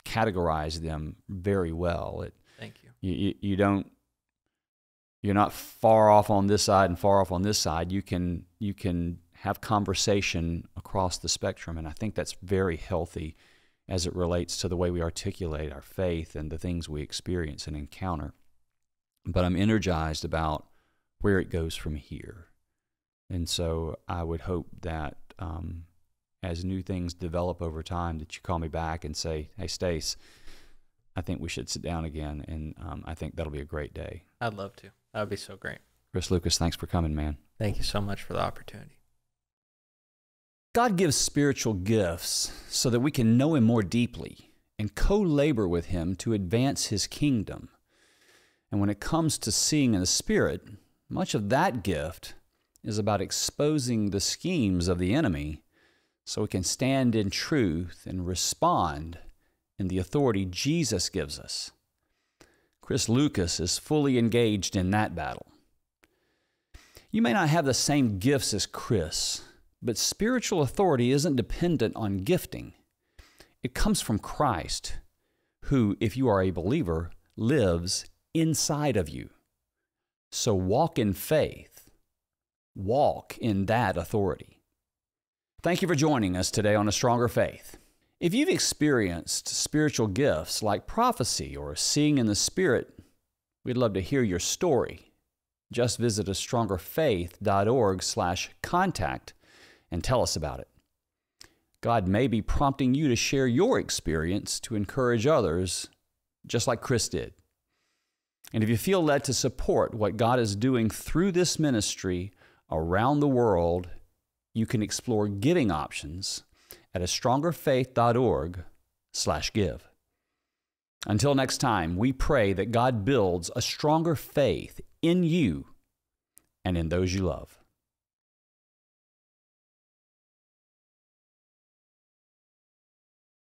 categorize them very well. Thank you. You're not far off on this side and far off on this side. You can have conversation across the spectrum, and I think that's very healthy as it relates to the way we articulate our faith and the things we experience and encounter. But I'm energized about where it goes from here. And so I would hope that as new things develop over time, that you call me back and say, hey, Stace, I think we should sit down again, and I think that'll be a great day. I'd love to. That would be so great. Chris Lucas, thanks for coming, man. Thank you so much for the opportunity. God gives spiritual gifts so that we can know Him more deeply and co-labor with Him to advance His kingdom. And when it comes to seeing in the Spirit, much of that gift is about exposing the schemes of the enemy so we can stand in truth and respond in the authority Jesus gives us. Chris Lucas is fully engaged in that battle. You may not have the same gifts as Chris, but spiritual authority isn't dependent on gifting. It comes from Christ, who, if you are a believer, lives inside of you. So walk in faith. Walk in that authority. Thank you for joining us today on A Stronger Faith. If you've experienced spiritual gifts like prophecy or seeing in the Spirit, we'd love to hear your story. Just visit astrongerfaith.org/contact and tell us about it. God may be prompting you to share your experience to encourage others, just like Chris did. And if you feel led to support what God is doing through this ministry around the world, you can explore giving options at astrongerfaith.org/give. Until next time, we pray that God builds a stronger faith in you and in those you love.